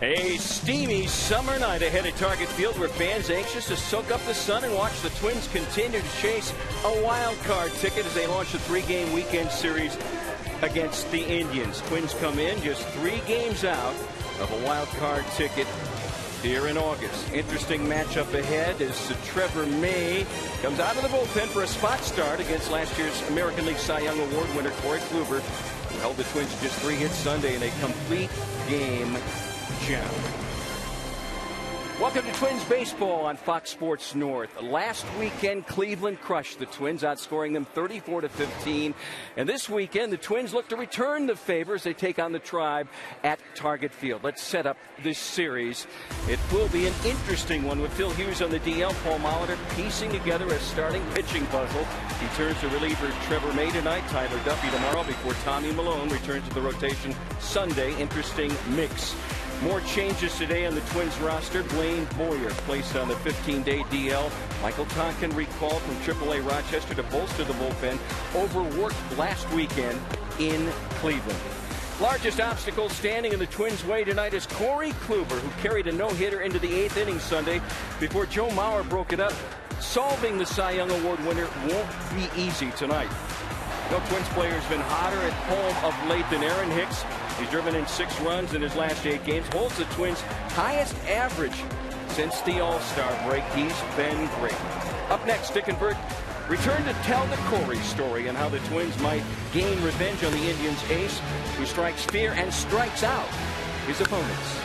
A steamy summer night ahead at Target Field where fans anxious to soak up the sun and watch the Twins continue to chase a wild card ticket as they launch a 3-game weekend series against the Indians. Twins come in just 3 games out of a wild card ticket here in August. Interesting matchup ahead as Trevor May comes out of the bullpen for a spot start against last year's American League Cy Young Award winner Corey Kluber, who held the Twins to just 3 hits Sunday in a complete game jam. Welcome to Twins Baseball on Fox Sports North. Last weekend, Cleveland crushed the Twins, outscoring them 34-15. And this weekend, the Twins look to return the favor as they take on the Tribe at Target Field. Let's set up this series. It will be an interesting one with Phil Hughes on the DL, Paul Molitor piecing together a starting pitching puzzle. He turns to reliever Trevor May tonight, Tyler Duffy tomorrow before Tommy Malone returns to the rotation Sunday. Interesting mix. More changes today on the Twins roster. Blaine Boyer placed on the 15-day DL. Michael Tonkin recalled from AAA Rochester to bolster the bullpen. Overworked last weekend in Cleveland. Largest obstacle standing in the Twins' way tonight is Corey Kluber, who carried a no-hitter into the 8th inning Sunday before Joe Mauer broke it up. Solving the Cy Young Award winner won't be easy tonight. No Twins player has been hotter at home of late than Aaron Hicks. He's driven in 6 runs in his last 8 games, holds the Twins' highest average since the All-Star break. He's been great. Up next, Dick and Bert return to tell the Corey story and how the Twins might gain revenge on the Indians' ace, who strikes fear and strikes out his opponents.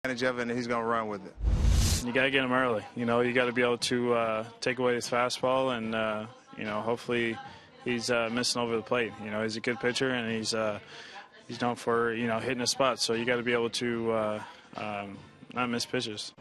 Advantage of it, and he's going to run with it. You got to get him early. You know, you got to be able to take away his fastball, and you know, hopefully he's missing over the plate. You know, he's a good pitcher, and he's known for hitting his spots. So you got to be able to not miss pitches.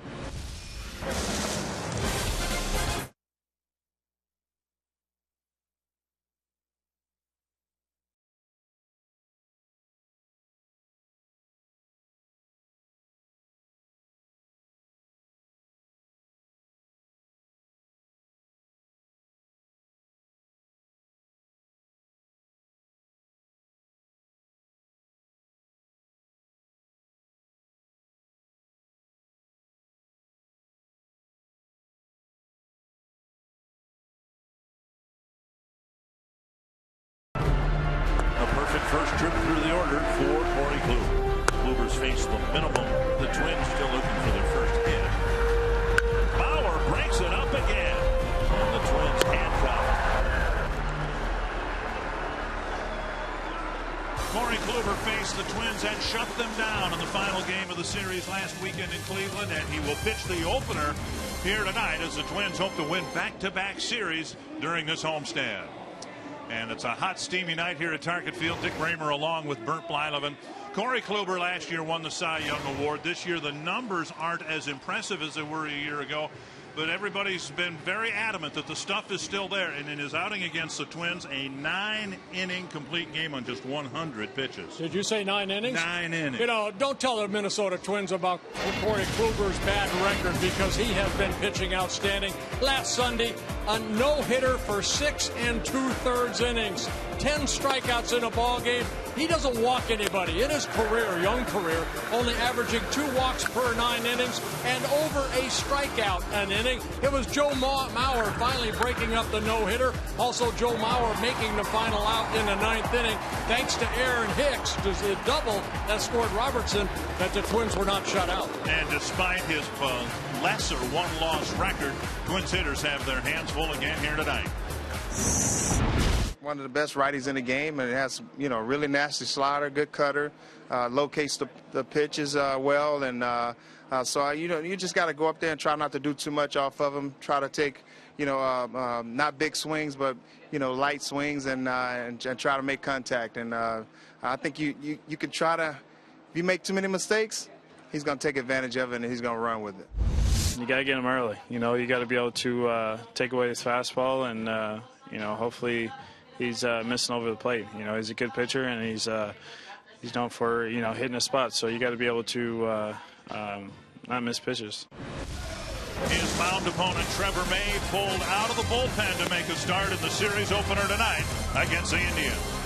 First trip through the order for Corey Kluber. Kluber's face the minimum. The Twins still looking for their first hit. Bauer breaks it up again. And the Twins handcuffed. Corey Kluber faced the Twins and shut them down in the final game of the series last weekend in Cleveland, and he will pitch the opener here tonight as the Twins hope to win back-to-back series during this homestand. And it's a hot, steamy night here at Target Field. Dick Raymer along with Bert Blyleven. Corey Kluber last year won the Cy Young Award. This year the numbers aren't as impressive as they were a year ago, but everybody's been very adamant that the stuff is still there. And in his outing against the Twins, a 9-inning complete game on just 100 pitches. Did you say 9 innings? 9 innings. You know, don't tell the Minnesota Twins about Corey Kluber's bad record, because he has been pitching outstanding. Last Sunday, a no-hitter for 6 2/3 innings, 10 strikeouts in a ball game. He doesn't walk anybody in his career, young career, only averaging 2 walks per 9 innings and over a strikeout an inning. It was Joe Mauer finally breaking up the no-hitter. Also, Joe Mauer making the final out in the 9th inning, thanks to Aaron Hicks, the double that scored Robertson, that the Twins were not shut out. And despite his lesser one-loss record, Twins hitters have their hands full again here tonight. One of the best righties in the game, and it has, you know, really nasty slider, good cutter, locates the pitches well, and so you know, you just got to go up there and try not to do too much off of him. Try to take, you know, not big swings, but, you know, light swings, and try to make contact. And I think you can try to, if you make too many mistakes, he's going to take advantage of it and he's going to run with it. You got to get him early. You know, you got to be able to take away his fastball, and you know, hopefully he's missing over the plate. You know, he's a good pitcher, and he's known for, you know, hitting a spot. So you got to be able to not miss pitches. His mound opponent Trevor May pulled out of the bullpen to make a start in the series opener tonight against the Indians.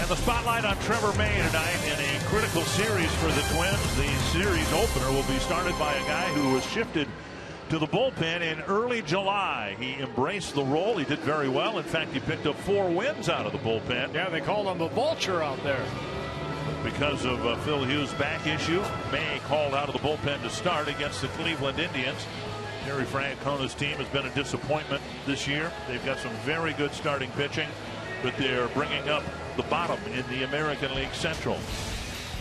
The spotlight on Trevor May tonight in a critical series for the Twins. The series opener will be started by a guy who was shifted to the bullpen in early July. He embraced the role. He did very well. In fact, he picked up 4 wins out of the bullpen. Yeah, they call him the vulture out there. Because of Phil Hughes' back issue, May called out of the bullpen to start against the Cleveland Indians. Terry Francona's team has been a disappointment this year. They've got some very good starting pitching, but they're bringing up the bottom in the American League Central.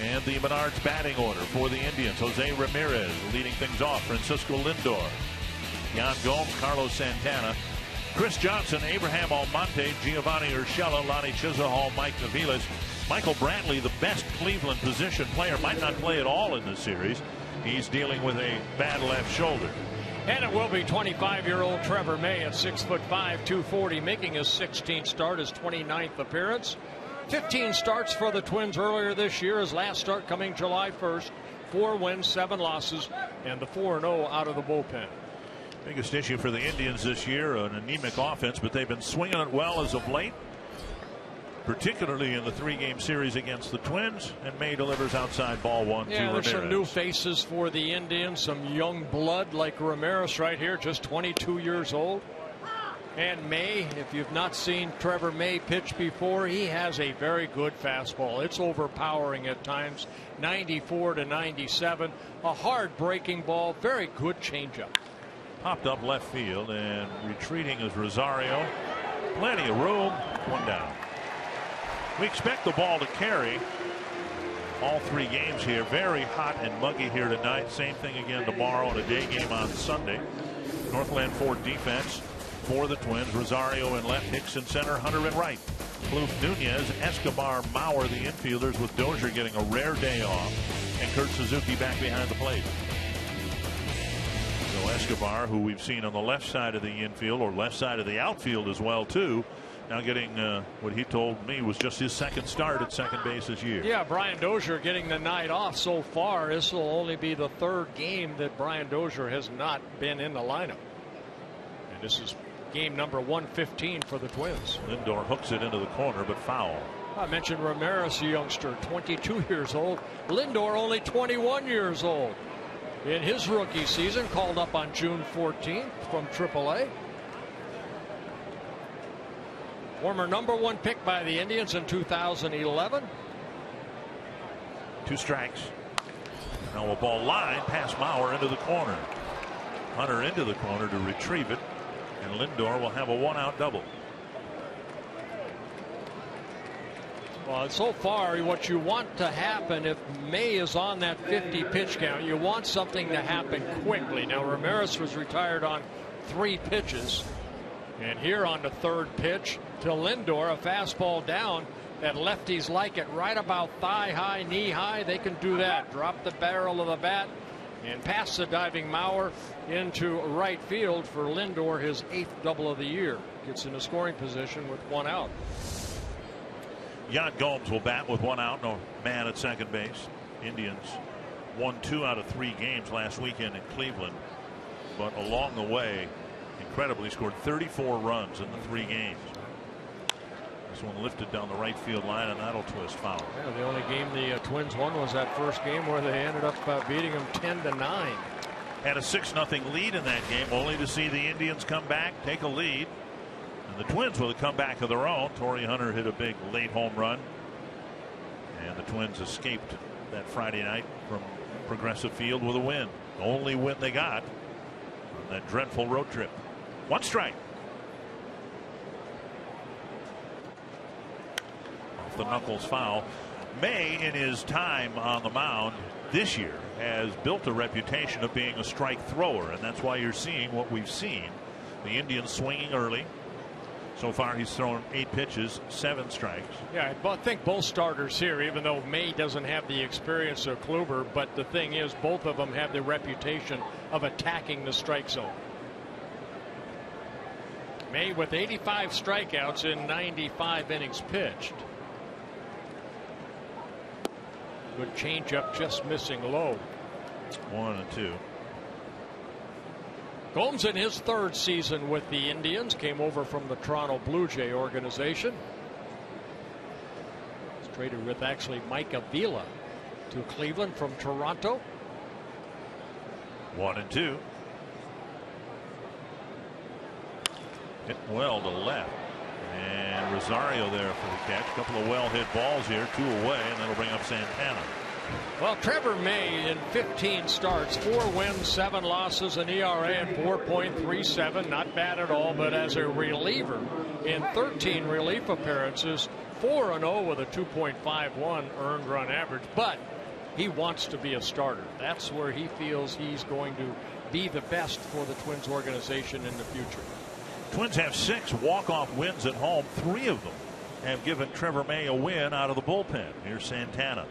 And the Menards batting order for the Indians. Jose Ramirez leading things off. Francisco Lindor, Yan Gomes, Carlos Santana, Chris Johnson, Abraham Almonte, Giovanni Urshela, Lonnie Chisenhall, Mike Aviles. Michael Brantley, the best Cleveland position player, might not play at all in this series. He's dealing with a bad left shoulder. And it will be 25-year-old Trevor May at 6'5", 240, making his 16th start, his 29th appearance. 15 starts for the Twins earlier this year. His last start coming July 1st. 4 wins, 7 losses, and the 4-0 out of the bullpen. Biggest issue for the Indians this year, an anemic offense, but they've been swinging it well as of late, particularly in the 3-game series against the Twins. And May delivers outside ball 1 to Ramirez. There's some new faces for the Indians, some young blood like Ramirez right here, just 22 years old. And May, if you've not seen Trevor May pitch before, he has a very good fastball. It's overpowering at times, 94 to 97. A hard breaking ball, very good changeup. Popped up left field, and retreating is Rosario. Plenty of room, 1 down. We expect the ball to carry all 3 games here. Very hot and muggy here tonight. Same thing again tomorrow and a day game on Sunday. Northland Ford defense for the Twins. Rosario in left, Hicks in center, Hunter in right. Kloof, Nunez, Escobar, Mauer, the infielders, with Dozier getting a rare day off, and Kurt Suzuki back behind the plate. So Escobar, who we've seen on the left side of the infield, or left side of the outfield as well too, now getting what he told me was just his 2nd start at second base this year. Yeah, Brian Dozier getting the night off so far. This will only be the 3rd game that Brian Dozier has not been in the lineup. And this is game number 115 for the Twins. Lindor hooks it into the corner, but foul. I mentioned Ramirez, a youngster, 22 years old. Lindor only 21 years old. In his rookie season, called up on June 14th from AAA. Former #1 pick by the Indians in 2011. 2 strikes. Now a ball line past Mauer into the corner. Hunter into the corner to retrieve it, and Lindor will have a 1-out double. Well, so far, what you want to happen if May is on that 50 pitch count, you want something to happen quickly. Now, Ramirez was retired on 3 pitches. And here on the 3rd pitch to Lindor, a fastball down that lefties like it right about thigh high, knee high. They can do that. Drop the barrel of the bat and pass the diving Mauer into right field for Lindor, his 8th double of the year. Gets in a scoring position with 1 out. Yan Gomes will bat with 1 out, no man at second base. Indians won 2 out of 3 games last weekend in Cleveland, but along the way, incredibly, scored 34 runs in the 3 games. This one lifted down the right field line, and that'll twist foul. Yeah, the only game the Twins won was that first game where they ended up beating them 10-9. Had a 6-0 lead in that game, only to see the Indians come back, take a lead. And the Twins with a comeback of their own. Torrey Hunter hit a big late home run, and the Twins escaped that Friday night from Progressive Field with a win. The only win they got on that dreadful road trip. 1 strike. Off the knuckles foul. May, in his time on the mound this year, has built a reputation of being a strike thrower, and that's why you're seeing what we've seen. The Indians swinging early. So far, he's thrown 8 pitches, 7 strikes. Yeah, I think both starters here, even though May doesn't have the experience of Kluber, but the thing is, both of them have the reputation of attacking the strike zone. May with 85 strikeouts in 95 innings pitched. Good changeup, just missing low. 1-2. Gomes in his 3rd season with the Indians, came over from the Toronto Blue Jay organization. He's traded with actually Mike Avila to Cleveland from Toronto. 1-2. Hit well to left. And Rosario there for the catch. A couple of well hit balls here, 2 away, and that'll bring up Santana. Well, Trevor May in 15 starts, 4 wins, 7 losses, an ERA at 4.37. Not bad at all, but as a reliever in 13 relief appearances, 4-0 with a 2.51 earned run average. But he wants to be a starter. That's where he feels he's going to be the best for the Twins organization in the future. Twins have 6 walk-off wins at home. 3 of them have given Trevor May a win out of the bullpen. Here's Santana.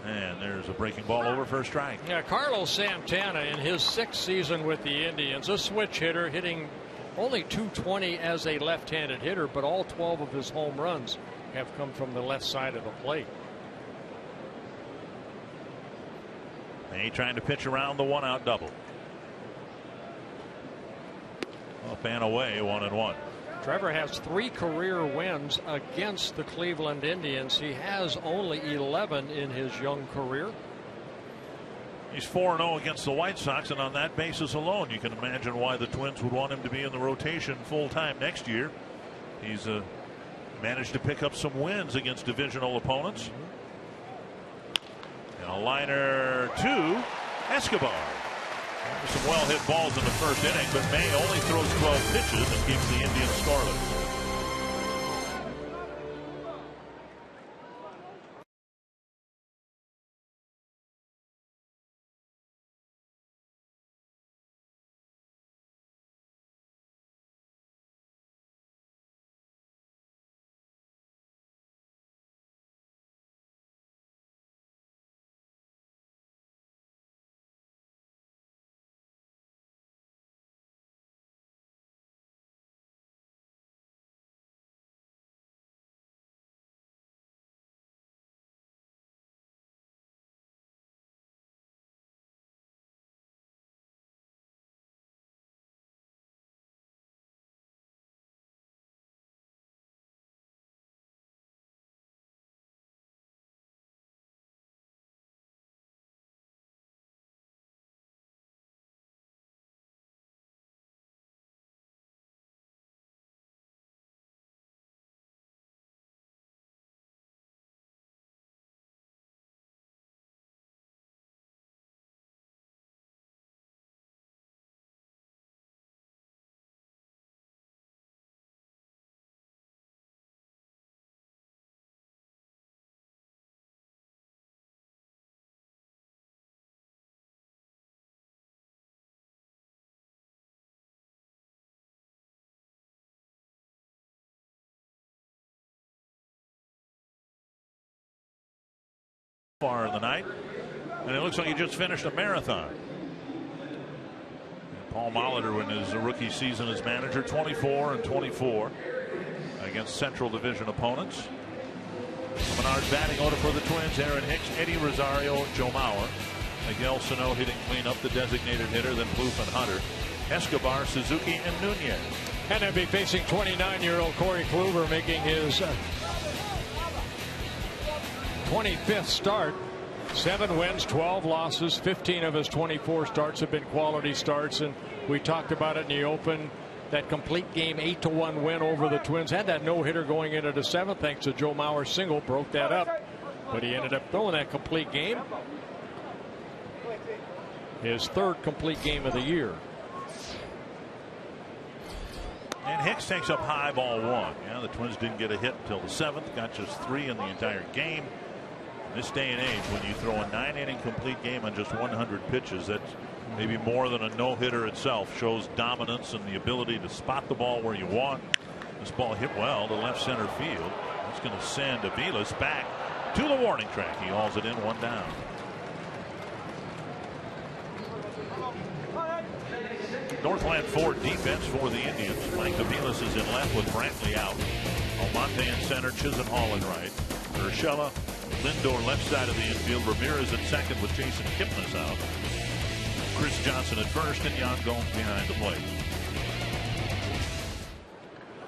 And there's a breaking ball over for a strike. Yeah, Carlos Santana in his 6th season with the Indians, a switch hitter, hitting only .220 as a left-handed hitter, but all 12 of his home runs have come from the left side of the plate. May trying to pitch around the 1-out double. Up and away, 1-1. Trevor has 3 career wins against the Cleveland Indians. He has only 11 in his young career. He's 4-0 against the White Sox, and on that basis alone, you can imagine why the Twins would want him to be in the rotation full-time next year. He's managed to pick up some wins against divisional opponents. And a liner to Escobar. Some well-hit balls in the first inning, but May only throws 12 pitches and keeps the Indians scoreless. Far in the night, and it looks like he just finished a marathon. And Paul Molitor in his rookie season as manager, 24-24 against Central Division opponents. Menard's batting order for the Twins: Aaron Hicks, Eddie Rosario, Joe Mauer, Miguel Sano hitting cleanup, the designated hitter, then Plouffe and Hunter, Escobar, Suzuki, and Nunez. And they'll be facing 29-year-old Corey Kluber, making his 25th start. 7 wins, 12 losses. 15 of his 24 starts have been quality starts, and we talked about it in the open. That complete game 8-1 win over the Twins. Had that no-hitter going into the 7th thanks to Joe Mauer's single, broke that up, but he ended up throwing that complete game. His 3rd complete game of the year. And Hicks takes up high, ball 1. Yeah, the Twins didn't get a hit until the 7th. Got just 3 in the entire game. In this day and age, when you throw a 9-inning complete game on just 100 pitches, that's maybe more than a no-hitter itself. Shows dominance and the ability to spot the ball where you want. This ball hit well to left center field. It's going to send Aviles back to the warning track. He hauls it in, 1 down. Northland Ford defense for the Indians. Mike Aviles is in left with Brantley out. Almonte in center, Chisenhall in right. Urshela, Lindor left side of the infield. Ramirez at second with Jason Kipnis out. Chris Johnson at first, and Yan Gomes behind the plate.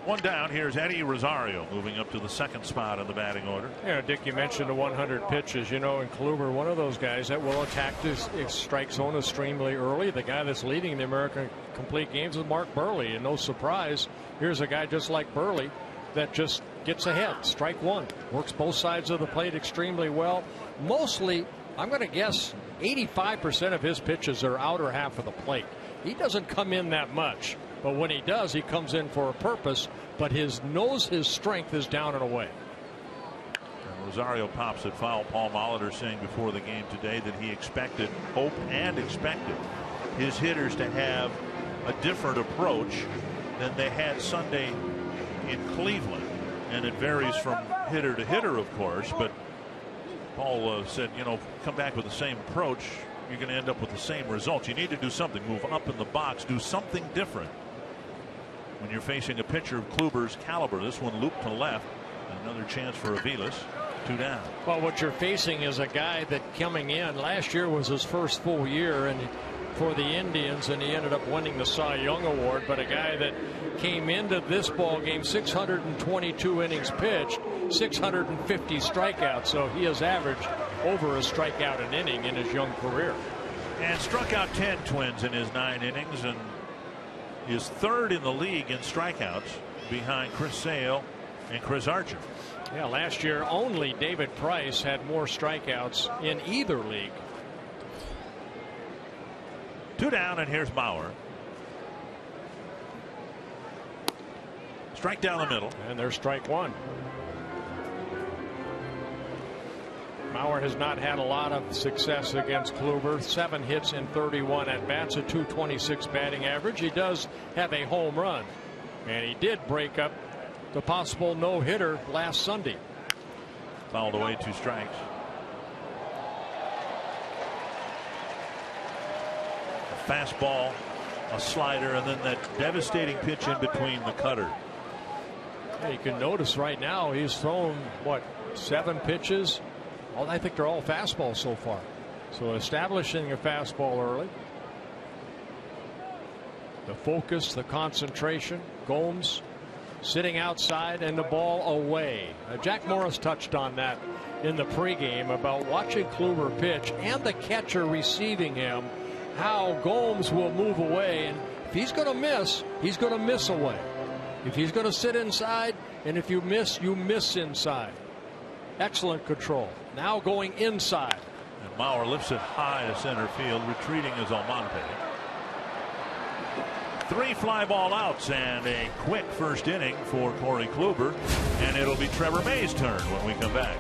One down. Here's Eddie Rosario moving up to the second spot in the batting order. Yeah, Dick, you mentioned the 100 pitches. You know, and Kluber, one of those guys that will attack his strike zone extremely early. The guy that's leading the American complete games is Mark Burley, and no surprise, here's a guy just like Burley that just gets ahead. Strike one. Works both sides of the plate extremely well. Mostly, I'm going to guess 85% of his pitches are outer half of the plate. He doesn't come in that much. But when he does, he comes in for a purpose, but his strength is down and away. And Rosario pops it foul. Paul Molitor saying before the game today that he expected his hitters to have a different approach than they had Sunday in Cleveland. And it varies from hitter to hitter, of course, but Paul said, you know, come back with the same approach, you're going to end up with the same results. You need to do something, move up in the box, do something different. When you're facing a pitcher of Kluber's caliber, this one looped to left. Another chance for Aviles. 2 down. Well, what you're facing is a guy that coming in last year was his first full year and for the Indians, and he ended up winning the Cy Young Award. But a guy that came into this ball game 622 innings pitched, 650 strikeouts. So he has averaged over a strikeout an inning in his young career. And struck out 10 Twins in his 9 innings and is third in the league in strikeouts behind Chris Sale and Chris Archer. Yeah, last year only David Price had more strikeouts in either league. 2 down, and here's Bauer. Strike down the middle. And there's strike one. Bauer has not had a lot of success against Kluber. 7 hits in 31 at bats, a .226 batting average. He does have a home run, and he did break up the possible no-hitter last Sunday. Fouled away, 2 strikes. A fastball, a slider, and then that devastating pitch in between the cutter. Yeah, you can notice right now he's thrown, what, 7 pitches? Well, I think they're all fastballs so far. So establishing a fastball early. The focus, the concentration. Gomes sitting outside and the ball away. Jack Morris touched on that in the pregame about watching Kluber pitch and the catcher receiving him, how Gomes will move away, and if he's going to miss, he's going to miss away. If he's going to sit inside, and if you miss inside. Excellent control. Now going inside. And Bauer lifts it high to center field. Retreating is Almonte. 3 fly ball outs and a quick first inning for Corey Kluber. And it'll be Trevor May's turn when we come back.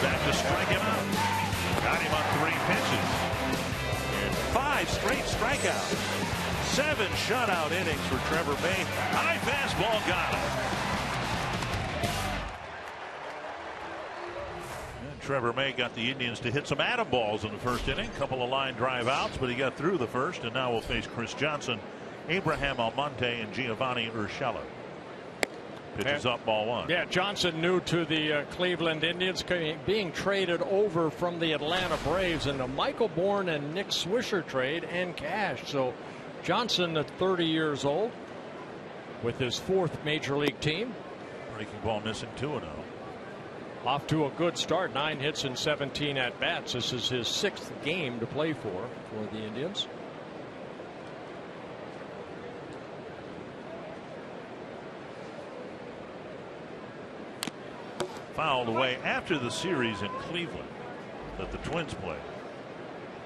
Back to strike him out. strikeouts. 7 shutout innings for Trevor May. High fastball got him. And Trevor May got the Indians to hit some atom balls in the first inning. Couple of line drive outs, but he got through the first, and now we'll face Chris Johnson, Abraham Almonte, and Giovanni Urshela. Pitches up, ball 1. Yeah, Johnson new to the Cleveland Indians, being traded over from the Atlanta Braves in the Michael Bourne and Nick Swisher trade and cash. So Johnson at 30 years old with his 4th major league team. Breaking ball missing 2-0. Off to a good start. 9 hits and 17 at bats. This is his 6th game to play for the Indians. Fouled away after the series in Cleveland that the Twins played.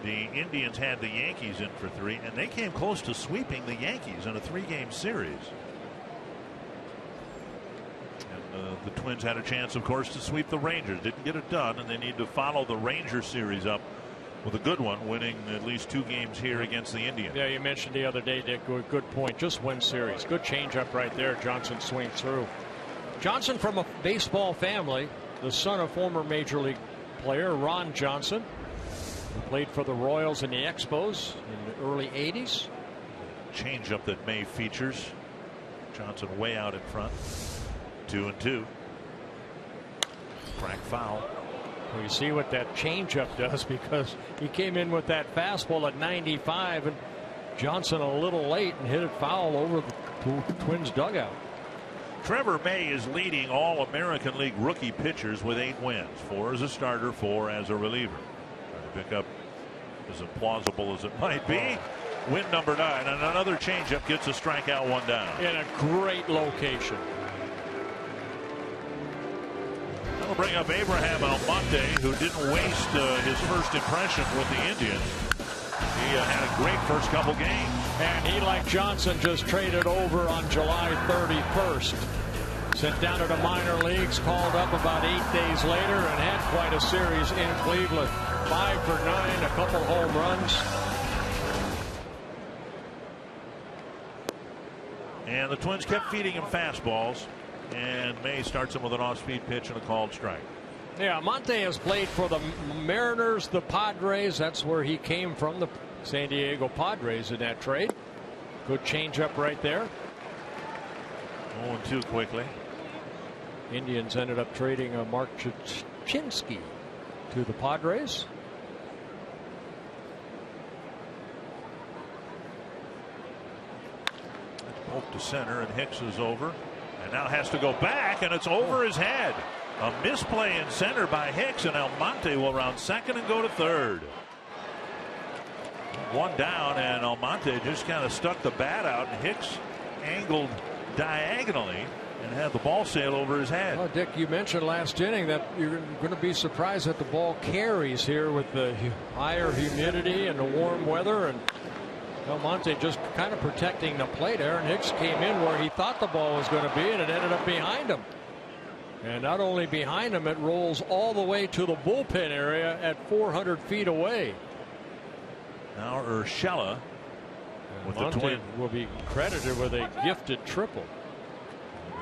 The Indians had the Yankees in for 3, and they came close to sweeping the Yankees in a 3-game series. And the Twins had a chance, of course, to sweep the Rangers. Didn't get it done, and they need to follow the Rangers series up with a good one, winning at least 2 games here against the Indians. Yeah, you mentioned the other day, Dick, good point. Just win series. Good changeup right there. Johnson swings through. Johnson from a baseball family, the son of former major league player Ron Johnson, who played for the Royals and the Expos in the early 80s. Changeup that May features. Johnson way out in front. 2-2. Crack foul. Well, you see what that changeup does, because he came in with that fastball at 95, and Johnson a little late and hit it foul over the Twins dugout. Trevor May is leading all American League rookie pitchers with 8 wins. 4 as a starter, 4 as a reliever. Trying to pick up as implausible as it might be. Win number 9, and another changeup gets a strikeout, 1 down. In a great location. That'll bring up Abraham Almonte, who didn't waste his first impression with the Indians. He had a great first couple games. And he, like Johnson, just traded over on July 31st. Sent down to the minor leagues, called up about 8 days later, and had quite a series in Cleveland. 5 for 9, a couple home runs. And the Twins kept feeding him fastballs, and May starts him with an off-speed pitch and a called strike. Yeah, Monte has played for the Mariners, the Padres. That's where he came from, the San Diego Padres in that trade. Good changeup right there. 0-2 quickly. Indians ended up trading Mark Chinsky to the Padres. Poke to center, and Hicks is over, and now has to go back, and it's over his head. A misplay in center by Hicks, and Almonte will round second and go to third. 1 down, and Almonte just kind of stuck the bat out, and Hicks angled diagonally and had the ball sail over his head. Well, Dick, you mentioned last inning that you're going to be surprised that the ball carries here with the higher humidity and the warm weather, and Almonte just kind of protecting the plate. Aaron Hicks came in where he thought the ball was going to be, and it ended up behind him. And not only behind him, it rolls all the way to the bullpen area at 400 feet away. Now Urshela with the Twins will be credited with a gifted triple.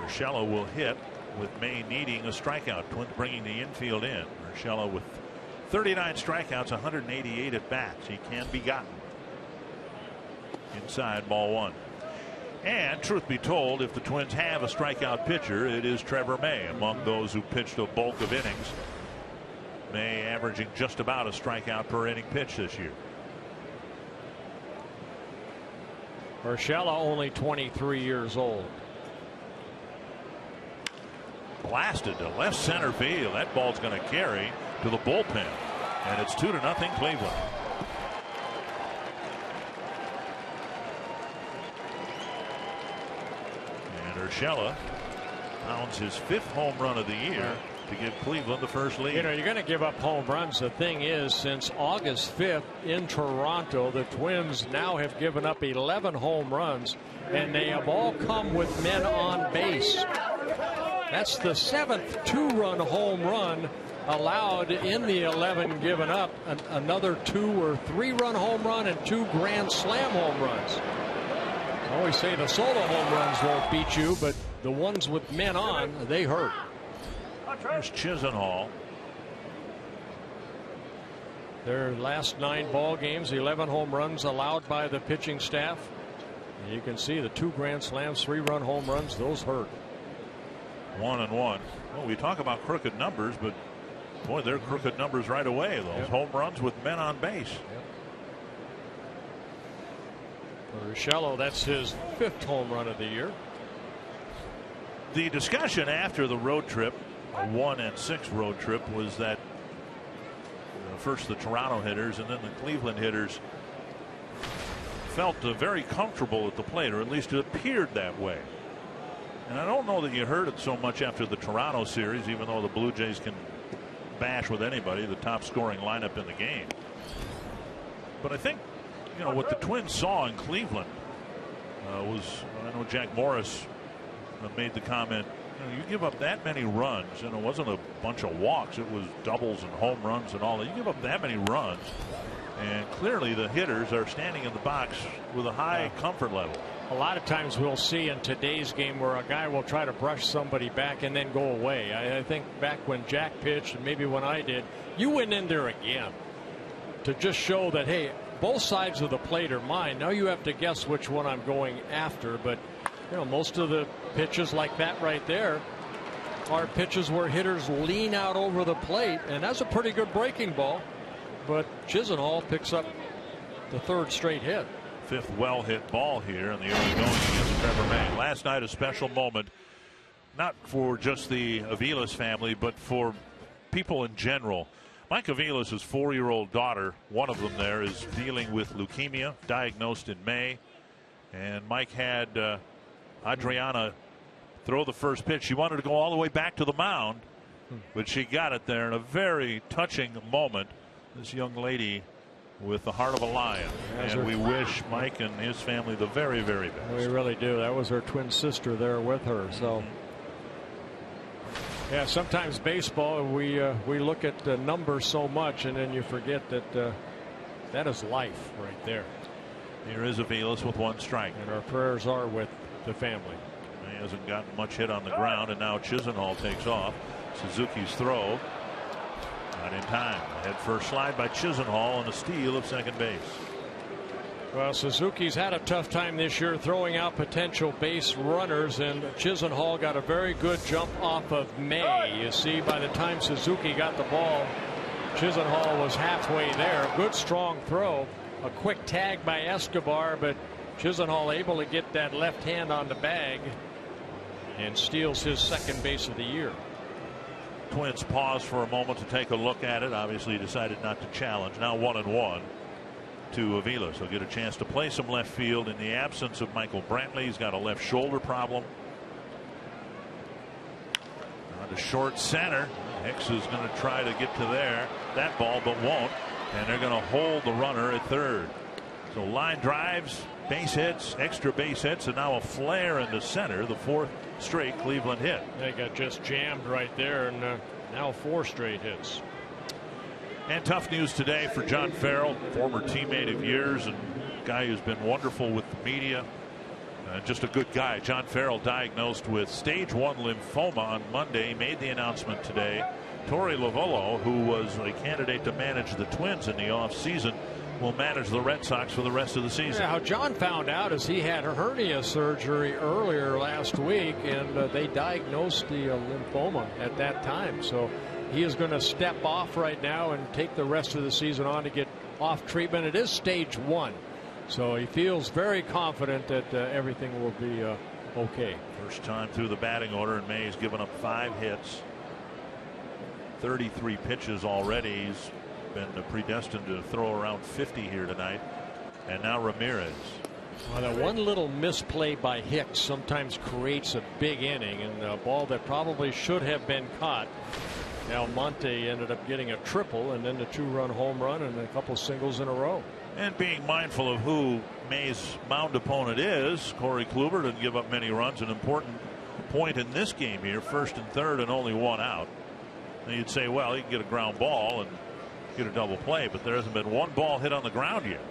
Urshela will hit with May needing a strikeout. Twins bringing the infield in. Urshela with 39 strikeouts, 188 at bats. He can be gotten. Inside, ball 1. And truth be told, if the Twins have a strikeout pitcher, it is Trevor May. Among those who pitched a bulk of innings, May averaging just about a strikeout per inning pitch this year. Urshela only 23 years old. Blasted to left center field. That ball's going to carry to the bullpen, and it's 2-0 Cleveland. Urshela pounds his 5th home run of the year to give Cleveland the first lead. You know, you're going to give up home runs. The thing is, since August 5th in Toronto, the Twins now have given up 11 home runs, and they have all come with men on base. That's the 7th 2-run home run allowed in the 11 given up another 2 or 3 run home run and 2 grand slam home runs. I always say the solo home runs won't beat you, but the ones with men on, they hurt. There's Chisenhall. Their last 9 ball games, 11 home runs allowed by the pitching staff. And you can see the 2 grand slams, 3 run home runs, those hurt. 1-1. Well, we talk about crooked numbers, but boy, they're crooked numbers right away. Those home runs with men on base. For Urshela, that's his 5th home run of the year. The discussion after the road trip, a 1-6 road trip, was that first the Toronto hitters and then the Cleveland hitters felt very comfortable at the plate, or at least it appeared that way. And I don't know that you heard it so much after the Toronto series, even though the Blue Jays can bash with anybody, the top scoring lineup in the game. But I think, you know, what the Twins saw in Cleveland was, I know Jack Morris made the comment, you know, you give up that many runs, and it wasn't a bunch of walks, it was doubles and home runs and all that. You give up that many runs, and clearly the hitters are standing in the box with a high comfort level. A lot of times we'll see in today's game where a guy will try to brush somebody back and then go away. I think back when Jack pitched, and maybe when I did, you went in there again to just show that, hey, both sides of the plate are mine. Now you have to guess which one I'm going after. But you know, most of the pitches like that right there are pitches where hitters lean out over the plate, and that's a pretty good breaking ball. But Chisenhall picks up the 3rd straight hit. 5th well hit ball here in the early going against Trevor May. Last night a special moment, not for just the Aviles family, but for people in general. Mike Aviles' 4-year-old daughter, one of them there, is dealing with leukemia, diagnosed in May. And Mike had Adriana throw the first pitch. She wanted to go all the way back to the mound, but she got it there in a very touching moment. This young lady with the heart of a lion. And we wish Mike and his family the very, very best. We really do. That was her twin sister there with her. So yeah, sometimes baseball, we look at the numbers so much, and then you forget that that is life right there. Here is Aviles with 1 strike. And our prayers are with the family. He hasn't gotten much hit on the ground, and now Chisenhall takes off. Suzuki's throw. Not in time. Head first slide by Chisenhall and a steal of second base. Well, Suzuki's had a tough time this year throwing out potential base runners, and Chisenhall got a very good jump off of May. You see, by the time Suzuki got the ball, Chisenhall was halfway there. Good strong throw. A quick tag by Escobar, but Chisenhall able to get that left hand on the bag and steals his 2nd base of the year. Twins pause for a moment to take a look at it. Obviously decided not to challenge. Now 1-1 to Aviles. He'll get a chance to play some left field in the absence of Michael Brantley. He's got a left shoulder problem. On to short center. Hicks is going to try to get to that ball, but won't. And they're going to hold the runner at 3rd. So line drives, base hits, extra base hits, and now a flare into center, the 4th straight Cleveland hit. They got just jammed right there, and now 4 straight hits. And tough news today for John Farrell, former teammate of yours and guy who's been wonderful with the media. Just a good guy. John Farrell diagnosed with stage 1 lymphoma on Monday. He made the announcement today. Torey Lovullo, who was a candidate to manage the Twins in the offseason, will manage the Red Sox for the rest of the season. Yeah, how John found out is he had a hernia surgery earlier last week, and they diagnosed the lymphoma at that time. So he is going to step off right now and take the rest of the season on to get off treatment. It is stage 1, so he feels very confident that everything will be okay. First time through the batting order, and May's given up 5 hits, 33 pitches already. He's been predestined to throw around 50 here tonight. And now Ramirez. Well, that one little misplay by Hicks sometimes creates a big inning, and a ball that probably should have been caught. Almonte ended up getting a triple, and then the 2-run home run and a couple singles in a row. And being mindful of who May's mound opponent is, Corey Kluber didn't give up many runs. An important point in this game here, 1st and 3rd and only 1 out. Now you'd say, well, he can get a ground ball and get a double play, but there hasn't been one ball hit on the ground yet.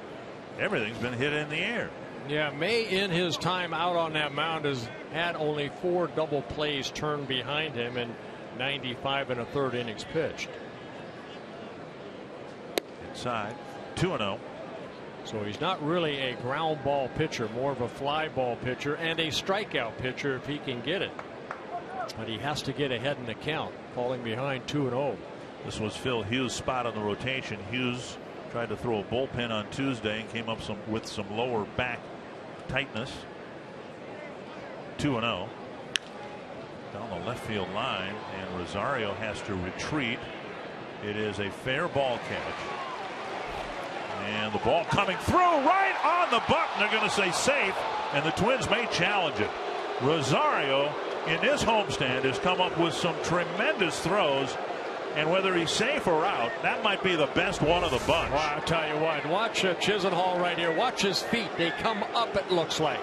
Everything's been hit in the air. Yeah, May in his time out on that mound has had only 4 double plays turned behind him in 95 1/3 innings pitched. Inside, 2-0. So he's not really a ground ball pitcher, more of a fly ball pitcher and a strikeout pitcher if he can get it. But he has to get ahead in the count, falling behind 2-0. This was Phil Hughes' spot on the rotation. Hughes tried to throw a bullpen on Tuesday and came up with some lower back tightness. 2-0 down the left field line, and Rosario has to retreat. It is a fair ball catch, and the ball coming through right on the button. They're going to say safe, and the Twins may challenge it. Rosario in this homestand has come up with some tremendous throws, and whether he's safe or out, that might be the best one of the bunch. Well, I'll tell you what, watch Chisenhall right here. Watch his feet. They come up, it looks like.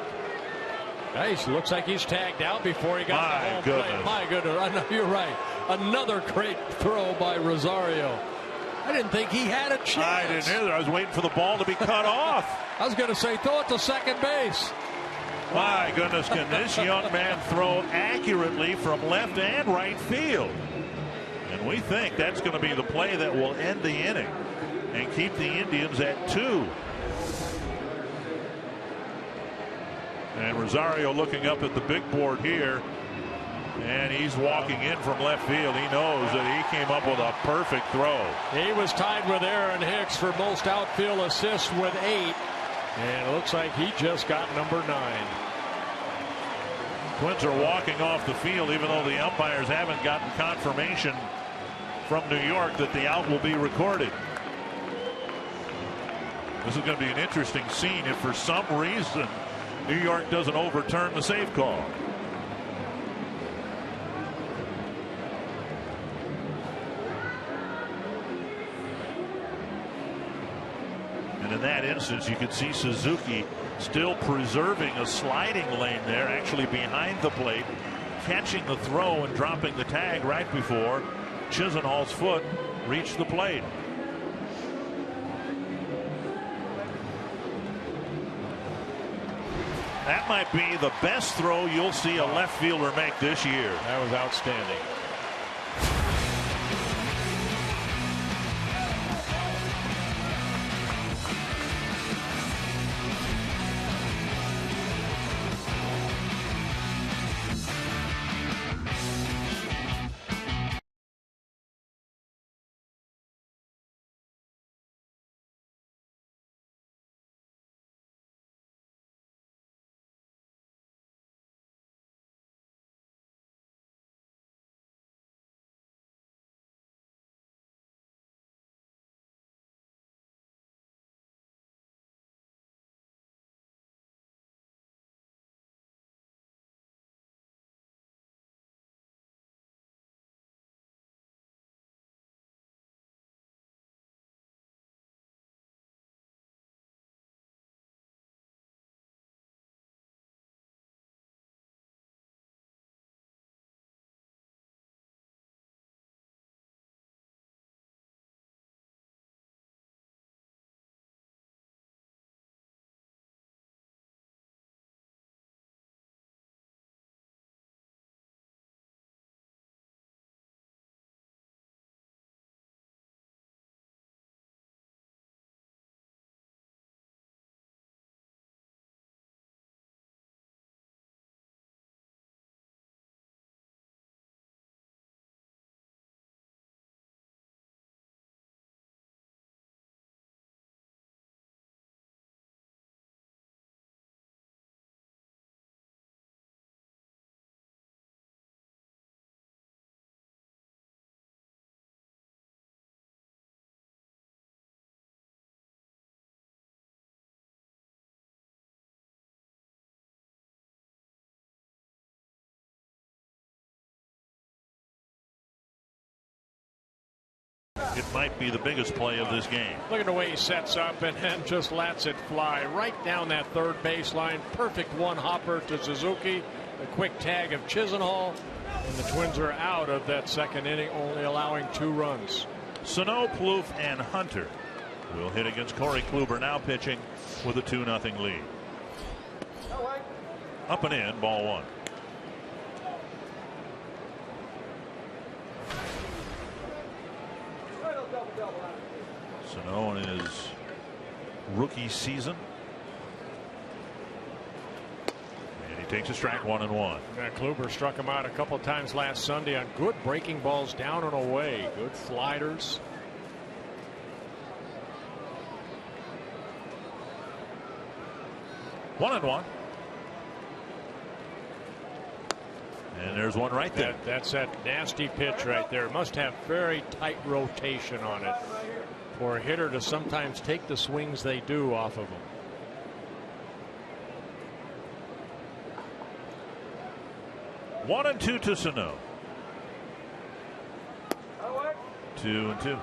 Nice. Looks like he's tagged out before he got the home plate. My goodness. I know, you're right. Another great throw by Rosario. I didn't think he had a chance. I didn't either. I was waiting for the ball to be cut off. I was going to say, throw it to second base. My goodness, can this young man throw accurately from left and right field? And we think that's going to be the play that will end the inning and keep the Indians at 2. And Rosario looking up at the big board here, and he's walking in from left field. He knows that he came up with a perfect throw. He was tied with Aaron Hicks for most outfield assists with 8, and it looks like he just got number 9. Twins are walking off the field, even though the umpires haven't gotten confirmation from New York that the out will be recorded. This is going to be an interesting scene if for some reason New York doesn't overturn the save call. And in that instance, you could see Suzuki still preserving a sliding lane there, actually behind the plate, catching the throw and dropping the tag right before Chisenhall's foot reached the plate. That might be the best throw you'll see a left fielder make this year. That was outstanding. It might be the biggest play of this game. Look at the way he sets up and then just lets it fly right down that third baseline. Perfect one hopper to Suzuki. A quick tag of Chisenhall. And the Twins are out of that second inning, only allowing 2 runs. Sano, Plouffe, and Hunter will hit against Corey Kluber, now pitching with a 2-0 lead. Up and in, ball 1. Sano in his rookie season. And he takes a strike, 1-1. Yeah, Kluber struck him out a couple of times last Sunday on good breaking balls down and away. Good sliders. One and one. And there's one right there. That's that nasty pitch right there. Must have very tight rotation on it for a hitter to sometimes take the swings they do off of them. One and two to Sano. 2-2.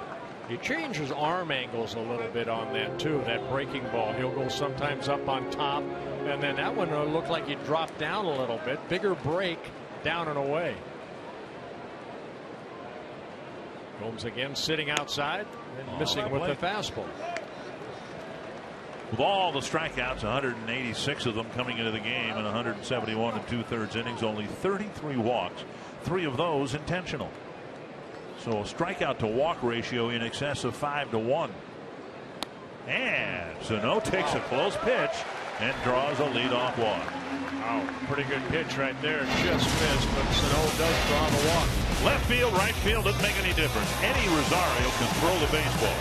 He changes arm angles a little bit on that too. That breaking ball, he'll go sometimes up on top, and then that one looked like he dropped down a little bit. Bigger break, down and away. Gomes again sitting outside and missing with the fastball. With all the strikeouts, 186 of them coming into the game in 171 2/3 innings, only 33 walks, 3 of those intentional. So a strikeout to walk ratio in excess of 5-1. And Sano takes a close pitch and draws a leadoff walk. Wow, pretty good pitch right there. Just missed, but Sano does draw the walk. Left field, right field, doesn't make any difference. Eddie Rosario can throw the baseball.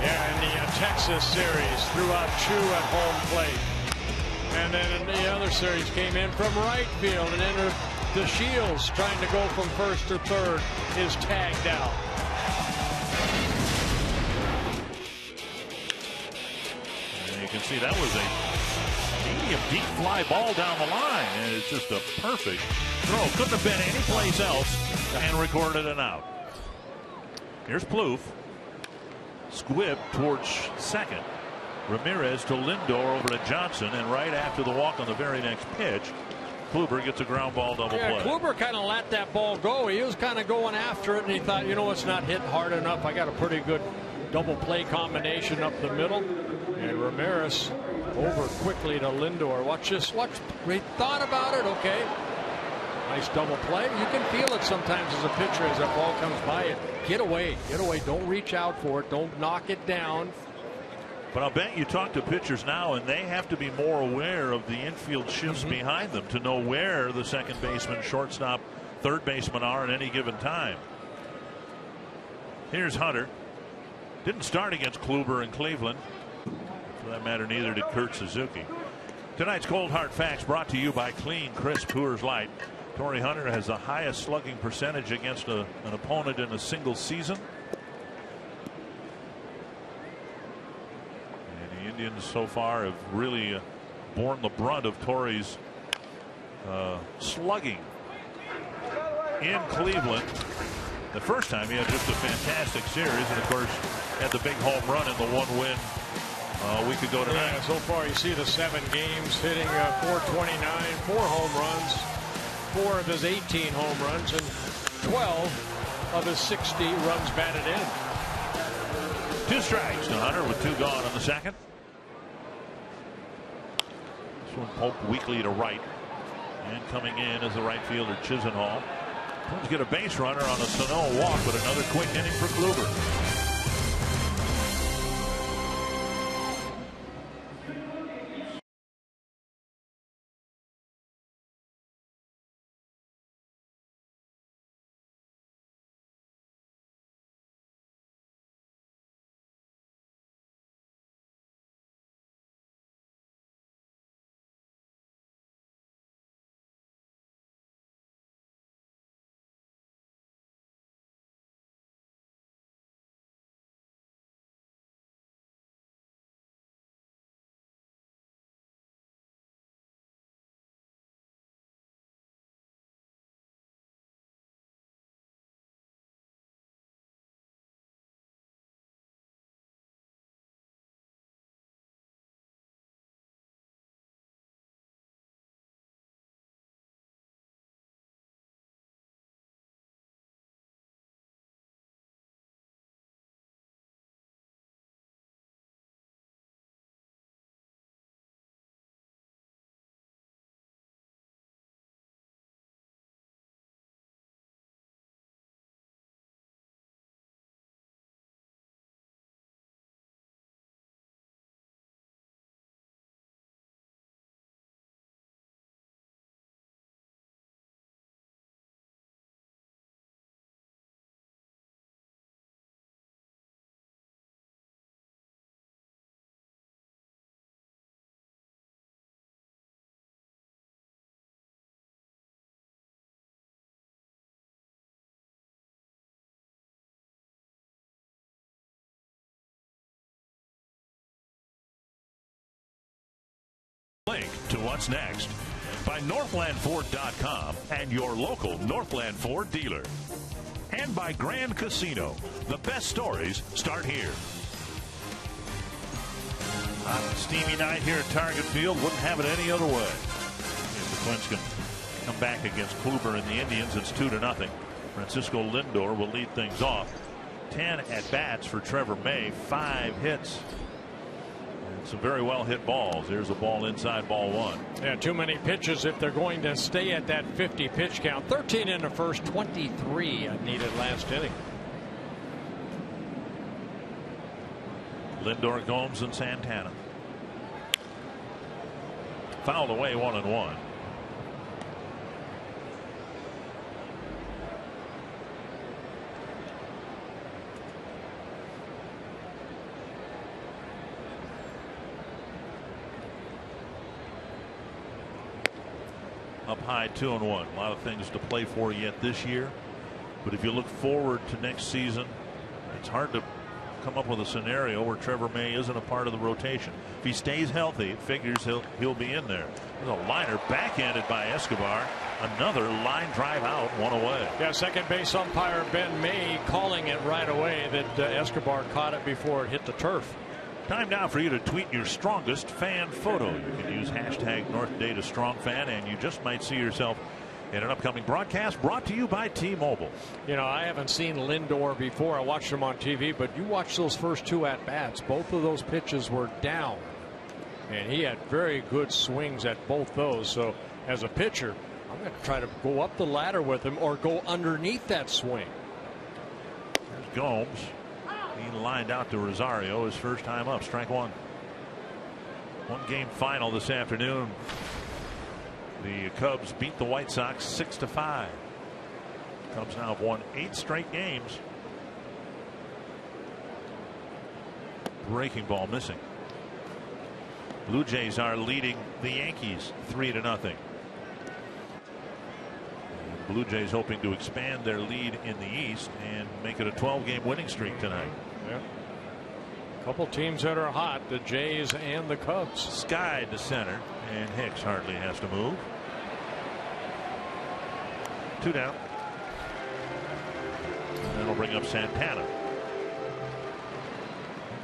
Yeah, in the Texas series, threw out Chu at home plate. And then in the other series, came in from right field and entered the Shields, trying to go from first to third, is tagged out. And you can see that was a medium deep fly ball down the line, and it's just a perfect throw. Couldn't have been any place else, and recorded an out. Here's Plouffe. Squibb towards second. Ramirez to Lindor over to Johnson, and right after the walk on the very next pitch, Kluber gets a ground ball double play. Kluber kind of let that ball go. He was kind of going after it, and he thought, you know, it's not hit hard enough. I got a pretty good double play combination up the middle. And Ramirez over quickly to Lindor. Watch this. Watch. He thought about it. Okay. Nice double play. You can feel it sometimes as a pitcher as that ball comes by you. Get away. Get away. Don't reach out for it. Don't knock it down. But I'll bet you talk to pitchers now, and they have to be more aware of the infield shifts behind them to know where the second baseman, shortstop, third baseman are at any given time. Here's Hunter. Didn't start against Kluber in Cleveland. For that matter, neither did Kurt Suzuki. Tonight's Cold Hard Facts brought to you by Clean, Crisp Coors Light. Torrey Hunter has the highest slugging percentage against an opponent in a single season. Indians so far have really borne the brunt of Torrey's slugging in Cleveland. The first time he had just a fantastic series, and of course had the big home run in the one win a week ago tonight. Yeah, so far you see the 7 games, hitting 429, 4 home runs, 4 of his 18 home runs, and 12 of his 60 runs batted in. 2 strikes to Hunter with 2 gone in the second. Pope weakly to right, and coming in as the right fielder Chisenhall. Twins get a base runner on a Sano walk, but another quick inning for Kluber. Link to what's next by NorthlandFord.com and your local Northland Ford dealer. And by Grand Casino. The best stories start here. On a steamy night here at Target Field. Wouldn't have it any other way. If the Twins can come back against Kluber and the Indians, it's 2-0. Francisco Lindor will lead things off. 10 at-bats for Trevor May. 5 hits. And some very well-hit balls. There's a ball inside, ball 1. Yeah, too many pitches if they're going to stay at that 50 pitch count. 13 in the first, 23 needed last inning. Lindor, Gomes, and Santana. Fouled away, 1-1. Up high, 2-1. A lot of things to play for yet this year. But if you look forward to next season, it's hard to come up with a scenario where Trevor May isn't a part of the rotation. If he stays healthy, it figures he'll be in there. There's a liner backhanded by Escobar. Another line drive out, 1 away. Yeah, second base umpire Ben May calling it right away that Escobar caught it before it hit the turf. Time now for you to tweet your strongest fan photo. You can use hashtag NorthDataStrongFan, and you just might see yourself in an upcoming broadcast brought to you by T-Mobile. You know, I haven't seen Lindor before. I watched him on TV, but you watch those first 2 at-bats. Both of those pitches were down, and he had very good swings at both those. So as a pitcher, I'm going to try to go up the ladder with him or go underneath that swing. There's Gomes. He lined out to Rosario his first time up. Strike 1. 1-game final this afternoon. The Cubs beat the White Sox 6-5. Cubs now have won 8 straight games. Breaking ball missing. Blue Jays are leading the Yankees 3-0. Blue Jays hoping to expand their lead in the East and make it a 12-game winning streak tonight. Yeah. Couple teams that are hot, the Jays and the Cubs. Sky to center, and Hicks hardly has to move. 2 down. And that'll bring up Santana.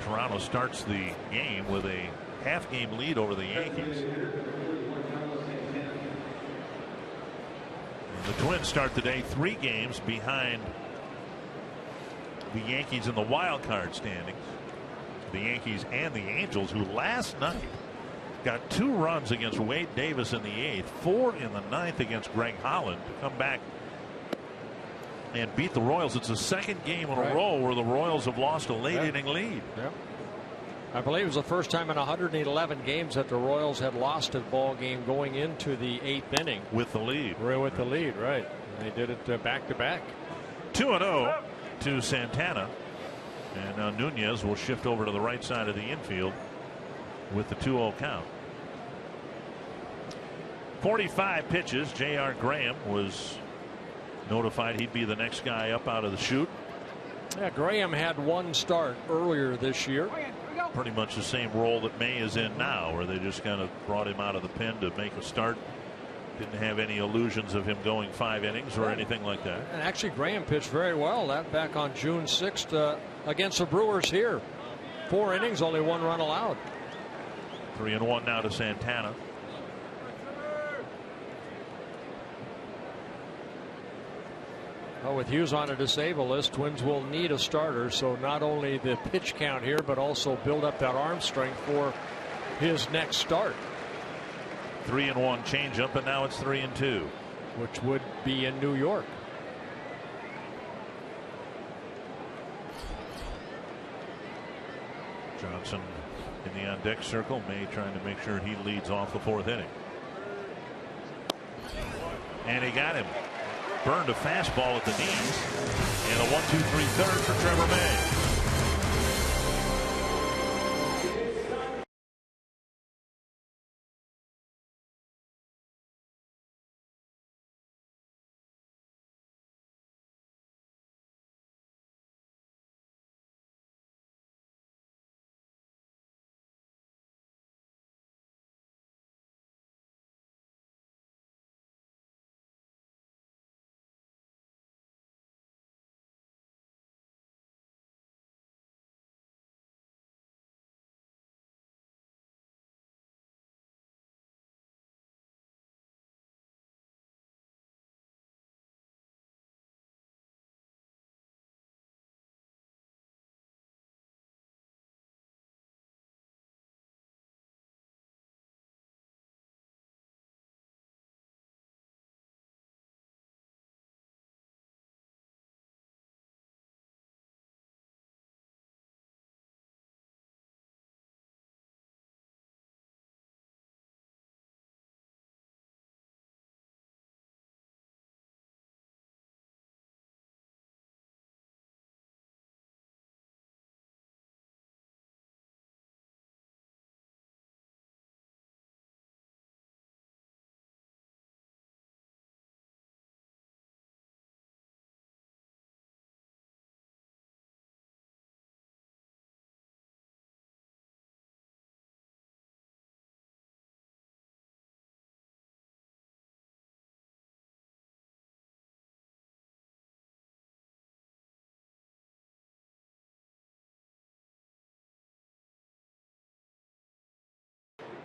Toronto starts the game with a half-game lead over the Yankees. And the Twins start the day 3 games behind the Yankees in the wild card standings. The Yankees and the Angels, who last night got 2 runs against Wade Davis in the 8th, 4 in the 9th against Greg Holland to come back and beat the Royals. It's the 2nd game in a row where the Royals have lost a late inning lead. Yeah. I believe it was the first time in 111 games that the Royals had lost a ball game going into the 8th inning. With the lead. With the lead, right. And they did it back to back. 2-0 to Santana. And now Nunez will shift over to the right side of the infield with the 2-0 count. 45 pitches. J.R. Graham was notified he'd be the next guy up out of the chute. Yeah, Graham had 1 start earlier this year. Pretty much the same role that May is in now, where they just kind of brought him out of the pen to make a start. Didn't have any illusions of him going 5 innings or anything like that. And actually Graham pitched very well that back on June 6th against the Brewers here. 4 innings, only 1 run allowed. 3-1 now to Santana. Well, with Hughes on a disabled list, Twins will need a starter. So not only the pitch count here, but also build up that arm strength for his next start. 3-1 changeup, and now it's 3-2. Which would be in New York. Johnson in the on-deck circle. May trying to make sure he leads off the 4th inning. And he got him. Burned a fastball at the knees. And a 1-2-3 third for Trevor May.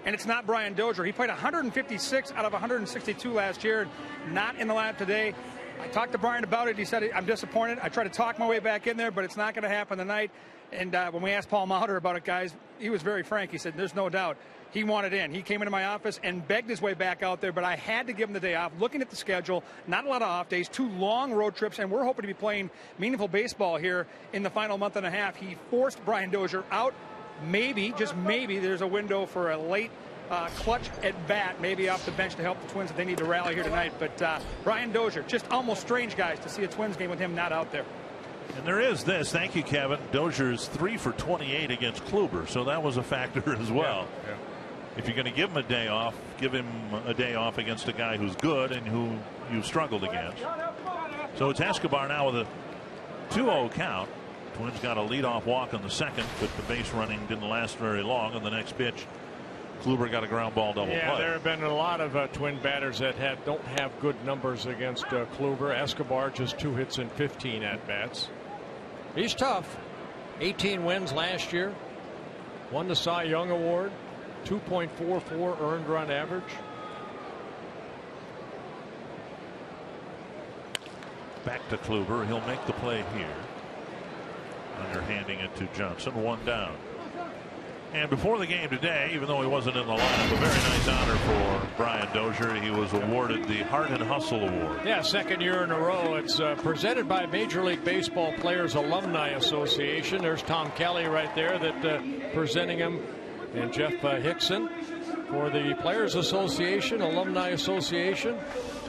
and it's not Brian Dozier. He played 156 out of 162 last year, not in the lineup today. I talked to Brian about it. He said, I'm disappointed. I tried to talk my way back in there, but it's not going to happen tonight. And when we asked Paul Mauder about it, guys, he was very frank. He said, there's no doubt. He wanted in. He came into my office and begged his way back out there, but I had to give him the day off. Looking at the schedule, not a lot of off days, 2 long road trips, and we're hoping to be playing meaningful baseball here in the final month and a half. He forced Brian Dozier out. Maybe, just maybe, there's a window for a late clutch at bat, maybe off the bench to help the Twins if they need to rally here tonight. But Brian Dozier, just almost strange, guys, to see a Twins game with him not out there. And there is this. Thank you, Kevin. Dozier's 3 for 28 against Kluber, so that was a factor as well. Yeah. If you're going to give him a day off, give him a day off against a guy who's good and who you struggled against. So it's Escobar now with a 2-0 count. Twins got a leadoff walk on the second, but the base running didn't last very long. On the next pitch, Kluber got a ground ball double play. There have been a lot of Twin batters that don't have good numbers against Kluber. Escobar just 2 hits and 15 at bats. He's tough. 18 wins last year. Won the Cy Young Award. 2.44 earned run average. Back to Kluber. He'll make the play here. Underhanding it to Johnson. 1 down. And before the game today, even though he wasn't in the lineup, a very nice honor for Brian Dozier. He was awarded the Heart and Hustle Award. Yeah, second year in a row. It's presented by Major League Baseball Players Alumni Association. There's Tom Kelly right there that presenting him, and Jeff Hickson for the Players Association, Alumni Association.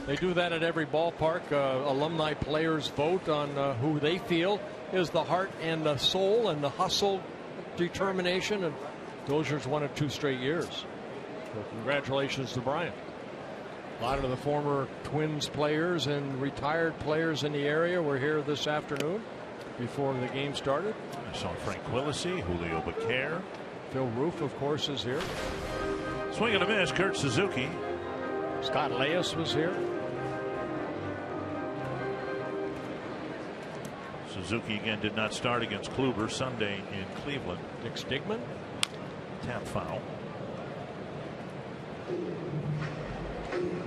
They do that at every ballpark. Alumni players vote on who they feel is the heart and the soul and the hustle, determination, and Dozier's won it 2 straight years. So congratulations to Brian. A lot of the former Twins players and retired players in the area were here this afternoon before the game started. I saw Frank Quillisi, Julio Becerra. Phil Roof, of course, is here. Swing and a miss, Kurt Suzuki. Scott Leyes was here. Suzuki again did not start against Kluber Sunday in Cleveland. Nick Stigman. Tap foul.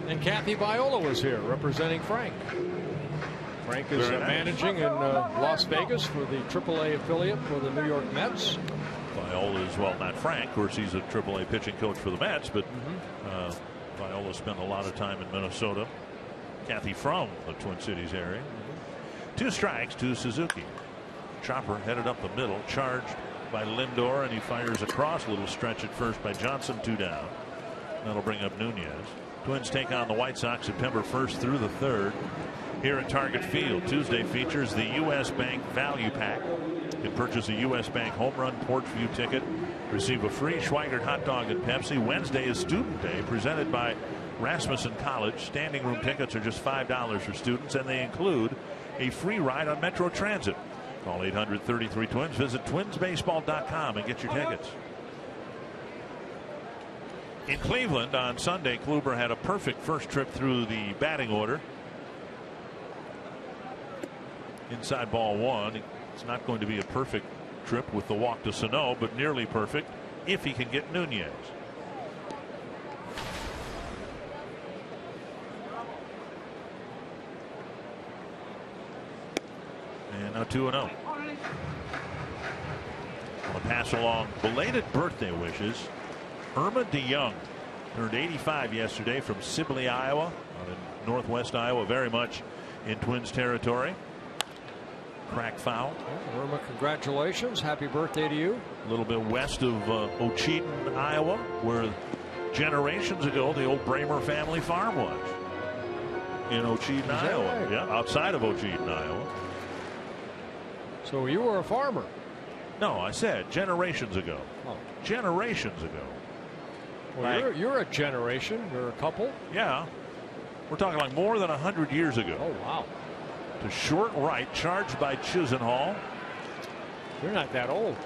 And Kathy Viola was here representing Frank. Frank is managing in Las Vegas for the AAA affiliate for the New York Mets. Viola is, well, not Frank. Of course, he's a AAA pitching coach for the Mets, but Viola spent a lot of time in Minnesota. Kathy from the Twin Cities area. 2 strikes to Suzuki. Chopper headed up the middle, charged by Lindor, and he fires across. A little stretch at first by Johnson, 2 down. That'll bring up Nunez. Twins take on the White Sox September 1st through the 3rd here at Target Field. Tuesday features the U.S. Bank Value Pack. You can purchase a U.S. Bank Home Run Porch View ticket, receive a free Schweigert hot dog and Pepsi. Wednesday is Student Day, presented by Rasmussen College. Standing room tickets are just $5 for students, and they include a free ride on Metro Transit. Call 800-33-TWINS. Visit twinsbaseball.com and get your tickets. In Cleveland on Sunday, Kluber had a perfect first trip through the batting order. Inside ball 1. It's not going to be a perfect trip with the walk to Sano, but nearly perfect if he can get Nunez. And now 2-0. I'll pass along belated birthday wishes. Irma DeYoung turned 85 yesterday from Sibley, Iowa, out in northwest Iowa, very much in Twins territory. Crack foul. Irma, congratulations. Happy birthday to you. A little bit west of Ocheyedan, Iowa, where generations ago the old Bramer family farm was. In Ocheyedan, Iowa. Right? Yeah, outside of Ocheyedan, Iowa. So you were a farmer? No, I said generations ago. Oh. Generations ago. Well, you're a generation. You're a couple. Yeah. We're talking like more than 100 years ago. Oh, wow. To short right, charged by Chisenhall. You're not that old.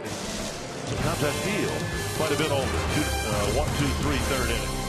Sometimes I feel quite a bit older. 1, 2, 3, third inning.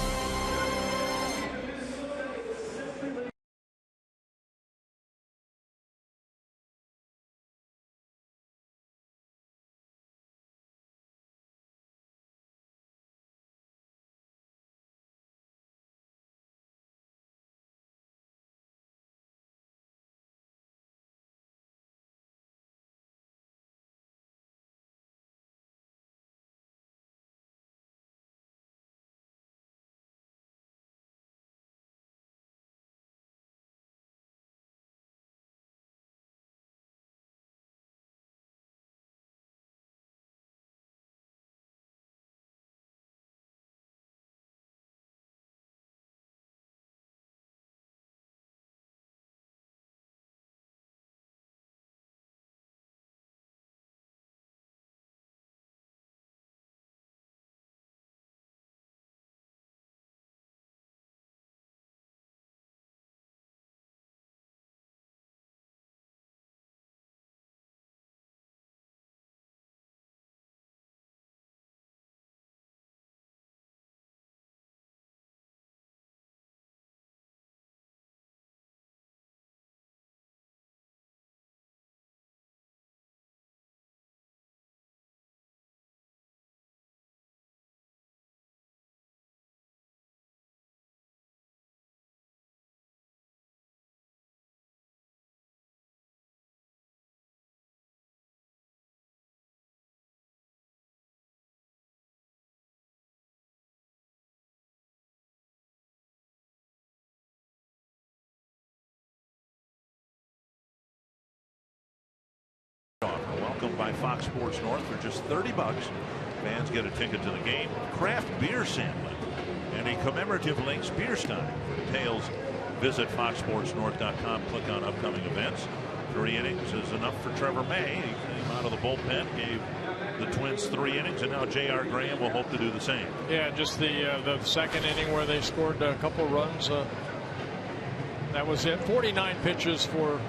by Fox Sports North for just $30. Fans get a ticket to the game, craft beer sampling, and a commemorative Lynx beer stein. For details, visit foxsportsnorth.com. Click on upcoming events. 3 innings is enough for Trevor May. He came out of the bullpen, gave the Twins 3 innings, and now J.R. Graham will hope to do the same. Yeah, just the second inning where they scored a couple runs. That was it. 49 pitches for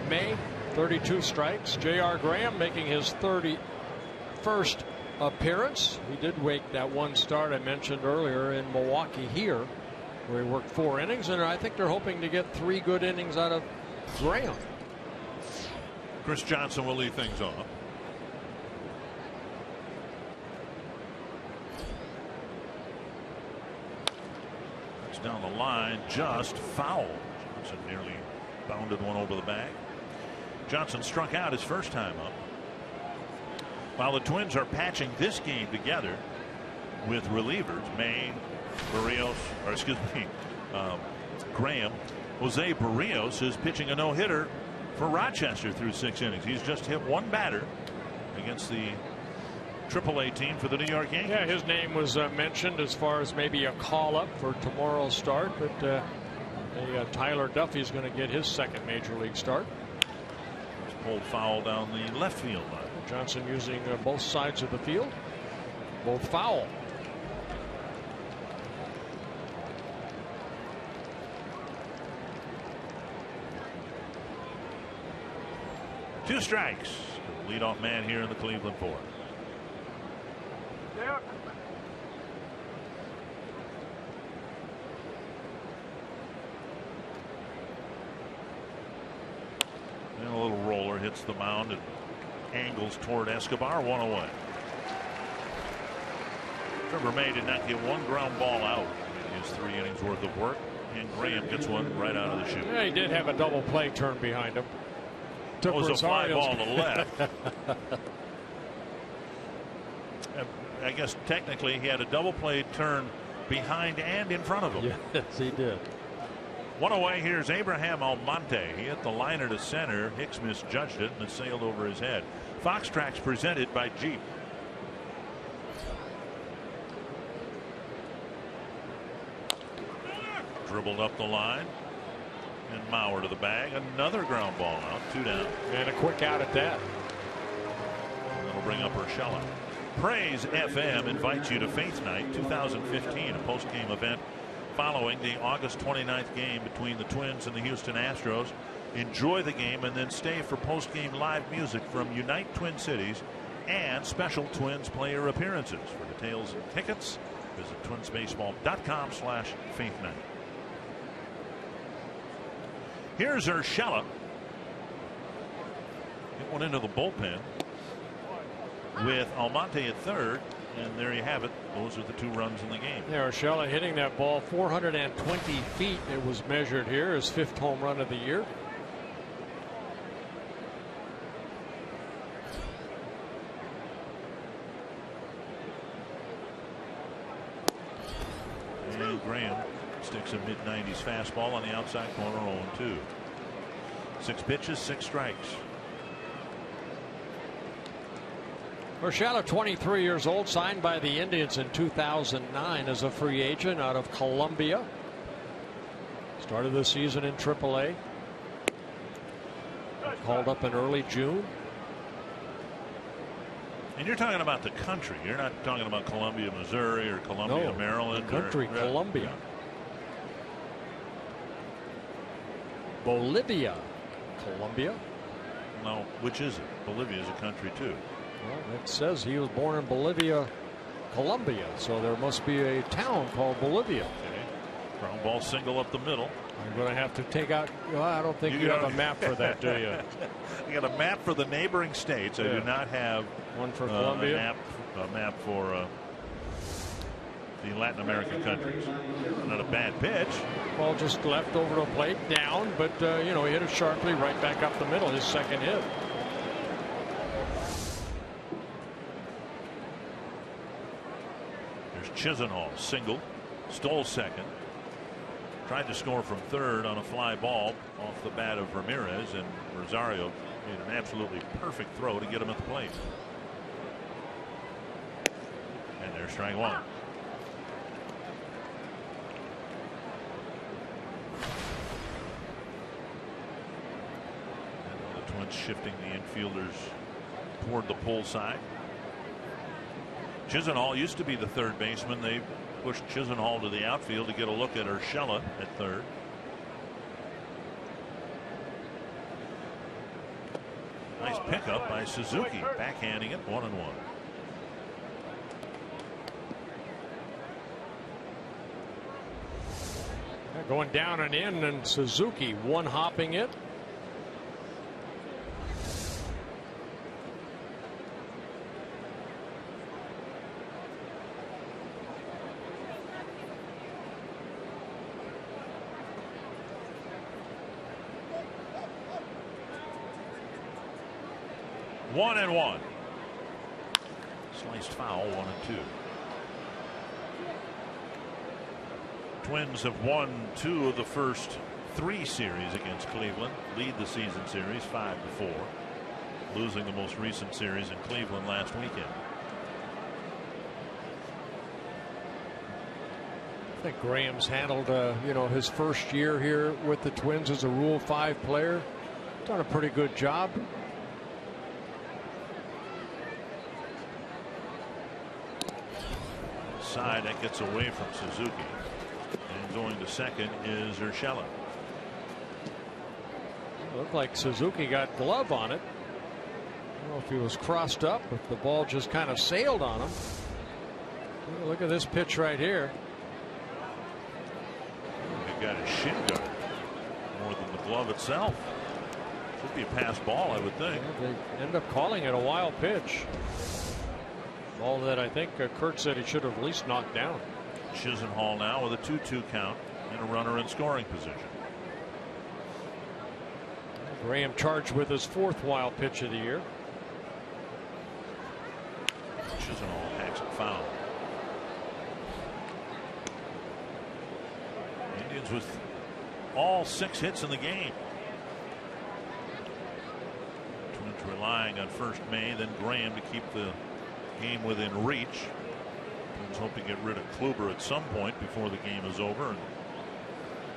May, 32 strikes. J.R. Graham making his 31st appearance. He did wake that one start I mentioned earlier in Milwaukee here, where he worked 4 innings, and I think they're hoping to get 3 good innings out of Graham. Chris Johnson will lead things off. That's down the line, just foul. Johnson nearly bounded one over the bag. Johnson struck out his first time up. While the Twins are patching this game together with relievers, May, Barrios, or excuse me, Graham. Jose Barrios is pitching a no-hitter for Rochester through 6 innings. He's just hit 1 batter against the AAA team for the New York Yankees. Yeah, his name was mentioned as far as maybe a call-up for tomorrow's start, but Tyler Duffy's going to get his 2nd major league start. He's pulled foul down the left field line. Johnson using both sides of the field, both foul. Two strikes. Leadoff man here in the Cleveland 4th. Yeah. And a little roller hits the mound and angles toward Escobar. 1 away. Trevor May did not get 1 ground ball out in his 3 innings worth of work, and Graham gets one right out of the chute. Yeah, he did have a double play turn behind him. It was a fly ball to the left. I guess technically he had a double play turn behind and in front of him. Yes, he did. 1 away. Here's Abraham Almonte. He hit the liner to center. Hicks misjudged it and it sailed over his head. Fox Tracks presented by Jeep. Dribbled up the line. And Mauer to the bag. Another ground ball out. 2 down. And a quick out at that. That'll bring up Urshela. Praise FM invites you to Faith Night 2015, a post-game event following the August 29th game between the Twins and the Houston Astros. Enjoy the game and then stay for post-game live music from Unite Twin Cities and special Twins player appearances. For details and tickets, visit twinsbaseball.com/Faith Night. Here's Urshela. Hit one into the bullpen with Almonte at 3rd, and there you have it. Those are the 2 runs in the game. Yeah, Urshela hitting that ball 420 feet. It was measured here, his 5th home run of the year. And Graham sticks a mid-90s fastball on the outside corner. 0-2. 6 pitches, 6 strikes. Urshela, 23 years old, signed by the Indians in 2009 as a free agent out of Columbia. Started the season in AAA. Called up in early June. And you're talking about the country. You're not talking about Columbia, Missouri, or Columbia, Maryland. The country, Columbia. Bolivia. Columbia. No, which is it? Bolivia is a country too. Well, it says he was born in Bolivia, Colombia, so there must be a town called Bolivia. Okay. Ground ball single up the middle. I'm going to have to take out. Well, I don't think you have a map for that, do you? You got a map for the neighboring states. I do not have one for Colombia. A map for the Latin American countries. Not a bad pitch. Well, just left over the plate, down, but you know, he hit it sharply right back up the middle. His 2nd hit. There's Chisenhall, single, stole 2nd. tried to score from third on a fly ball off the bat of Ramirez, and Rosario made an absolutely perfect throw to get him at the plate. And there's strike one. And the Twins shifting the infielders toward the pull side. Chisenhall used to be the third baseman. They pushed Chisenhall to the outfield to get a look at Urshela at third. Nice pickup by Suzuki, backhanding it, 1-1. Going down and in, and Suzuki one-hopping it. One and one. Sliced foul, 1-2. Twins have won 2 of the first 3 series against Cleveland. Lead the season series 5-4. Losing the most recent series in Cleveland last weekend. I think Graham's handled his first year here with the Twins as a Rule 5 player. Done a pretty good job. Side that gets away from Suzuki, and going to second is Urshela. Looked like Suzuki got glove on it. I don't know if he was crossed up, but the ball just kind of sailed on him. Look at this pitch right here. He got his shin guard more than the glove itself. Should be a pass ball, I would think. Yeah, they end up calling it a wild pitch. Ball that I think Kurt said he should have at least knocked down. Chisenhall now with a 2-2 count and a runner in scoring position. Graham charged with his 4th wild pitch of the year. Chisenhall hacks it foul. Indians with all 6 hits in the game. Twins relying on first May, then Graham to keep the game within reach. Twins hope to get rid of Kluber at some point before the game is over, and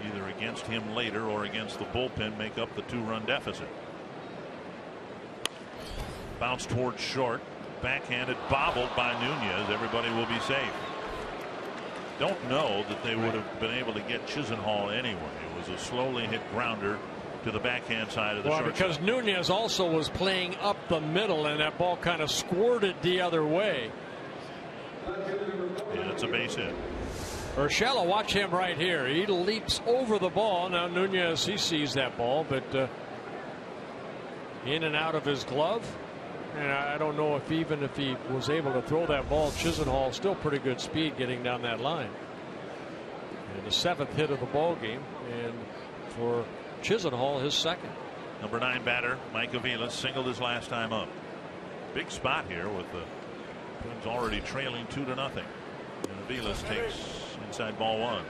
either against him later or against the bullpen make up the 2-run deficit. Bounce towards short, backhanded, bobbled by Nunez. Everybody will be safe. Don't know that they would have been able to get Chisenhall anyway. It was a slowly hit grounder to the backhand side of the shortstop. Because Nunez also was playing up the middle, and that ball kind of squirted the other way. Yeah, it's a base hit. Urshela, watch him right here. He leaps over the ball. Now Nunez, he sees that ball, but in and out of his glove. And I don't know if even if he was able to throw that ball, Chisenhall still pretty good speed getting down that line. And the 7th hit of the ball game, and for Chisenhall, his 2nd. Number 9 batter Mike Aviles singled his last time up. Big spot here with the Twins already trailing 2-0. And Aviles takes inside ball 1.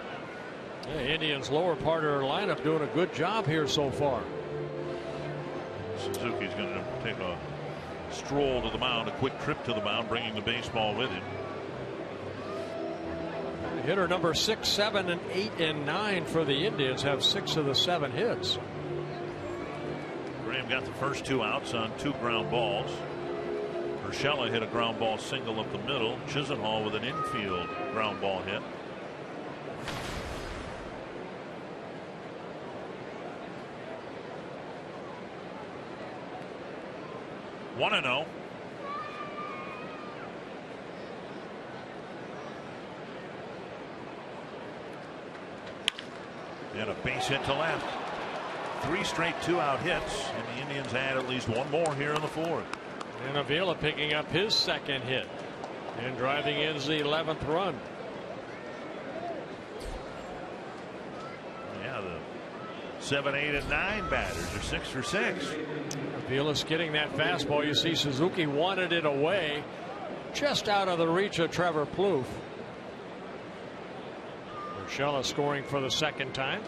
Yeah, Indians lower part of their lineup doing a good job here so far. Suzuki's going to take a stroll to the mound, a quick trip to the mound, bringing the baseball with him. Hitter number 6, 7, and 8, and 9 for the Indians have 6 of the 7 hits. Graham got the first 2 outs on 2 ground balls. Urshela hit a ground ball single up the middle. Chisenhall with an infield ground ball hit. One and 0. And a base hit to left. 3 straight 2-out hits, and the Indians add at least 1 more here in the 4th. And Avila picking up his 2nd hit and driving in the 11th run. Yeah, the 7, 8, and 9 batters are 6 for 6. Avila's getting that fastball. You see Suzuki wanted it away, just out of the reach of Trevor Plouffe. Urshela scoring for the second time.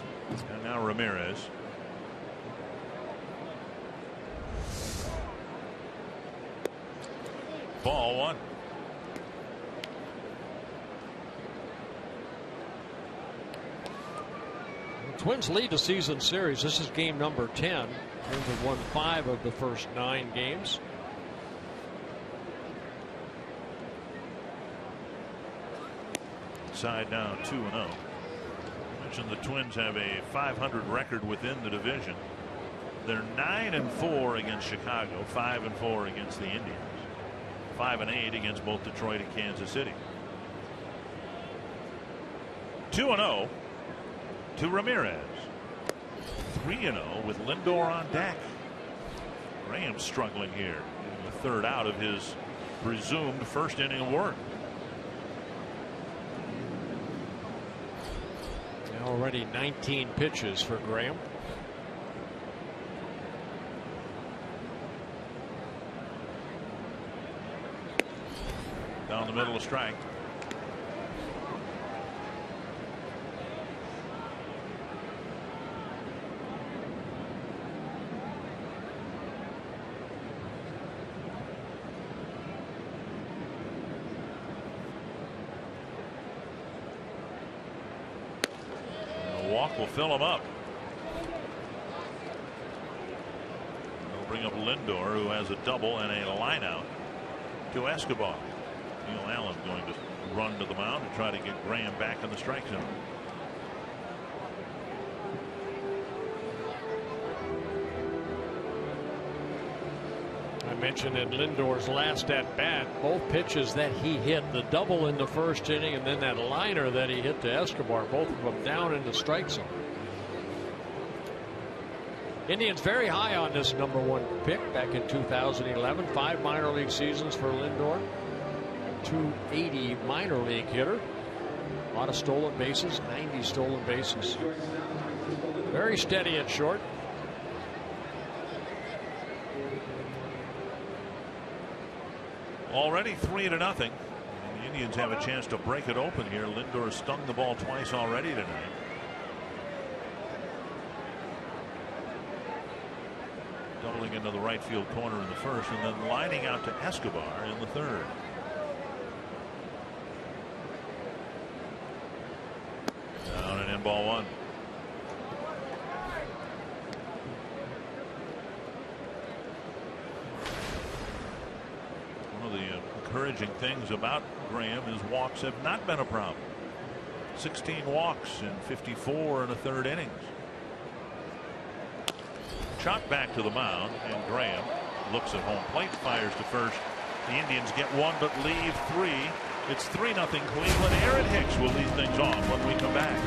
And now Ramirez. Ball one. The Twins lead the season series. This is game number 10. Twins have won 5 of the first 9 games. Side now 2-0. Mentioned the Twins have a .500 record within the division. They're 9-4 against Chicago, 5-4 against the Indians, 5-8 against both Detroit and Kansas City. 2-0 to Ramirez. 3-0 with Lindor on deck. Graham struggling here, getting the third out of his presumed first inning of work. Already 19 pitches for Graham. Down the middle, a strike. Walk will fill him up. They'll bring up Lindor, who has a double and a line out to Escobar. Neil Allen going to run to the mound to try to get Graham back in the strike zone. I mentioned in Lindor's last at bat, both pitches that he hit, the double in the first inning and then that liner that he hit to Escobar, both of them down in the strike zone. Indians very high on this #1 pick back in 2011. 5 minor league seasons for Lindor. .280 minor league hitter. A lot of stolen bases, 90 stolen bases. Very steady and short. Already 3-0. And the Indians have a chance to break it open here. Lindor stung the ball twice already tonight. Doubling into the right field corner in the first and then lining out to Escobar in the third. Down and in, ball one. One of the encouraging things about Graham is walks have not been a problem. 16 walks in 54 and a third innings. Shot back to the mound, and Graham looks at home plate, fires to first. The Indians get 1 but leave 3. It's 3-0 Cleveland. Aaron Hicks will lead things off when we come back.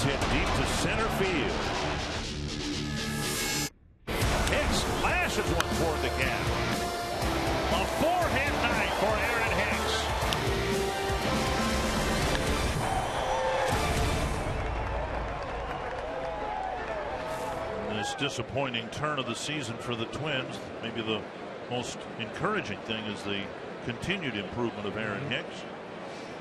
It's hit deep to center field. Hicks lashes one toward the gap. A 4-hit night for Aaron Hicks. This disappointing turn of the season for the Twins. Maybe the most encouraging thing is the continued improvement of Aaron Hicks.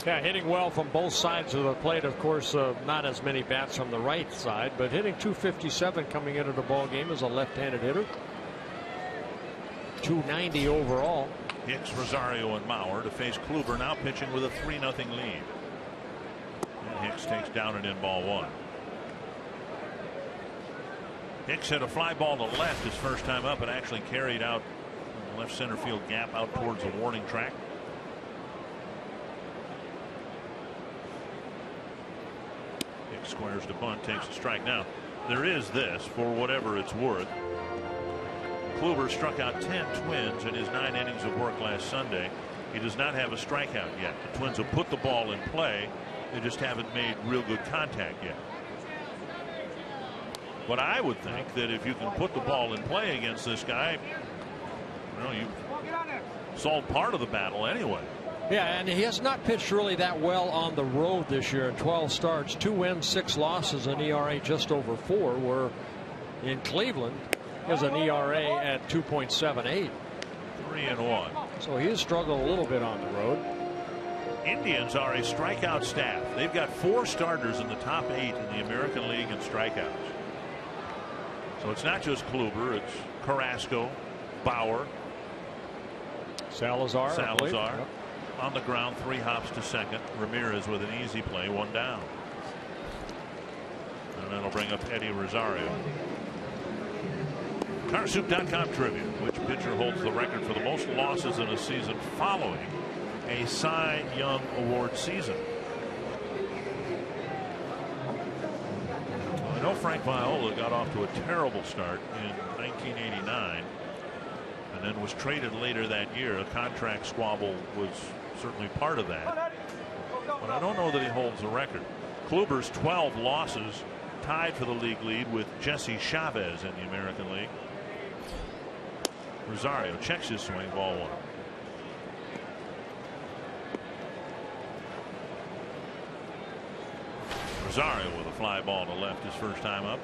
Yeah, hitting well from both sides of the plate. Of course, not as many bats from the right side, but hitting .257 coming into the ball game as a left-handed hitter. .290 overall. Hicks, Rosario, and Mauer to face Kluber, now pitching with a 3-0 lead. And Hicks takes down and in ball one. Hicks hit a fly ball to left his first time up and actually carried out the left center field gap out towards the warning track. Hicks squares to bunt, takes a strike. Now, there is this, for whatever it's worth. Kluber struck out 10 Twins in his 9 innings of work last Sunday. He does not have a strikeout yet. The Twins have put the ball in play. They just haven't made real good contact yet. But I would think that if you can put the ball in play against this guy, you've solved part of the battle anyway. Yeah, and he has not pitched really that well on the road this year. 12 starts, 2 wins, 6 losses, an ERA just over 4. Where in Cleveland, he has an ERA at 2.78. 3-1. So he has struggled a little bit on the road. Indians are a strikeout staff. They've got 4 starters in the top 8 in the American League in strikeouts. So it's not just Kluber, it's Carrasco, Bauer, Salazar. Yep. On the ground, 3 hops to second. Ramirez with an easy play, 1 down. And that'll bring up Eddie Rosario. Carsoup.com trivia. Which pitcher holds the record for the most losses in a season following a Cy Young Award season? I know Frank Viola got off to a terrible start in 1989 and then was traded later that year. A contract squabble was certainly part of that, but I don't know that he holds the record. Kluber's 12 losses tied for the league lead with Jesse Chavez in the American League. Rosario checks his swing, ball 1. Rosario with a fly ball to left his first time up.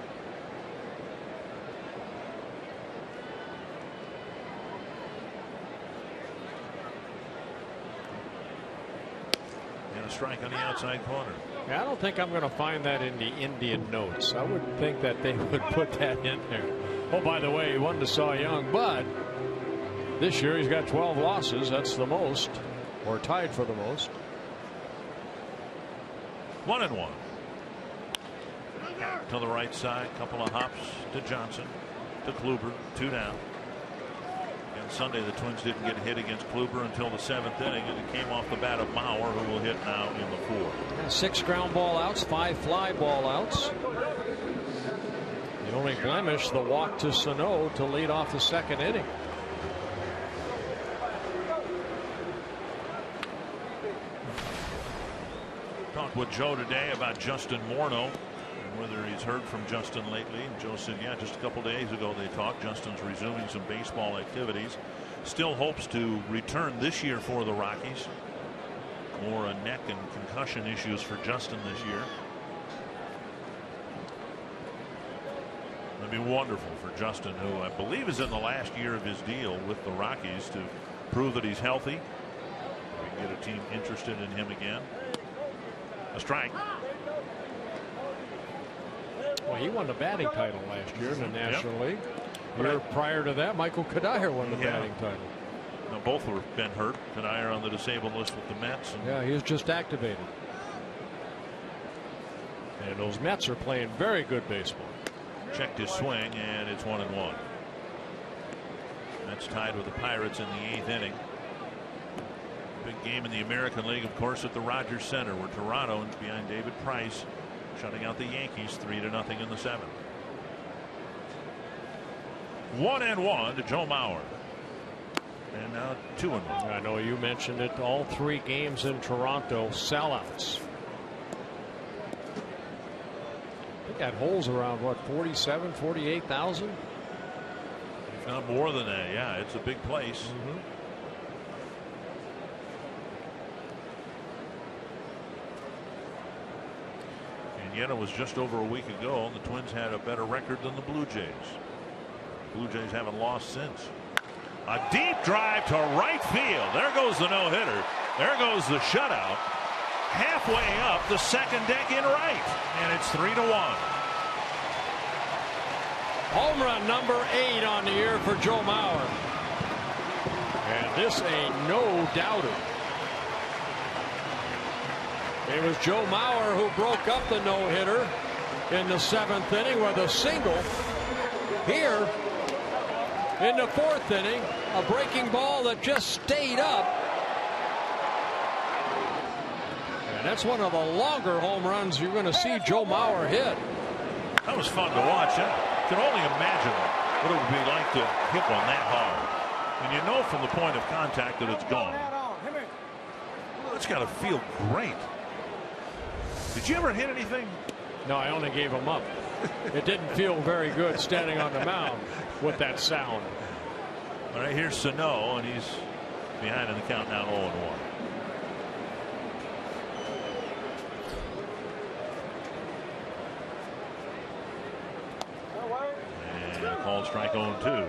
And a strike on the outside corner. Yeah, I don't think I'm going to find that in the Indian notes. I would think that they would put that in there. Oh, by the way, he won the Cy Young, but this year he's got 12 losses. That's the most, or tied for the most. 1-1. To the right side, couple of hops to Johnson, to Kluber, 2 down. And Sunday the Twins didn't get hit against Kluber until the 7th inning, and it came off the bat of Mauer, who will hit now in the 4th. 6 ground ball outs, 5 fly ball outs. The only blemish, the walk to Sano to lead off the 2nd inning. Talked with Joe today about Justin Morneau and whether he's heard from Justin lately. And Joe said, yeah, just a couple days ago they talked. Justin's resuming some baseball activities. Still hopes to return this year for the Rockies. More neck and concussion issues for Justin this year. It'd be wonderful for Justin, who I believe is in the last year of his deal with the Rockies, to prove that he's healthy. We can get a team interested in him again. A strike. Well, he won the batting title last year in the National League. Year prior to that, Michael Kadire won the batting title. Now, both have been hurt. Kadire on the disabled list with the Mets. Yeah, he was just activated. And those Mets are playing very good baseball. Checked his swing, and it's 1-1. Mets tied with the Pirates in the 8th inning. Big game in the American League, of course, at the Rogers Center, where Toronto is behind David Price, shutting out the Yankees 3-0 in the 7th. 1-1 to Joe Mauer. And now 2-1. I know you mentioned it. All 3 games in Toronto sellouts. think that hole's around, what, 47, 48,000? If not more than that, yeah, it's a big place. And yet it was just over a week ago, and the Twins had a better record than the Blue Jays. Blue Jays haven't lost since. A deep drive to right field. There goes the no-hitter. There goes the shutout. Halfway up the second deck in right, and it's 3-1. Home run number 8 on the year for Joe Mauer. And this a no-doubter. It was Joe Mauer who broke up the no-hitter in the 7th inning with a single. Here in the 4th inning, a breaking ball that just stayed up. And that's one of the longer home runs you're going to see Joe Mauer hit. That was fun to watch. I can only imagine what it would be like to hit one that hard. And you know from the point of contact that it's gone. Well, it's got to feel great. Did you ever hit anything? No, I only gave him up. It didn't feel very good standing on the mound with that sound. All right, here's Sano, and he's behind in the count now, 0-1. And called strike 0-2.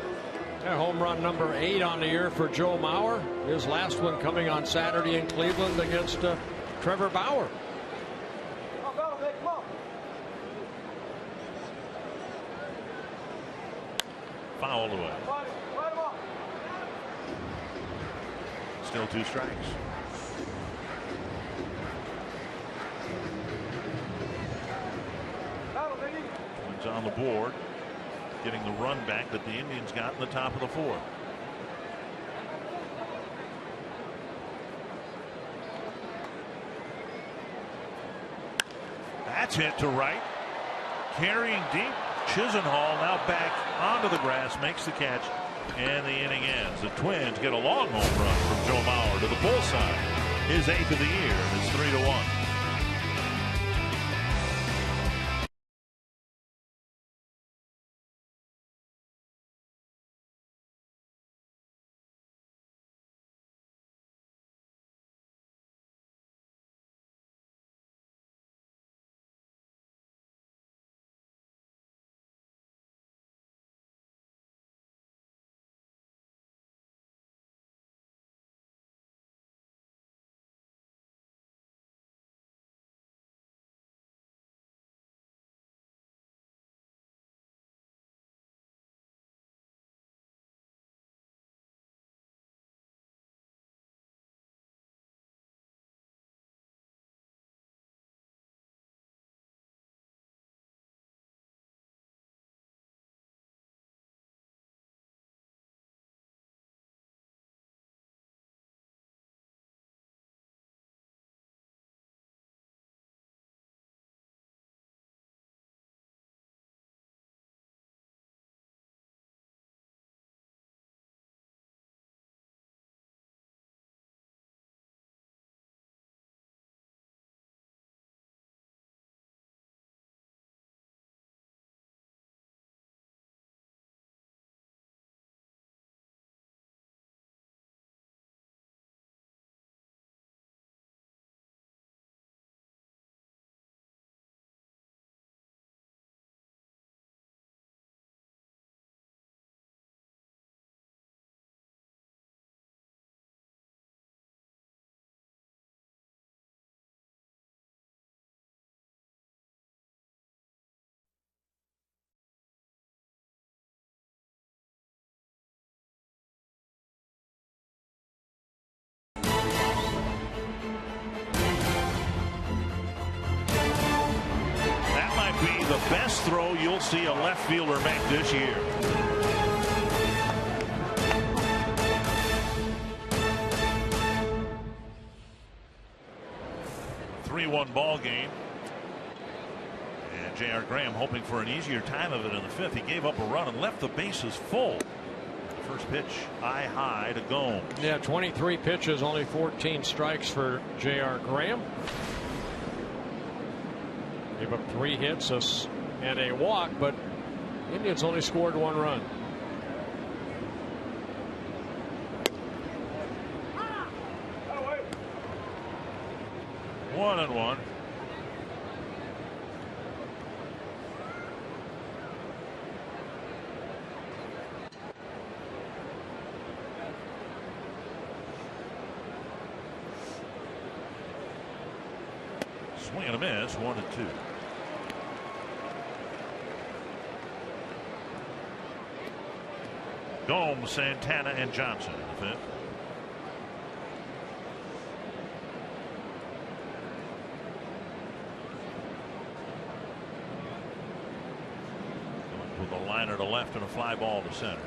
Home run number 8 on the year for Joe Mauer. His last one coming on Saturday in Cleveland against Trevor Bauer. Fouled away. Still 2 strikes. Twins on the board, getting the run back that the Indians got in the top of the 4th. That's hit to right. Carrying deep. Chisenhall now back onto the grass, makes the catch, and the inning ends. The Twins get a long home run from Joe Mauer to the pull side. His 8th of the year. It's 3-1. The best throw you'll see a left fielder make this year. A 3-1 ball game. And J.R. Graham hoping for an easier time of it in the 5th. He gave up a run and left the bases full. First pitch eye high to Gomes. Yeah, 23 pitches, only 14 strikes for J.R. Graham. Gave up 3 hits, a and a walk, but Indians only scored 1 run. One and one. Swing and a miss, 1 and 2. Gomes, Santana, and Johnson in the 5th. With a liner to left and a fly ball to center.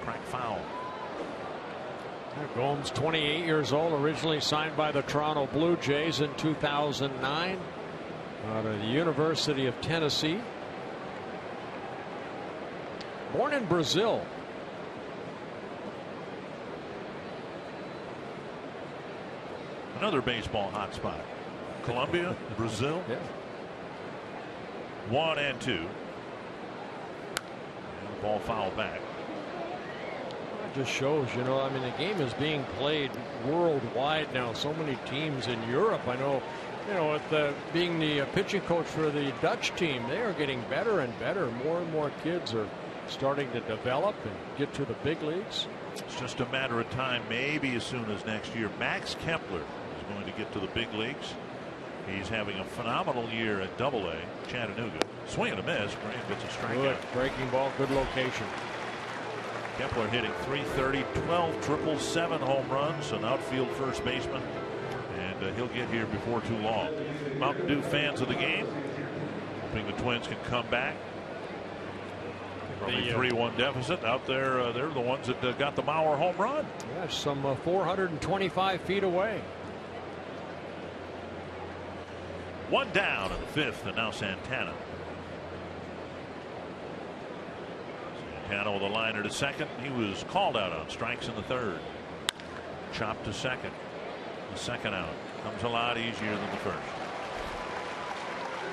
Crack foul. Gomes, 28 years old, originally signed by the Toronto Blue Jays in 2009 out of the University of Tennessee. Born in Brazil. Another baseball hotspot. Colombia, Brazil. Yeah. 1 and 2. And the ball fouled back. It just shows, you know, I mean, the game is being played worldwide now. So many teams in Europe. I know, you know, with being the pitching coach for the Dutch team, they are getting better and better. More and more kids are starting to develop and get to the big leagues. It's just a matter of time, maybe as soon as next year. Max Kepler is going to get to the big leagues. He's having a phenomenal year at Double-A, Chattanooga. Swing and a miss. Graham gets a strikeout. Good breaking ball, good location. Kepler hitting .330, 12 triples, 7 home runs, an outfield first baseman, and he'll get here before too long. Mountain Dew fans of the game, hoping the Twins can come back from a 3-1 deficit. Out there, they're the ones that got the Mauer home run. Yeah, some 425 feet away. 1 down in the 5th, and now Santana. Santana with a liner to second. He was called out on strikes in the 3rd. Chopped to second. The second out comes a lot easier than the first.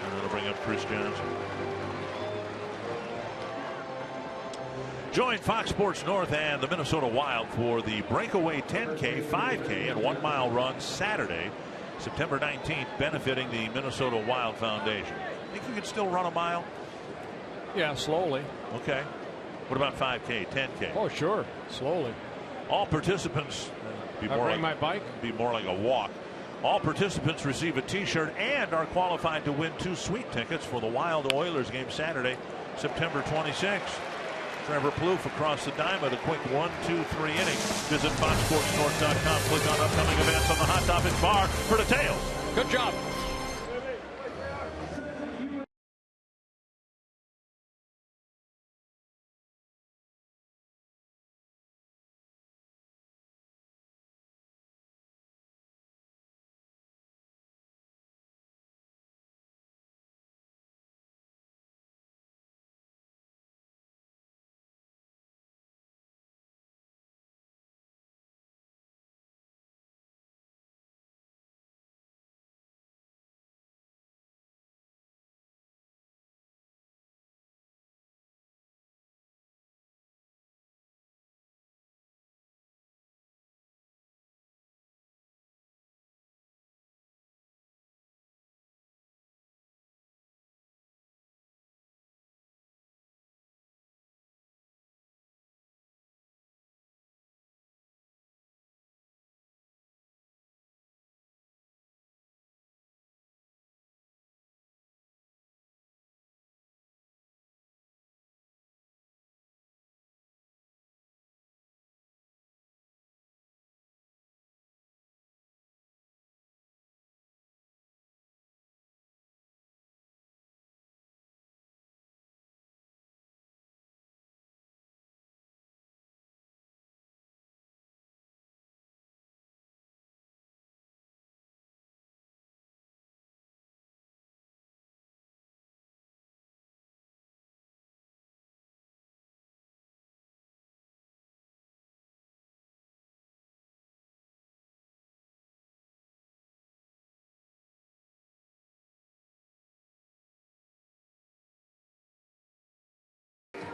And that'll bring up Chris Johnson. Join Fox Sports North and the Minnesota Wild for the breakaway 10K, 5K, and 1 mile run Saturday, September 19th, benefiting the Minnesota Wild Foundation. Think you can still run a mile? Yeah, slowly. Okay. What about 5K, 10K? Oh, sure. Slowly. All participants be more like my bike. Be more like a walk. All participants receive a T-shirt and are qualified to win 2 sweet tickets for the Wild Oilers game Saturday, September 26th. Trevor Plouffe across the diamond, a quick 1, 2, 3 inning. Visit FoxSportsNorth.com. Click on upcoming events on the Hot Topics bar for details. Good job.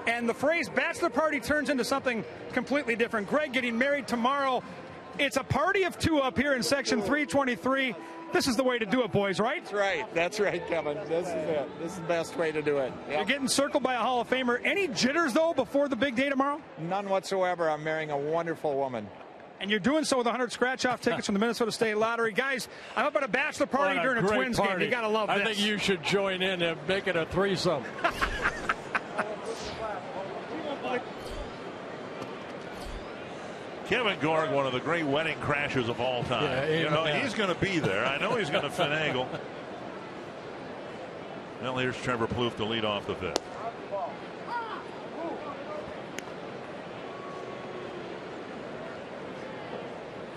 And the phrase bachelor party turns into something completely different. Greg getting married tomorrow. It's a party of two up here in section 323. This is the way to do it, boys, right? That's right. That's right, Kevin. This is it. This is the best way to do it. Yep. You're getting circled by a Hall of Famer. Any jitters, though, before the big day tomorrow? None whatsoever. I'm marrying a wonderful woman. And you're doing so with 100 scratch-off tickets from the Minnesota State Lottery. Guys, I'm up at a bachelor party during a Twins game. You got to love this. I think you should join in and make it a threesome. Kevin Gorg, one of the great wedding crashers of all time. Yeah, he's going to be there. I know he's going to finagle. Well, here's Trevor Plouffe to lead off the fifth.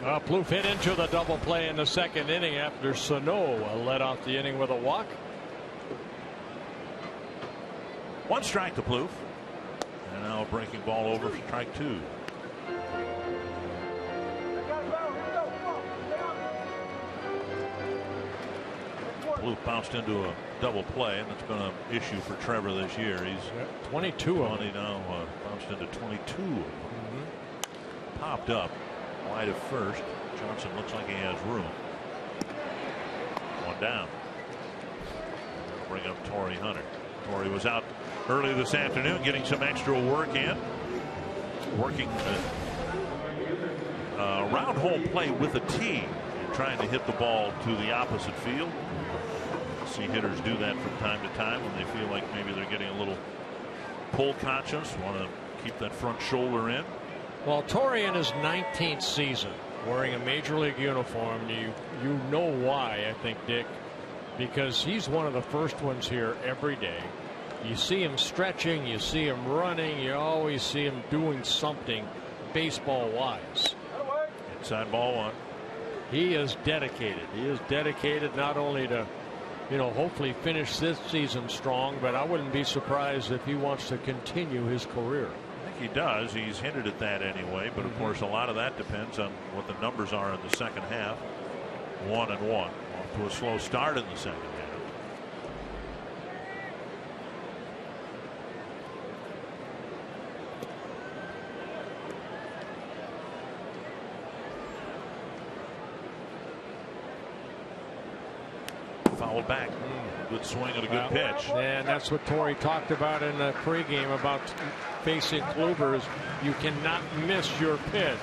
Plouffe hit into the double play in the second inning after Sano led off the inning with a walk. One strike to Plouffe. And now a breaking ball over for strike two. Plouffe bounced into a double play, and it's been an issue for Trevor this year. He's 22 now, bounced into 22. Popped up wide of first. Johnson looks like he has room. One down. Bring up Torrey Hunter. Torrey was out early this afternoon getting some extra work in. Working round home play with a tee. Trying to hit the ball to the opposite field. See hitters do that from time to time when they feel like maybe they're getting a little pull conscious, want to keep that front shoulder in. Well, Torrey in his 19th season wearing a major league uniform, you know why, I think, Dick, because he's one of the first ones here every day. You see him stretching, you see him running, you always see him doing something baseball wise. Inside ball one. He is dedicated. He is dedicated not only to, hopefully finish this season strong, but I wouldn't be surprised if he wants to continue his career. I think he does. He's hinted at that anyway, but of course a lot of that depends on what the numbers are in the second half. 1-1. Off to a slow start in the second half. Fouled back. Good swing and a good pitch. And that's what Torrey talked about in the pregame about facing Kluber. You cannot miss your pitch.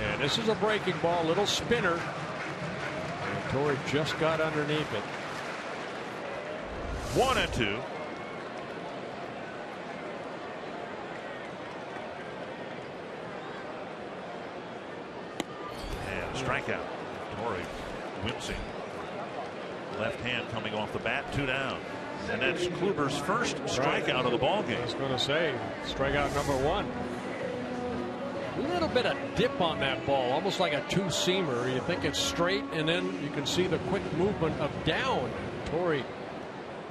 And this is a breaking ball, little spinner. And Torrey just got underneath it. 1-2. And a strikeout. Torrey wincing. Left hand coming off the bat, 2 down. And that's Kluber's first strikeout of the ball game. I was going to say strikeout number 1. A little bit of dip on that ball, almost like a two-seamer. You think it's straight, and then you can see the quick movement of down. Torrey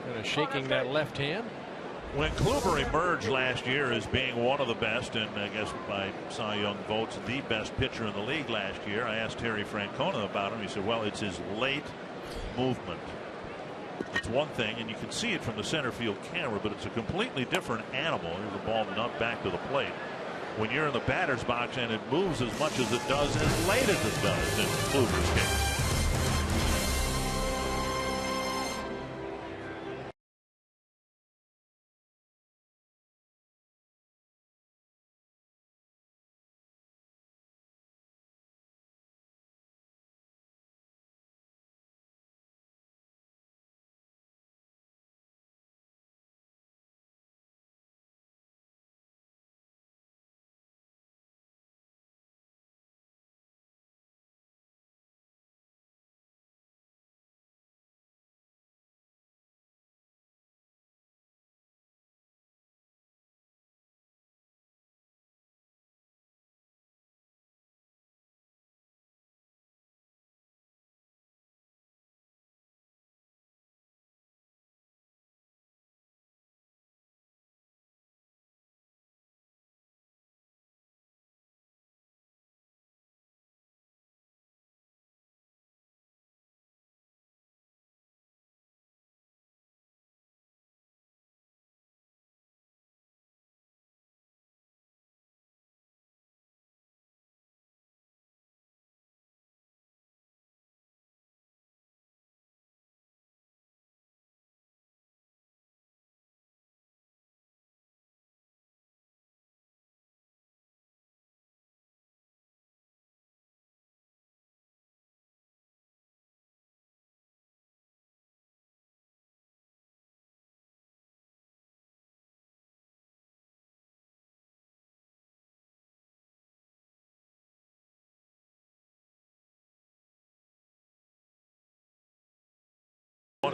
kind of shaking that left hand. When Kluber emerged last year as being one of the best, and I guess by Cy Young votes the best pitcher in the league last year, I asked Terry Francona about him. He said, well, it's his late movement. It's one thing, and you can see it from the center field camera, but it's a completely different animal. Here's a ball not back to the plate. When you're in the batter's box and it moves as much as it does, as late as it does in Kluber's case.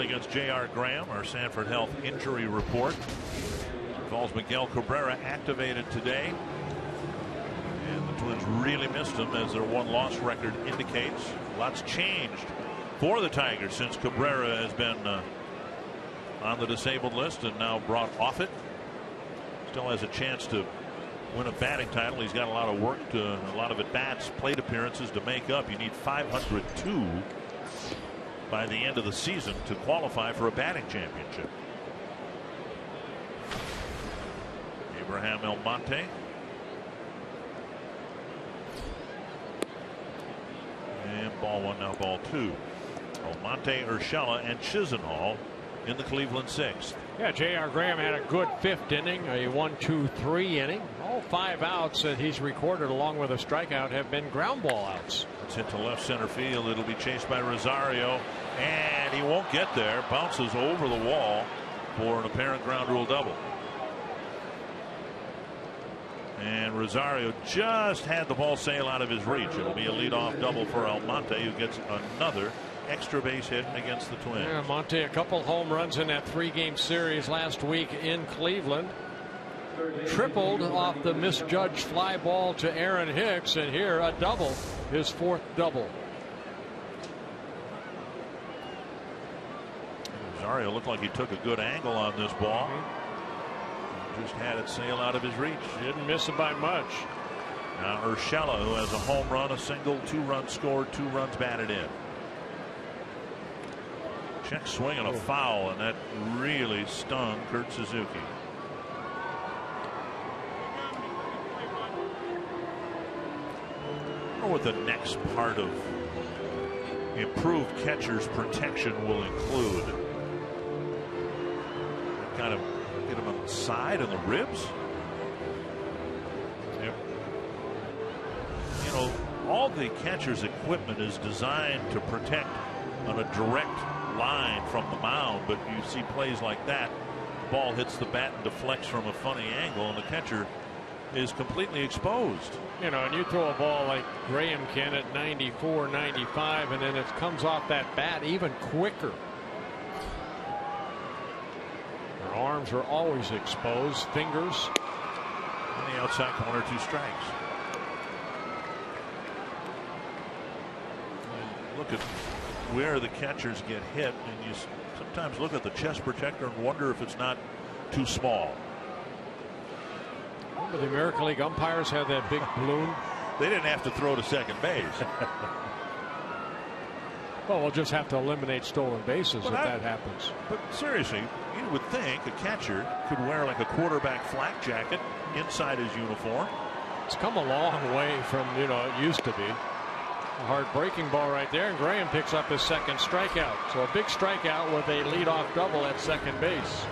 against J.R. Graham. Our Sanford Health injury report involves Miguel Cabrera, activated today. And the Twins really missed him, as their one-loss record indicates. Lots changed for the Tigers since Cabrera has been on the disabled list and now brought off it. Still has a chance to win a batting title. He's got a lot of work, a lot of at-bats, plate appearances to make up. You need 502 by the end of the season to qualify for a batting championship. Abraham Almonte. And ball one, now ball two. Almonte, Urshela, and Chisenhall in the Cleveland sixth. Yeah, J.R. Graham had a good fifth inning, a 1-2-3 inning. All 5 outs that he's recorded along with a strikeout have been ground ball outs. It's hit to left center field. It'll be chased by Rosario, and he won't get there. Bounces over the wall for an apparent ground rule double. And Rosario just had the ball sail out of his reach. It'll be a leadoff double for Almonte, who gets another extra base hit against the Twins. Yeah, Monte, a couple home runs in that 3-game series last week in Cleveland. Tripled off the misjudged fly ball to Aaron Hicks, and here a double, his 4th double. Rosario looked like he took a good angle on this ball. Just had it sail out of his reach. Didn't miss it by much. Now Urshela, who has a home run, a single, 2 runs scored, 2 runs batted in. Check swing and a foul, and that really stung Kurt Suzuki. I don't know what the next part of improved catcher's protection will include. Kind of get him on the side and the ribs. Yep. You know, all the catcher's equipment is designed to protect on a direct line from the mound, but you see plays like that, the ball hits the bat and deflects from a funny angle, and the catcher is completely exposed. You know, and you throw a ball like Graham can at 94, 95, and then it comes off that bat even quicker. Their arms are always exposed, fingers. On the outside corner, 2 strikes. And look at where the catchers get hit, and you sometimes look at the chest protector and wonder if it's not too small. Remember the American League umpires had that big balloon? They didn't have to throw to second base. Well, we'll just have to eliminate stolen bases if that happens. But seriously, you would think a catcher could wear like a quarterback flak jacket inside his uniform. It's come a long way from, you know, it used to be. A hard breaking ball right there, and Graham picks up his 2nd strikeout. So a big strikeout with a leadoff double at second base.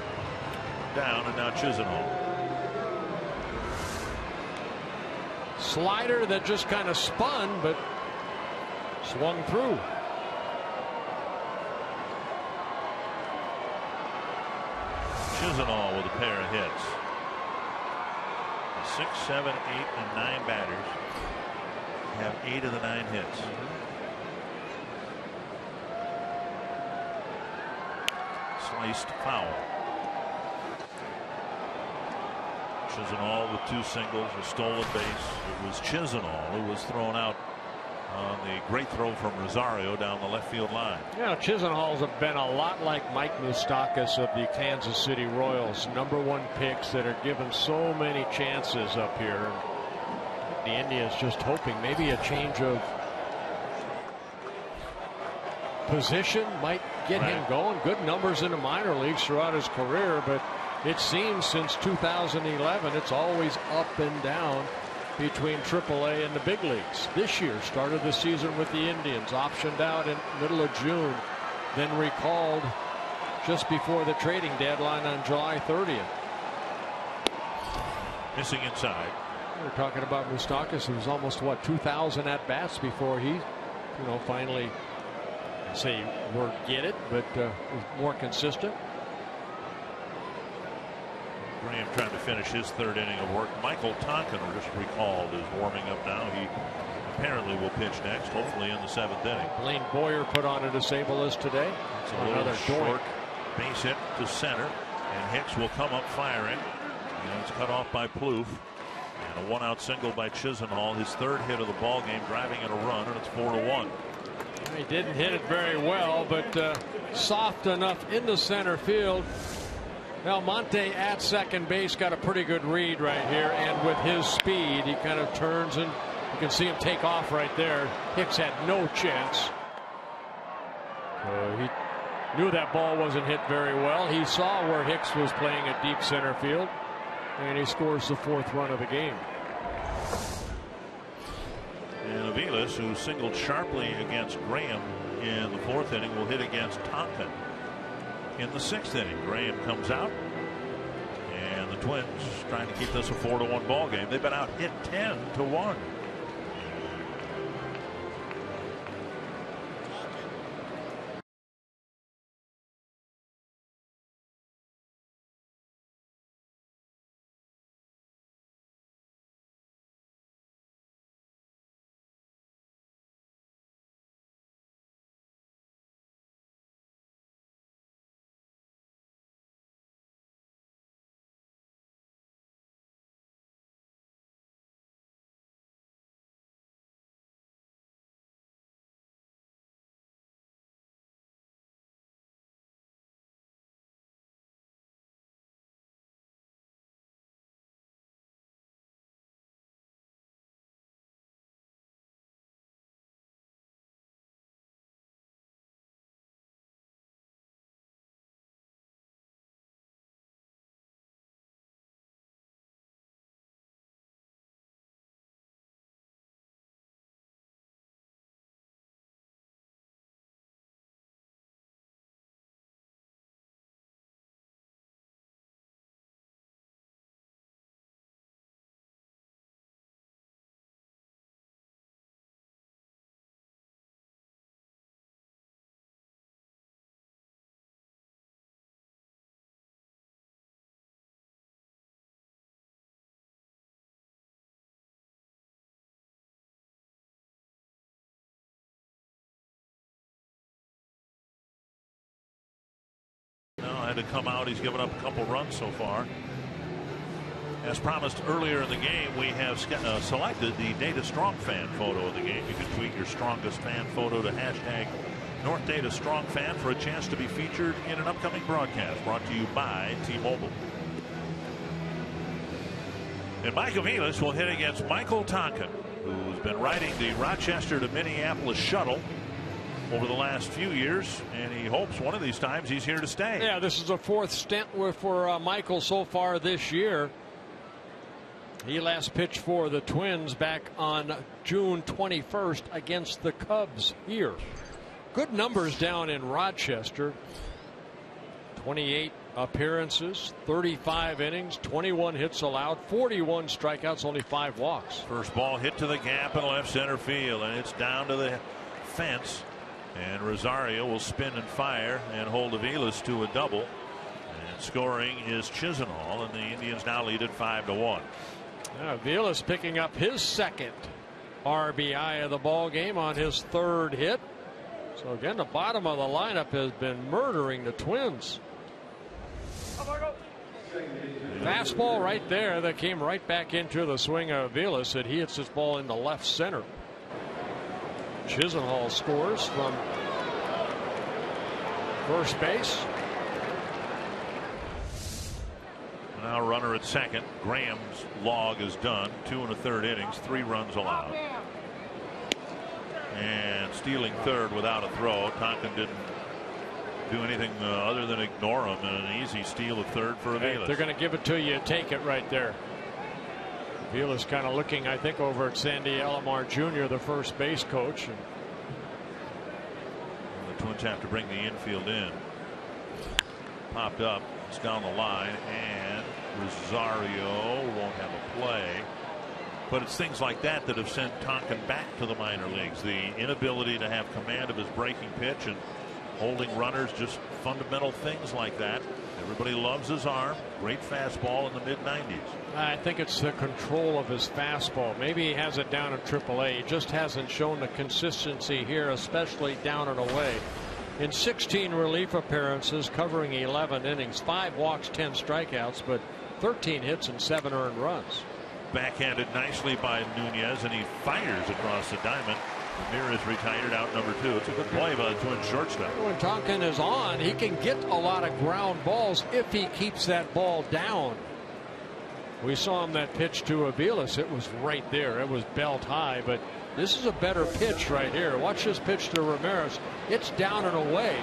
Down, and now Chisenhall. Slider that just kind of spun, but swung through. Chisenhall with a pair of hits. 6, 7, 8, and 9 batters have 8 of the 9 hits. Sliced foul. Chisenhall with 2 singles, a stolen base. It was Chisenhall who was thrown out on the great throw from Rosario down the left field line. Yeah, Chisenhall's have been a lot like Mike Moustakas of the Kansas City Royals. #1 picks that are given so many chances up here. The Indians just hoping maybe a change of position might get him going. Good numbers in the minor leagues throughout his career, but it seems since 2011 it's always up and down between AAA and the big leagues. This year started the season with the Indians, optioned out in middle of June, then recalled just before the trading deadline on July 30th. Missing inside. We're talking about Moustakas, who was almost, what, 2,000 at-bats before he, you know, finally, say word get it, but was more consistent. Graham trying to finish his 3rd inning of work. Michael Tonkin, just recalled, is warming up now. He apparently will pitch next, hopefully in the 7th inning. Blaine Boyer put on a disabled list today. It's a little short base hit to center, and Hicks will come up firing. And it's cut off by Plouffe. And a 1-out single by Chisenhall, his 3rd hit of the ball game, driving in a run, and it's 4-1. He didn't hit it very well, but soft enough into center field. Almonte at second base got a pretty good read right here, and with his speed, he kind of turns, and you can see him take off right there. Hicks had no chance. He knew that ball wasn't hit very well. He saw where Hicks was playing at deep center field, and he scores the 4th run of the game. And Aviles, who singled sharply against Graham in the 4th inning, will hit against Tonkin in the 6th inning. Graham comes out, and the Twins trying to keep this a 4-1 ball game. They've been out hit 10-1. Had to come out. He's given up a couple runs so far. As promised earlier in the game, we have selected the Data Strong fan photo of the game. You can tweet your strongest fan photo to hashtag North Data Strong Fan for a chance to be featured in an upcoming broadcast brought to you by T-Mobile. And Mike Aviles will hit against Michael Tonkin, who's been riding the Rochester to Minneapolis shuttle over the last few years, and he hopes one of these times he's here to stay. Yeah, this is a 4th stint for Michael so far this year. He last pitched for the Twins back on June 21st against the Cubs here. Good numbers down in Rochester. 28 appearances, 35 innings, 21 hits allowed, 41 strikeouts, only 5 walks. First ball hit to the gap in left center field, and it's down to the fence. And Rosario will spin and fire and hold Aviles to a double. And scoring is Chisenhall, and the Indians now lead at 5-1. Aviles picking up his 2nd RBI of the ball game on his 3rd hit. So again, the bottom of the lineup has been murdering the Twins. Fastball right there that came right back into the swing of Aviles, and he hits this ball in the left center. Chisenhall scores from first base. Now runner at second. Graham's log is done. 2 1/3 innings, 3 runs allowed. And stealing third without a throw. Tonkin didn't do anything other than ignore him, and an easy steal of third for Aviles. They're going to give it to you. Take it right there. Aviles kind of looking, I think, over at Sandy Alomar Jr., the first base coach. And the Twins have to bring the infield in. Popped up. It's down the line, and Rosario won't have a play. But it's things like that that have sent Tonkin back to the minor leagues. The inability to have command of his breaking pitch, and holding runners, just fundamental things like that. Everybody loves his arm. Great fastball in the mid-90s. I think it's the control of his fastball. Maybe he has it down in AAA. He just hasn't shown the consistency here, especially down and away. In 16 relief appearances, covering 11 innings, 5 walks, 10 strikeouts, but 13 hits and 7 earned runs. Backhanded nicely by Nunez, and he fires across the diamond. Ramirez retired out number 2. It's a good play by the Twins shortstop. When Tonkin is on, he can get a lot of ground balls if he keeps that ball down. We saw him that pitch to Aviles. It was right there. It was belt high, but this is a better pitch right here. Watch this pitch to Ramirez. It's down and away.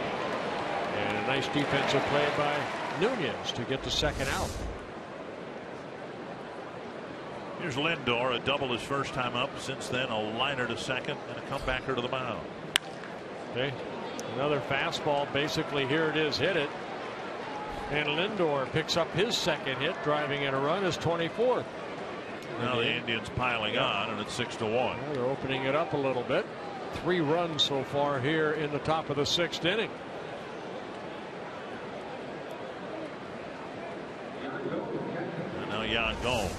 And a nice defensive play by Nunez to get the second out. Here's Lindor, a double his first time up. Since then, a liner to second and a comebacker to the mound. Okay, another fastball. Basically, here it is. Hit it. And Lindor picks up his second hit, driving in a run, his 24th. Now the Indians piling on, and it's 6-1. Well, they're opening it up a little bit. 3 runs so far here in the top of the 6th inning. And now Yan Gomes.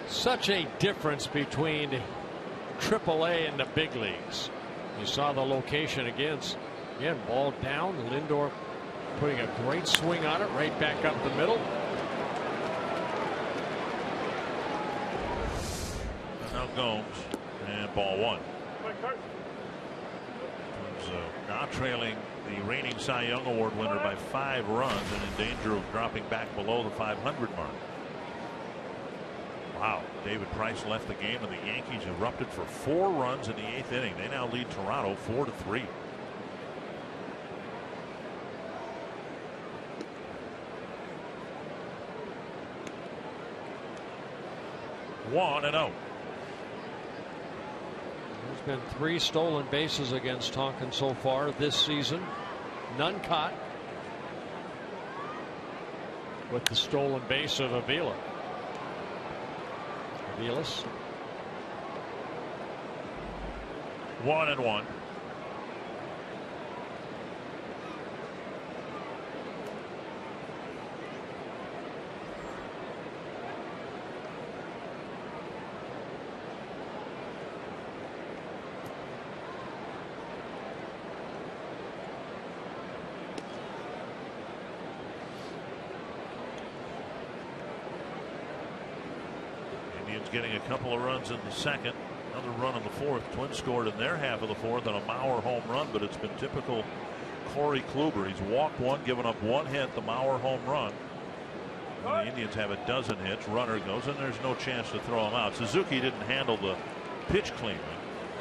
Such a difference between AAA and the big leagues. You saw the location against, again, ball down. Lindor putting a great swing on it, right back up the middle. Now Gomes, and ball 1. Now trailing the reigning Cy Young Award winner by 5 runs and in danger of dropping back below the 500 mark. Wow, David Price left the game, and the Yankees erupted for 4 runs in the 8th inning. They now lead Toronto 4-3. One and 0. There's been 3 stolen bases against Tonkin so far this season. None caught, with the stolen base of Avila. Aviles. 1-1. Getting a couple of runs in the second, another run in the fourth. Twins scored in their half of the fourth on a Mauer home run, but it's been typical Corey Kluber. He's walked 1, given up 1 hit, the Mauer home run. And the Indians have a dozen hits. Runner goes, and there's no chance to throw him out. Suzuki didn't handle the pitch cleanly,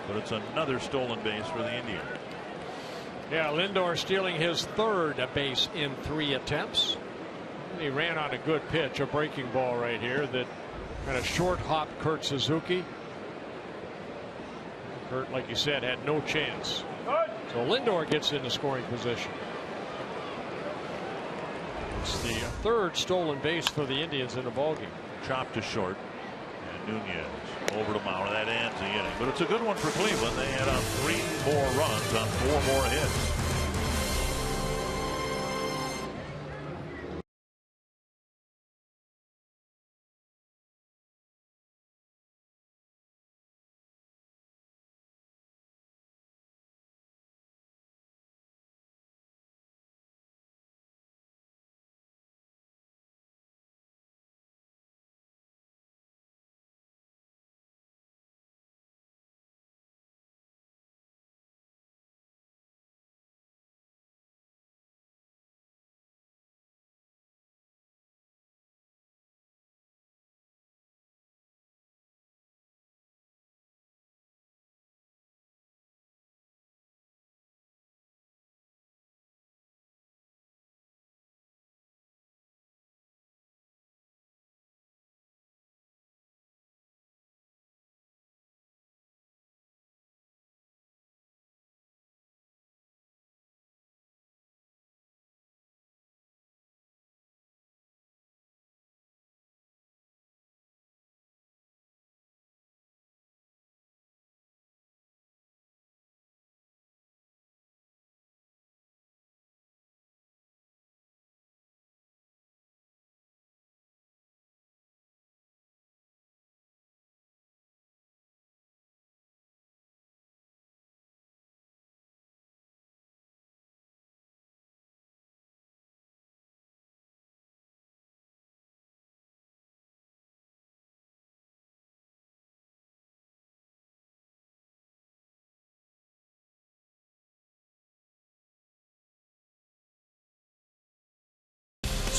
but it's another stolen base for the Indians. Yeah, Lindor stealing his 3rd base in 3 attempts. He ran on a good pitch, a breaking ball right here that kind of short hop Kurt Suzuki. Kurt, like you said, had no chance. So Lindor gets into scoring position. It's the 3rd stolen base for the Indians in the ballgame. Chopped to short. And Nunez over to Mauer. That ends the inning. But it's a good one for Cleveland. They had 3 more runs on 4 more hits.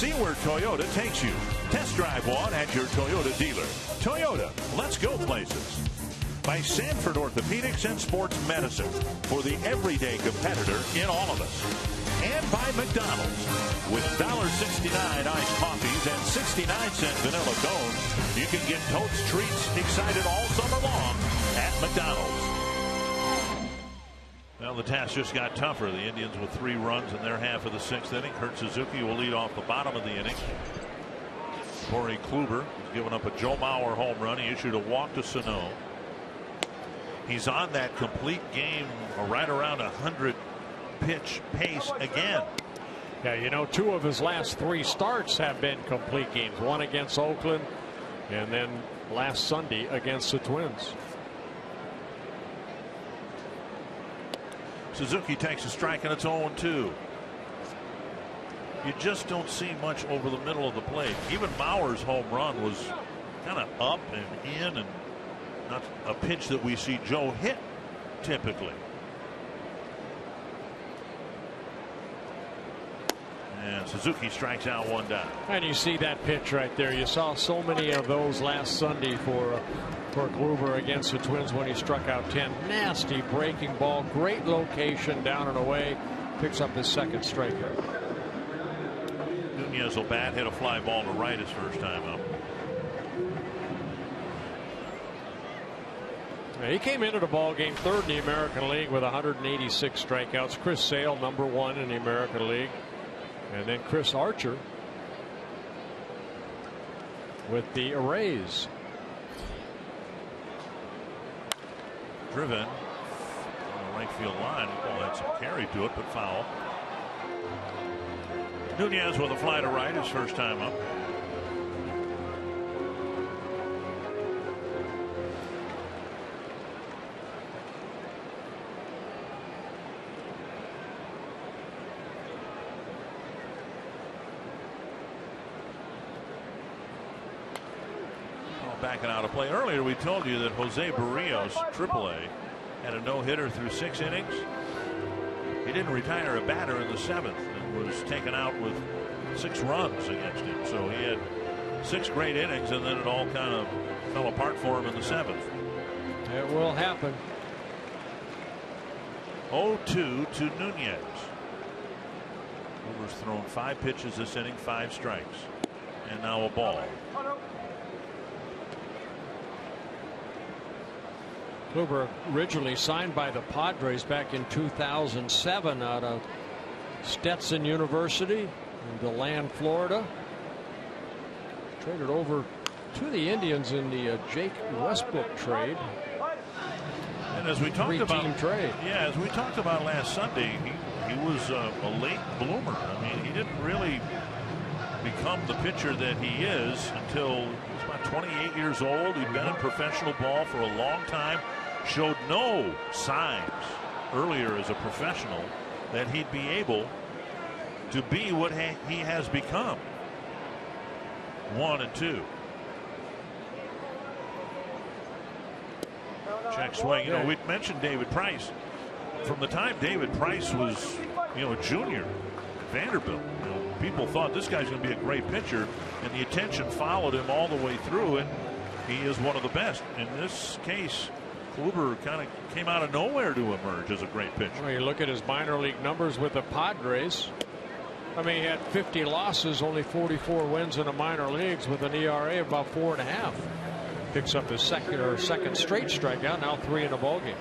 See where Toyota takes you. Test drive one at your Toyota dealer. Toyota, let's go places. By Sanford Orthopedics and Sports Medicine, for the everyday competitor in all of us. And by McDonald's, with $1.69 iced coffees and 69-cent vanilla cones, you can get totes, treats, excited all summer long at McDonald's. Well, the task just got tougher. The Indians with 3 runs in their half of the 6th inning. Kurt Suzuki will lead off the bottom of the inning. Corey Kluber has given up a Joe Mauer home run. He issued a walk to Sano. He's on that complete game right around 100 pitch pace again. Yeah, you know, 2 of his last 3 starts have been complete games. One against Oakland and then last Sunday against the Twins. Suzuki takes a strike and it's 0-2. You just don't see much over the middle of the plate. Even Mauer's home run was kind of up and in, and not a pitch that we see Joe hit typically. And Suzuki strikes out 1 down. And you see that pitch right there. You saw so many of those last Sunday for Kluber against the Twins when he struck out 10. Nasty breaking ball, great location, down and away. Picks up his 2nd strikeout. Nunez will bat, hit a fly ball to right his first time up. He came into the ball game 3rd in the American League with 186 strikeouts. Chris Sale, number 1 in the American League. And then Chris Archer with the Rays. Driven on the right field line. Ball had some carry to it, but foul. Nunez with a fly to right his first time up. Backing out of play. Earlier we told you that Jose Barrios, AAA, had a no-hitter through 6 innings. He didn't retire a batter in the 7th and was taken out with 6 runs against him. So he had 6 great innings, and then it all kind of fell apart for him in the 7th. It will happen. 0-2 to Nunez. Kluber's thrown 5 pitches this inning, 5 strikes, and now a ball. Kluber originally signed by the Padres back in 2007 out of Stetson University in DeLand, Florida. Traded over to the Indians in the Jake Westbrook trade. And as we talked about, trade. Yeah, as we talked about last Sunday, he was a late bloomer. I mean, he didn't really become the pitcher that he is until he's about 28 years old. He'd been in professional ball for a long time. Showed no signs earlier as a professional that he'd be able to be what he has become. 1 and 2. Check swing. You know, we mentioned David Price. From the time David Price was, a junior at Vanderbilt, people thought this guy's going to be a great pitcher, and the attention followed him all the way through, and he is one of the best. In this case, Kluber kind of came out of nowhere to emerge as a great pitcher. Well, you look at his minor league numbers with the Padres. I mean, he had 50 losses, only 44 wins in the minor leagues with an ERA of about 4.5. Picks up his second straight strikeout, now 3 in a ballgame.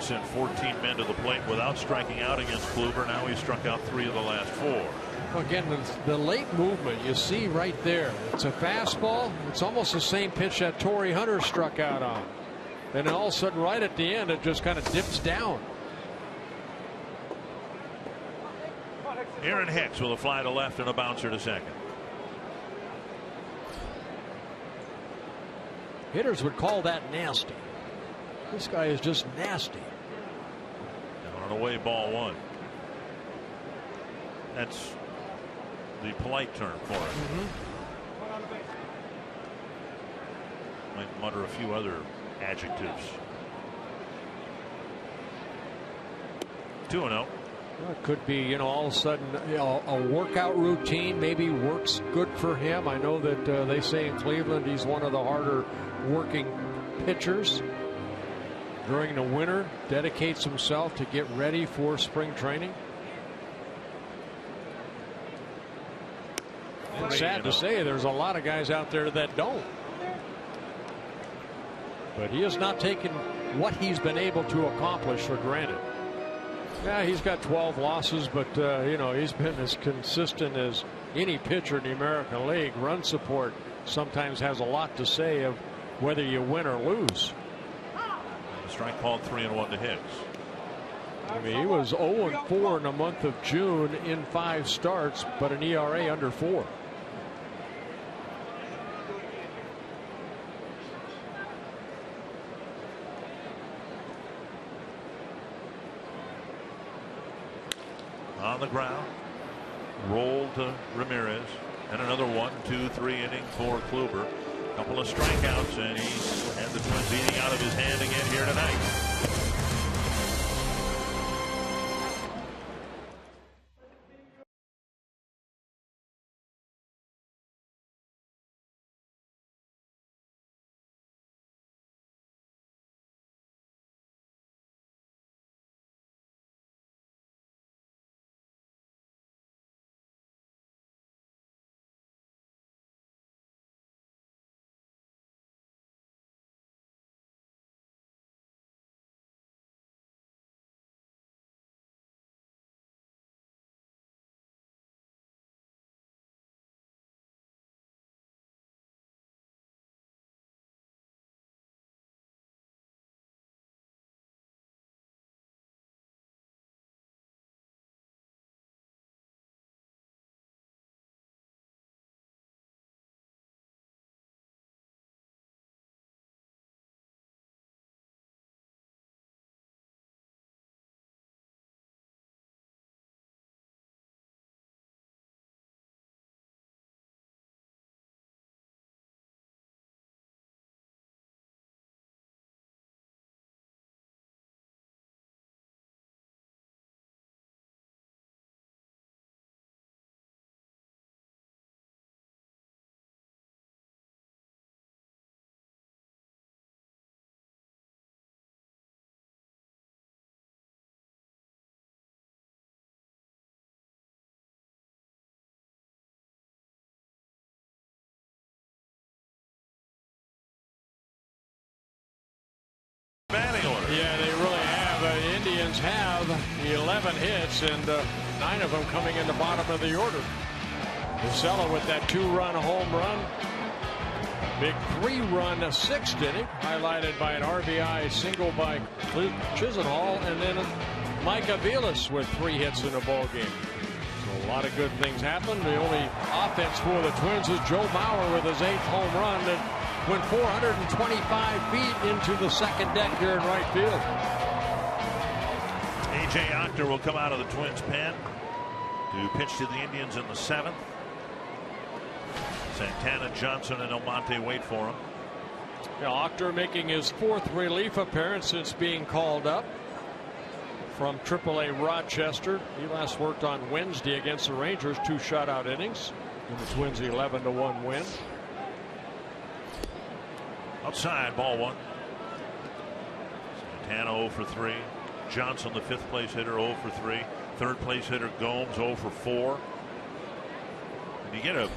Sent 14 men to the plate without striking out against Kluber. Now he's struck out 3 of the last 4. Well, again, the late movement you see right there. It's a fastball. It's almost the same pitch that Torrey Hunter struck out on. And all of a sudden, right at the end, it just kind of dips down. Aaron Hicks with a fly to left and a bouncer to second. Hitters would call that nasty. This guy is just nasty. Down and away, ball 1. That's the polite term for it. Might mutter a few other adjectives. 2-0. Well, it could be, you know, all of a sudden, you know, a workout routine maybe works good for him. I know that they say in Cleveland he's one of the harder working pitchers. During the winter, dedicates himself to get ready for spring training. It's sad to say there's a lot of guys out there that don't. But he has not taken what he's been able to accomplish for granted. Yeah, he's got 12 losses, but you know, he's been as consistent as any pitcher in the American League. Run support sometimes has a lot to say of whether you win or lose. Strike called 3-1 to Hicks. I mean, he was 0-4 in the month of June in 5 starts, but an ERA under 4. On the ground, roll to Ramirez, and another 1-2-3 inning for Kluber. Couple of strikeouts, and he's had the Twins eating out of his hand again here tonight. Batting order. Yeah, they really have. The Indians have 11 hits, and 9 of them coming in the bottom of the order. Lucella with that 2-run home run. Big 3-run 6th inning, highlighted by an RBI single by Chisenhall, and then Mike Aviles with 3 hits in a ball game. So a lot of good things happened. The only offense for the Twins is Joe Mauer with his 8th home run that went 425 feet into the second deck here in right field. A.J. Octor will come out of the Twins' pen to pitch to the Indians in the 7th. Santana, Johnson, and Almonte wait for him. Yeah, Octor making his 4th relief appearance since being called up from AAA Rochester. He last worked on Wednesday against the Rangers, 2 shutout innings in the Twins' 11-1 win. Outside, ball 1. Santana 0 for 3. Johnson, the 5th place hitter, 0 for 3. 3rd place hitter Gomes 0 for 4. And you get an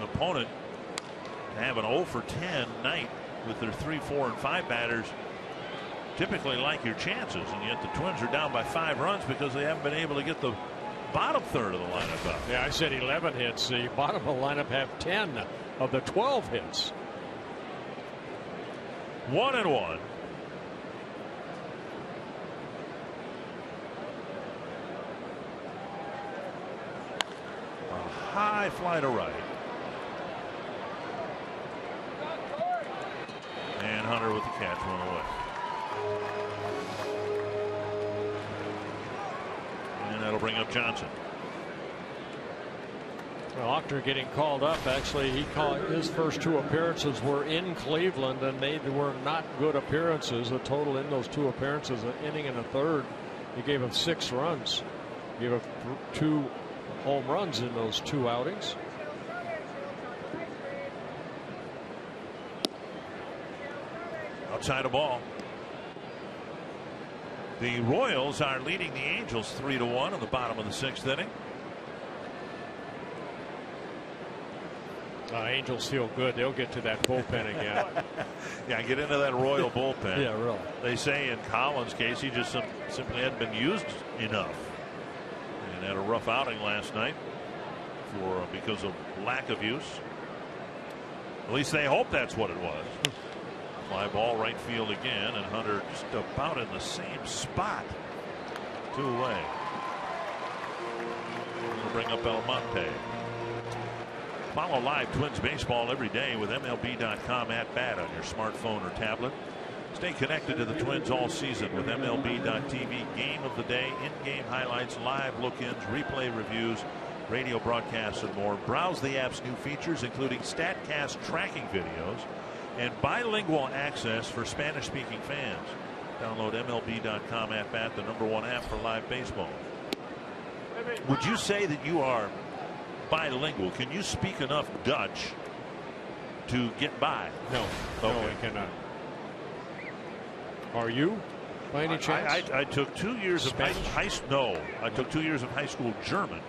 opponent to have an 0 for 10 night with their 3, 4, and 5 batters, typically like your chances, and yet the Twins are down by 5 runs because they haven't been able to get the bottom third of the lineup up. Yeah, I said 11 hits. The bottom of the lineup have 10 of the 12 hits. 1-1. A high fly to right. And Hunter with the catch, 1 away. And that'll bring up Johnson. Well, Octor getting called up. Actually, his first 2 appearances were in Cleveland, and they were not good appearances. The total in those 2 appearances, an inning and a third, he gave him 6 runs. gave up 2 home runs in those 2 outings. Outside of ball. The Royals are leading the Angels 3-1 in the bottom of the 6th inning. Angels feel good. They'll get to that bullpen again. Yeah, get into that Royal bullpen. Yeah, really. They say in Collins' case, he just simply hadn't been used enough, and had a rough outing last night because of lack of use. At least they hope that's what it was. Fly ball right field again, and Hunter just about in the same spot. 2 away. We'll bring up Almonte. Follow live Twins baseball every day with MLB.com at bat on your smartphone or tablet. Stay connected to the Twins all season with MLB.tv game of the day, in-game highlights, live look-ins, replay reviews, radio broadcasts, and more. Browse the app's new features, including StatCast tracking videos and bilingual access for Spanish-speaking fans. Download MLB.com at bat, the #1 app for live baseball. Would you say that you are bilingual? Can you speak enough Dutch to get by? No. Okay. No, I cannot. Are you, by any chance? I took 2 years of I took 2 years of high school German.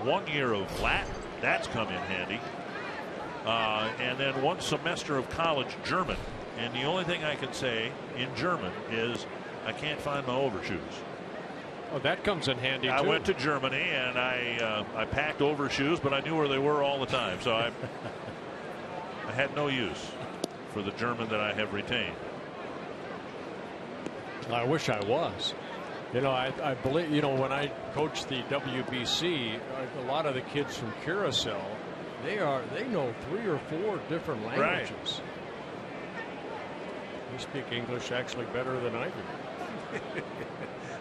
1 year of Latin. That's come in handy. And then 1 semester of college German. And the only thing I can say in German is I can't find my overshoes. Oh, that comes in handy too. I went to Germany and I packed overshoes, but I knew where they were all the time. So I had no use for the German that I have retained. I wish I was. You know, I believe, you know, when I coached the WBC, a lot of the kids from Curacao, they know 3 or 4 different languages. Right. They speak English actually better than I do.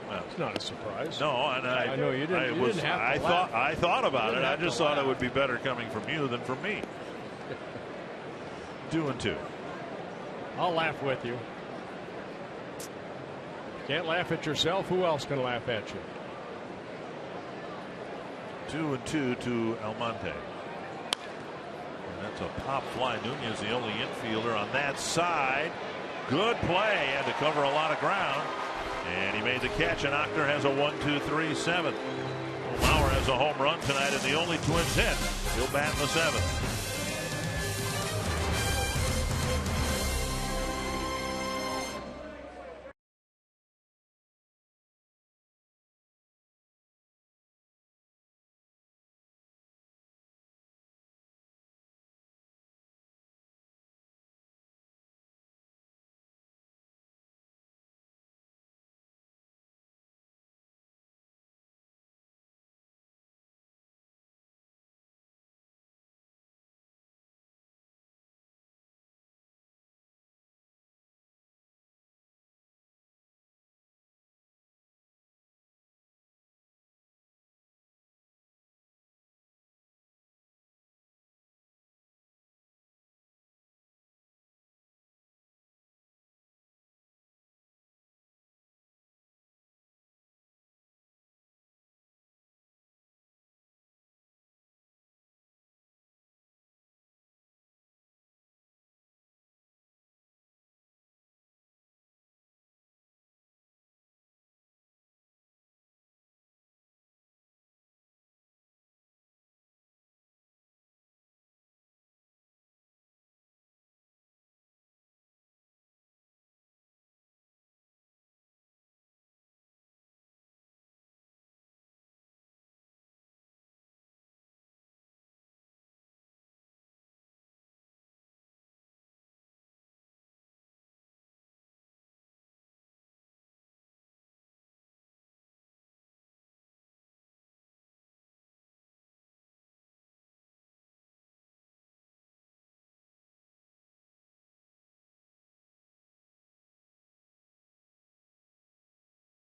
Well, it's not a surprise. No, and I know you didn't. You didn't have to laugh. I thought about it. I just thought it would be better coming from you than from me. 2-2. I'll laugh with you. Can't laugh at yourself. Who else can laugh at you? 2-2 to Almonte. And that's a pop fly. Nunez, the only infielder on that side. Good play, and to cover a lot of ground. And he made the catch, and Ockner has a 1-2-3-7. Mauer has a home run tonight, and the only Twins hit. He'll bat in the 7th.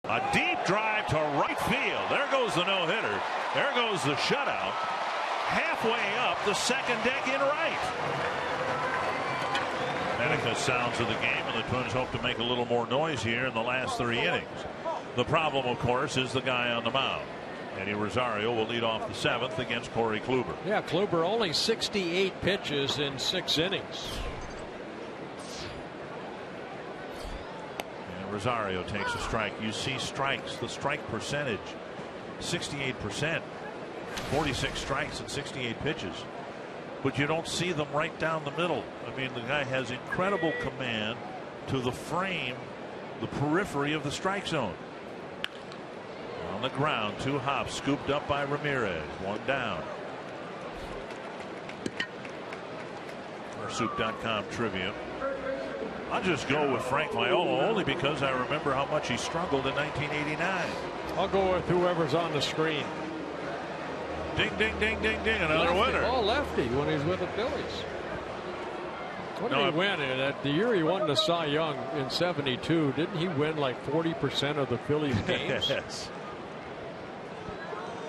A deep drive to right field. There goes the no-hitter. There goes the shutout. Halfway up the second deck in right. Medica sounds of the game, and the Twins hope to make a little more noise here in the last 3 innings. The problem, of course, is the guy on the mound. Eddie Rosario will lead off the 7th against Corey Kluber. Yeah, Kluber only 68 pitches in 6 innings. And Rosario takes a strike. You see strikes, the strike percentage, 68%, 46 strikes and 68 pitches. But you don't see them right down the middle. I mean, the guy has incredible command to the frame, the periphery of the strike zone. On the ground, 2 hops, scooped up by Ramirez, 1 down. Our Soup.com trivia. I'll just go with Frank Viola only because I remember how much he struggled in 1989. I'll go with whoever's on the screen. Ding, ding, ding, ding, ding. Another winner. Oh, lefty when he's with the Phillies. What did he win? The year he won the Cy Young in '72, didn't he win like 40% of the Phillies games? Yes.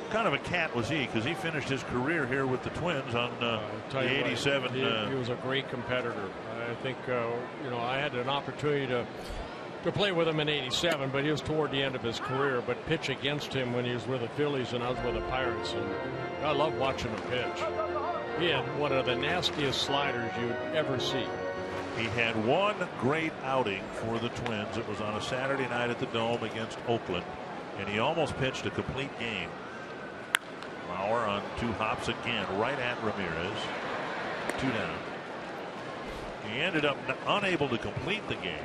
What kind of a cat was he? Because he finished his career here with the Twins on the '87. He was a great competitor. I think I had an opportunity to play with him in '87, but he was toward the end of his career. But pitch against him when he was with the Phillies and I was with the Pirates, and I love watching him pitch. He had one of the nastiest sliders you'd ever see. He had one great outing for the Twins. It was on a Saturday night at the Dome against Oakland, and he almost pitched a complete game. Lauer on 2 hops again, right at Ramirez. 2 down. He ended up unable to complete the game.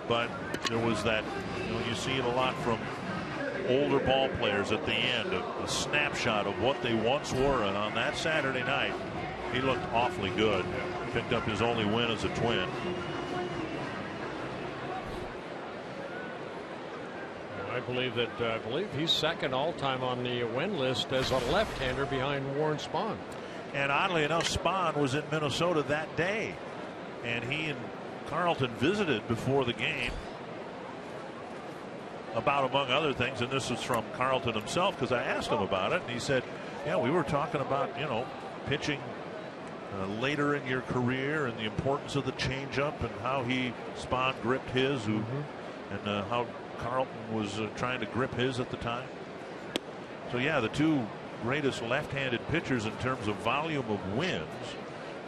But there was that, you see it a lot from older ball players at the end, a snapshot of what they once were. And on that Saturday night, he looked awfully good. Picked up his only win as a Twin. I believe he's second all-time on the win list as a left-hander behind Warren Spahn. And oddly enough, Spahn was in Minnesota that day, and he and Carlton visited before the game about, among other things, and this was from Carlton himself because I asked him about it, and he said, yeah, we were talking about pitching later in your career and the importance of the changeup and how Spahn gripped his, and how Carlton was trying to grip his at the time. So yeah, the 2 greatest left-handed pitchers in terms of volume of wins,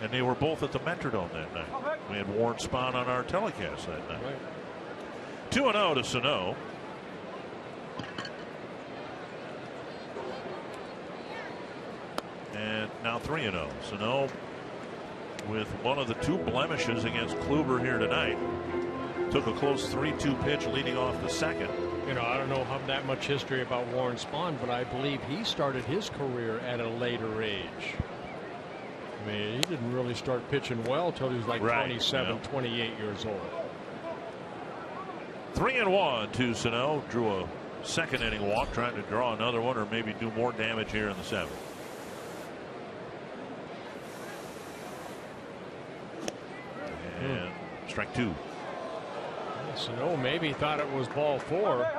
and they were both at the Metrodome that night. We had Warren Spahn on our telecast that night. Right. 2-0 to Sano. And now 3-0. Sano with one of the 2 blemishes against Kluber here tonight. Took a close 3-2 pitch leading off the 2nd. I don't know how that much history about Warren Spahn, but I believe he started his career at a later age. I mean, he didn't really start pitching well until he was like 27, 28 years old. 3-1 to Sano. Drew a 2nd inning walk, trying to draw another one or maybe do more damage here in the 7th. And strike 2. Sano maybe thought it was ball 4.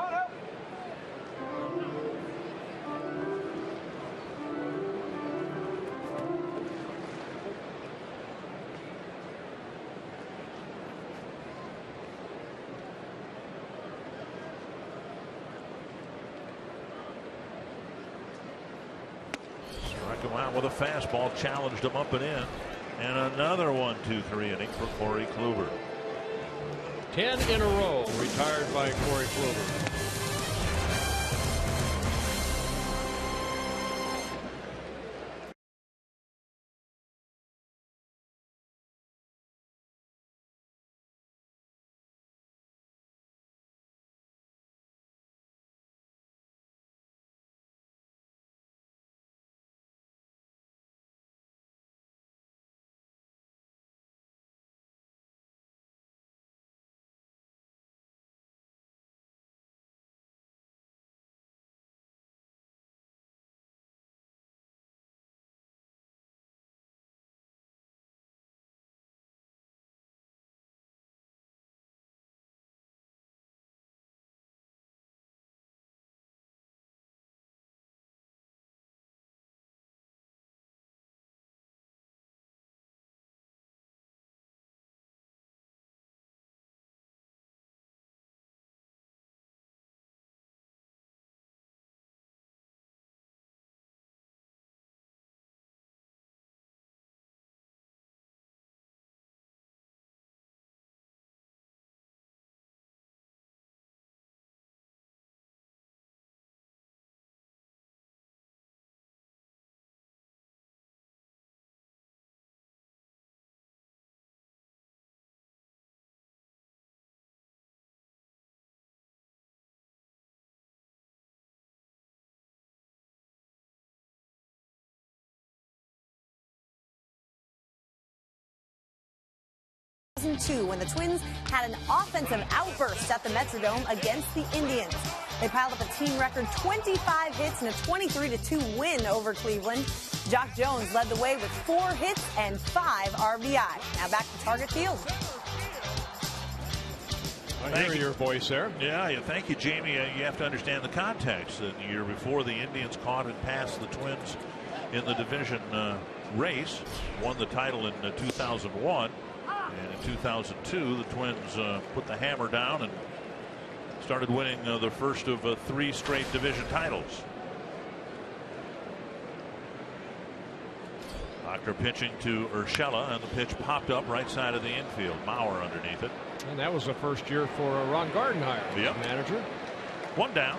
Struck him out with a fastball, challenged him up and in. And another 1-2-3 inning for Corey Kluber. 10 in a row retired by Corey Kluber. 2002 when the Twins had an offensive outburst at the Metrodome against the Indians. They piled up a team record 25 hits in a 23-2 win over Cleveland. Jock Jones led the way with 4 hits and 5 RBI. Now back to Target Field. I hear your voice there. Yeah, thank you, Jamie. You have to understand the context. The year before, the Indians caught and passed the Twins in the division race, won the title in 2001, and in 2002 the Twins put the hammer down and started winning the first of 3 straight division titles. Doctor pitching to Urshela, and the pitch popped up right side of the infield. Mauer underneath it. And that was the first year for Ron Gardenhire, manager. 1 down.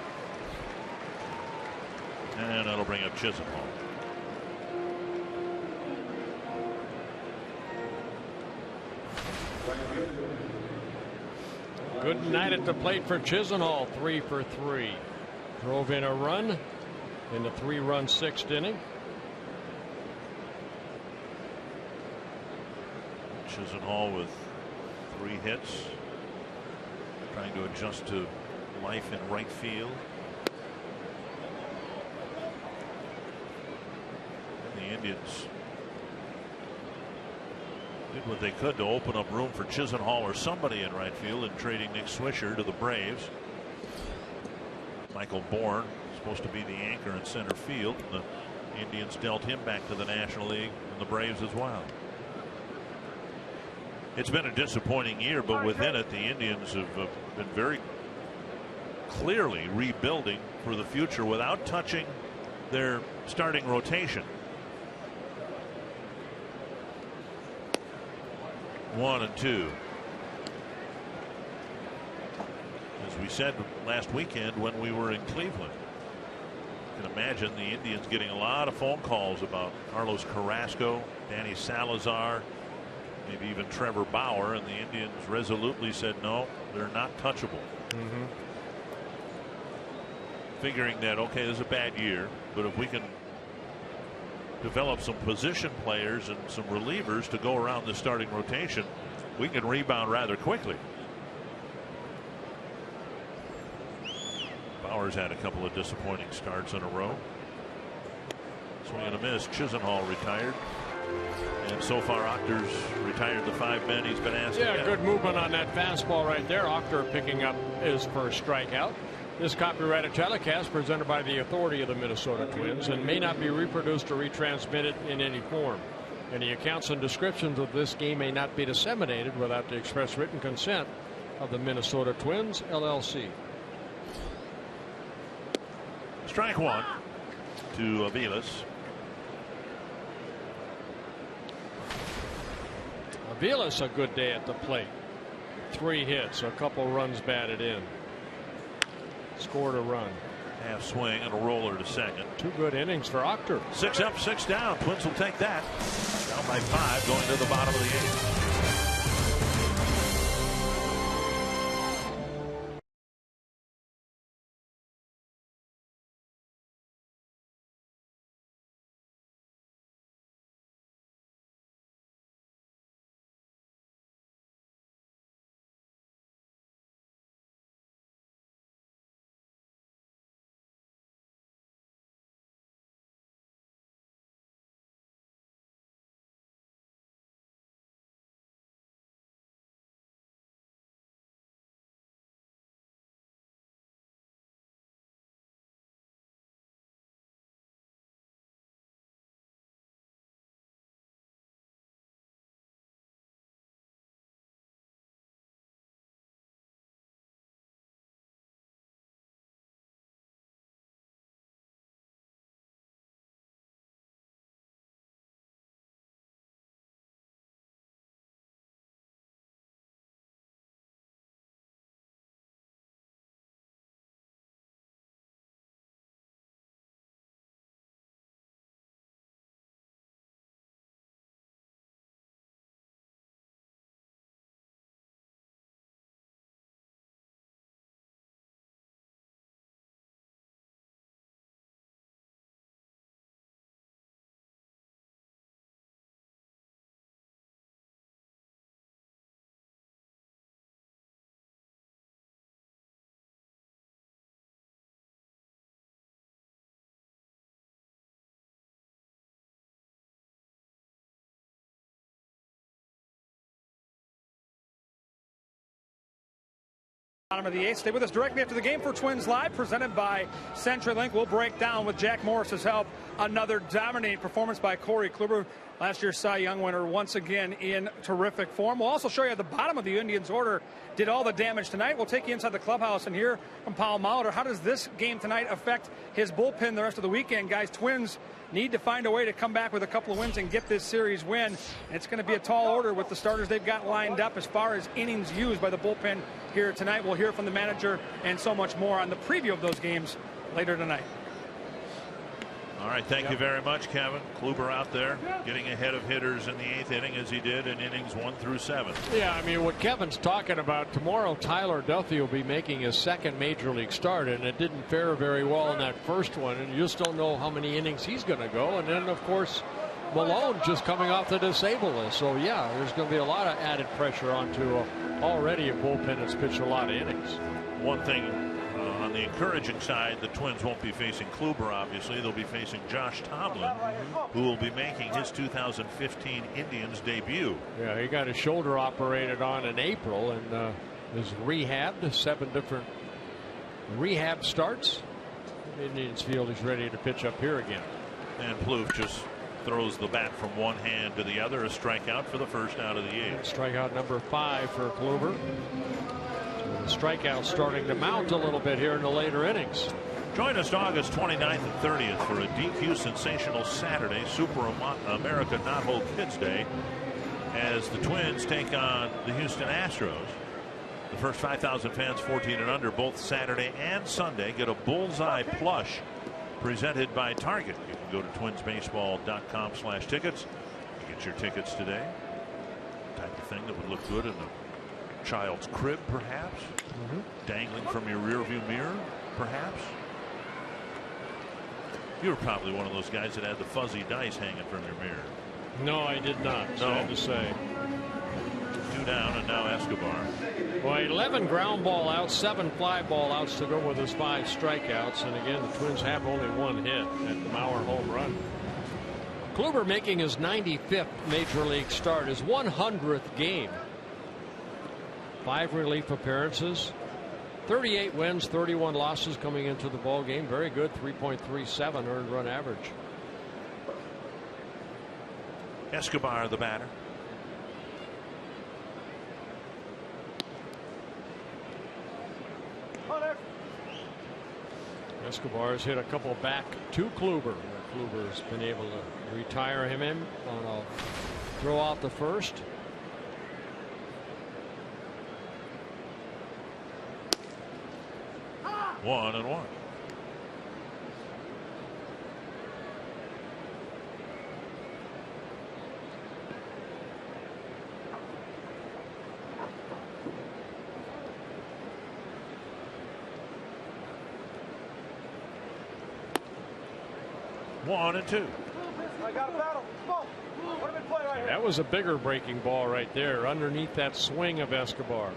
And that'll bring up Chisenhall. Good night at the plate for Chisenhall, 3 for 3. Drove in a run in the 3-run 6th inning. Chisenhall with 3 hits, trying to adjust to life in right field. And the Indians did what they could to open up room for Chisenhall or somebody in right field, and trading Nick Swisher to the Braves. Michael Bourne supposed to be the anchor in center field. The Indians dealt him back to the National League, and the Braves as well. It's been a disappointing year, but within it, the Indians have been very clearly rebuilding for the future without touching their starting rotation. 1 and 2. As we said last weekend when we were in Cleveland, you can imagine the Indians getting a lot of phone calls about Carlos Carrasco, Danny Salazar, maybe even Trevor Bauer, and the Indians resolutely said no, they're not touchable. Figuring that, okay, this is a bad year, but if we can develop some position players and some relievers to go around the starting rotation, we can rebound rather quickly. Bauer's had a couple of disappointing starts in a row. Swing and a miss. Chisenhall retired. And so far, Ochter's retired the 5 men he's been asked to get. Good movement on that fastball right there. Ochter picking up his first strikeout. This copyrighted telecast presented by the authority of the Minnesota Twins and may not be reproduced or retransmitted in any form. Any accounts and descriptions of this game may not be disseminated without the express written consent of the Minnesota Twins, LLC. Strike 1 to Aviles. Aviles a good day at the plate. 3 hits, a couple runs batted in. Scored a run. Half swing and a roller to second. 2 good innings for Ochter. 6 up, 6 down. Twins will take that. Down by 5 going to the bottom of the 8th. Bottom of the 8th. Stay with us directly after the game for Twins Live, presented by CenturyLink. We'll break down, with Jack Morris's help, another dominating performance by Corey Kluber. Last year's Cy Young winner once again in terrific form. We'll also show you at the bottom of the Indians' order did all the damage tonight. We'll take you inside the clubhouse and hear from Paul Molitor. How does this game tonight affect his bullpen the rest of the weekend? Guys, Twins need to find a way to come back with a couple of wins and get this series win. And it's going to be a tall order with the starters they've got lined up as far as innings used by the bullpen here tonight. We'll hear from the manager and so much more on the preview of those games later tonight. All right, thank you very much, Kevin. Kluber out there getting ahead of hitters in the 8th inning, as he did in innings 1 through 7. Yeah, I mean, what Kevin's talking about, tomorrow Tyler Duffy will be making his second major league start, and it didn't fare very well in that first one, and you just don't know how many innings he's going to go. And then, of course, Malone just coming off the disabled list. So, yeah, there's going to be a lot of added pressure onto already a bullpen that's pitched a lot of innings. One thing on the encouraging side, the Twins won't be facing Kluber, obviously. They'll be facing Josh Tomlin, who will be making his 2015 Indians debut. Yeah, he got his shoulder operated on in April and is rehabbed. 7 different rehab starts. Indians feel he's ready to pitch up here again. And Plouffe just throws the bat from one hand to the other. A strikeout for the first out of the 8th. Strikeout number 5 for Kluber. The strikeouts starting to mount a little bit here in the later innings. Join us August 29th and 30th for a DQ sensational Saturday Super America Not Whole Kids Day as the Twins take on the Houston Astros. The first 5,000 fans 14 and under both Saturday and Sunday get a bullseye plush presented by Target. You can go to twinsbaseball.com/tickets. Get your tickets today. Type of thing that would look good in the child's crib, perhaps. Dangling from your rearview mirror, perhaps. You were probably one of those guys that had the fuzzy dice hanging from your mirror. No, I did not. Sad to say. 2 down, and now Escobar. Well, 11 ground ball outs, 7 fly ball outs to go with his 5 strikeouts. And again, the Twins have only 1 hit at the Mauer home run. Kluber making his 95th major league start, his 100th game. 5 relief appearances, 38 wins, 31 losses coming into the ball game. Very good. 3.37 earned run average. Escobar, the batter. Escobar has hit a couple back to Kluber. Kluber's been able to retire him in on a throw out the first. One and one. One and two. I got a battle. Put him in play right here. That was a bigger breaking ball right there underneath that swing of Escobar.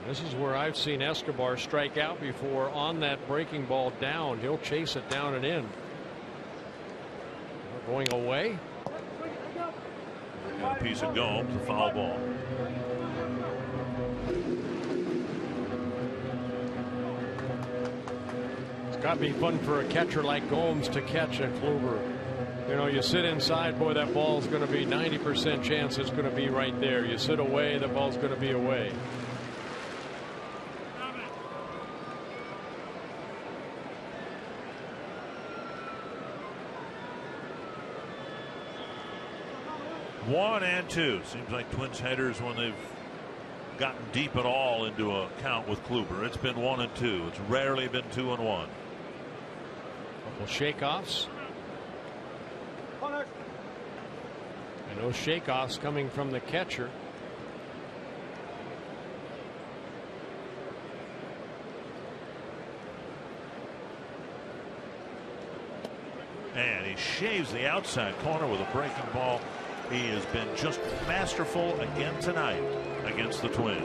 This is where I've seen Escobar strike out before on that breaking ball down. He'll chase it down and in. We're going away. Got a piece of Gomes, a foul ball. It's got to be fun for a catcher like Gomes to catch a Kluber. You know, you sit inside, boy, that ball's going to be 90% chance it's going to be right there. You sit away, the ball's going to be away. One and two. Seems like Twins hitters, when they've gotten deep at all into a count with Kluber, it's been 1 and 2. It's rarely been 2 and 1. Couple shakeoffs. And those shakeoffs coming from the catcher. And he shaves the outside corner with a breaking ball. He has been just masterful again tonight against the Twins.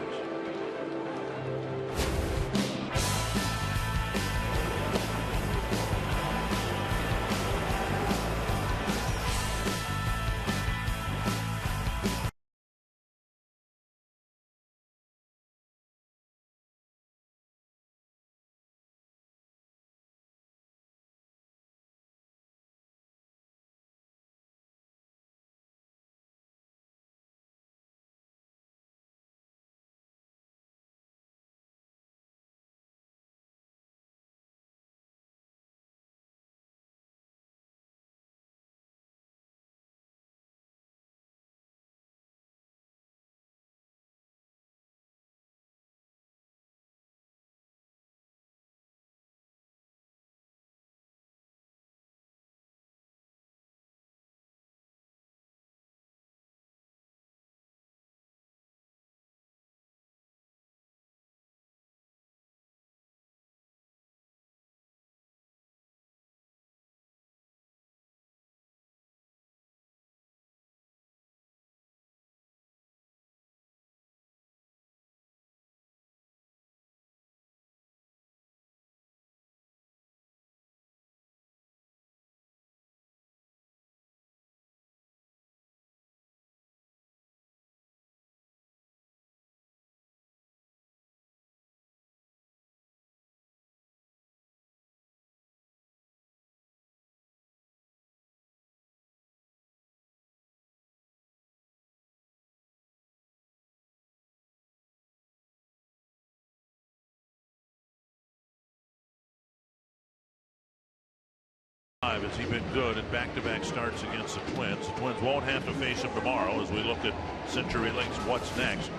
25 has he been good in back-to-back starts against the Twins. The Twins won't have to face him tomorrow as we look at CenturyLink's What's Next.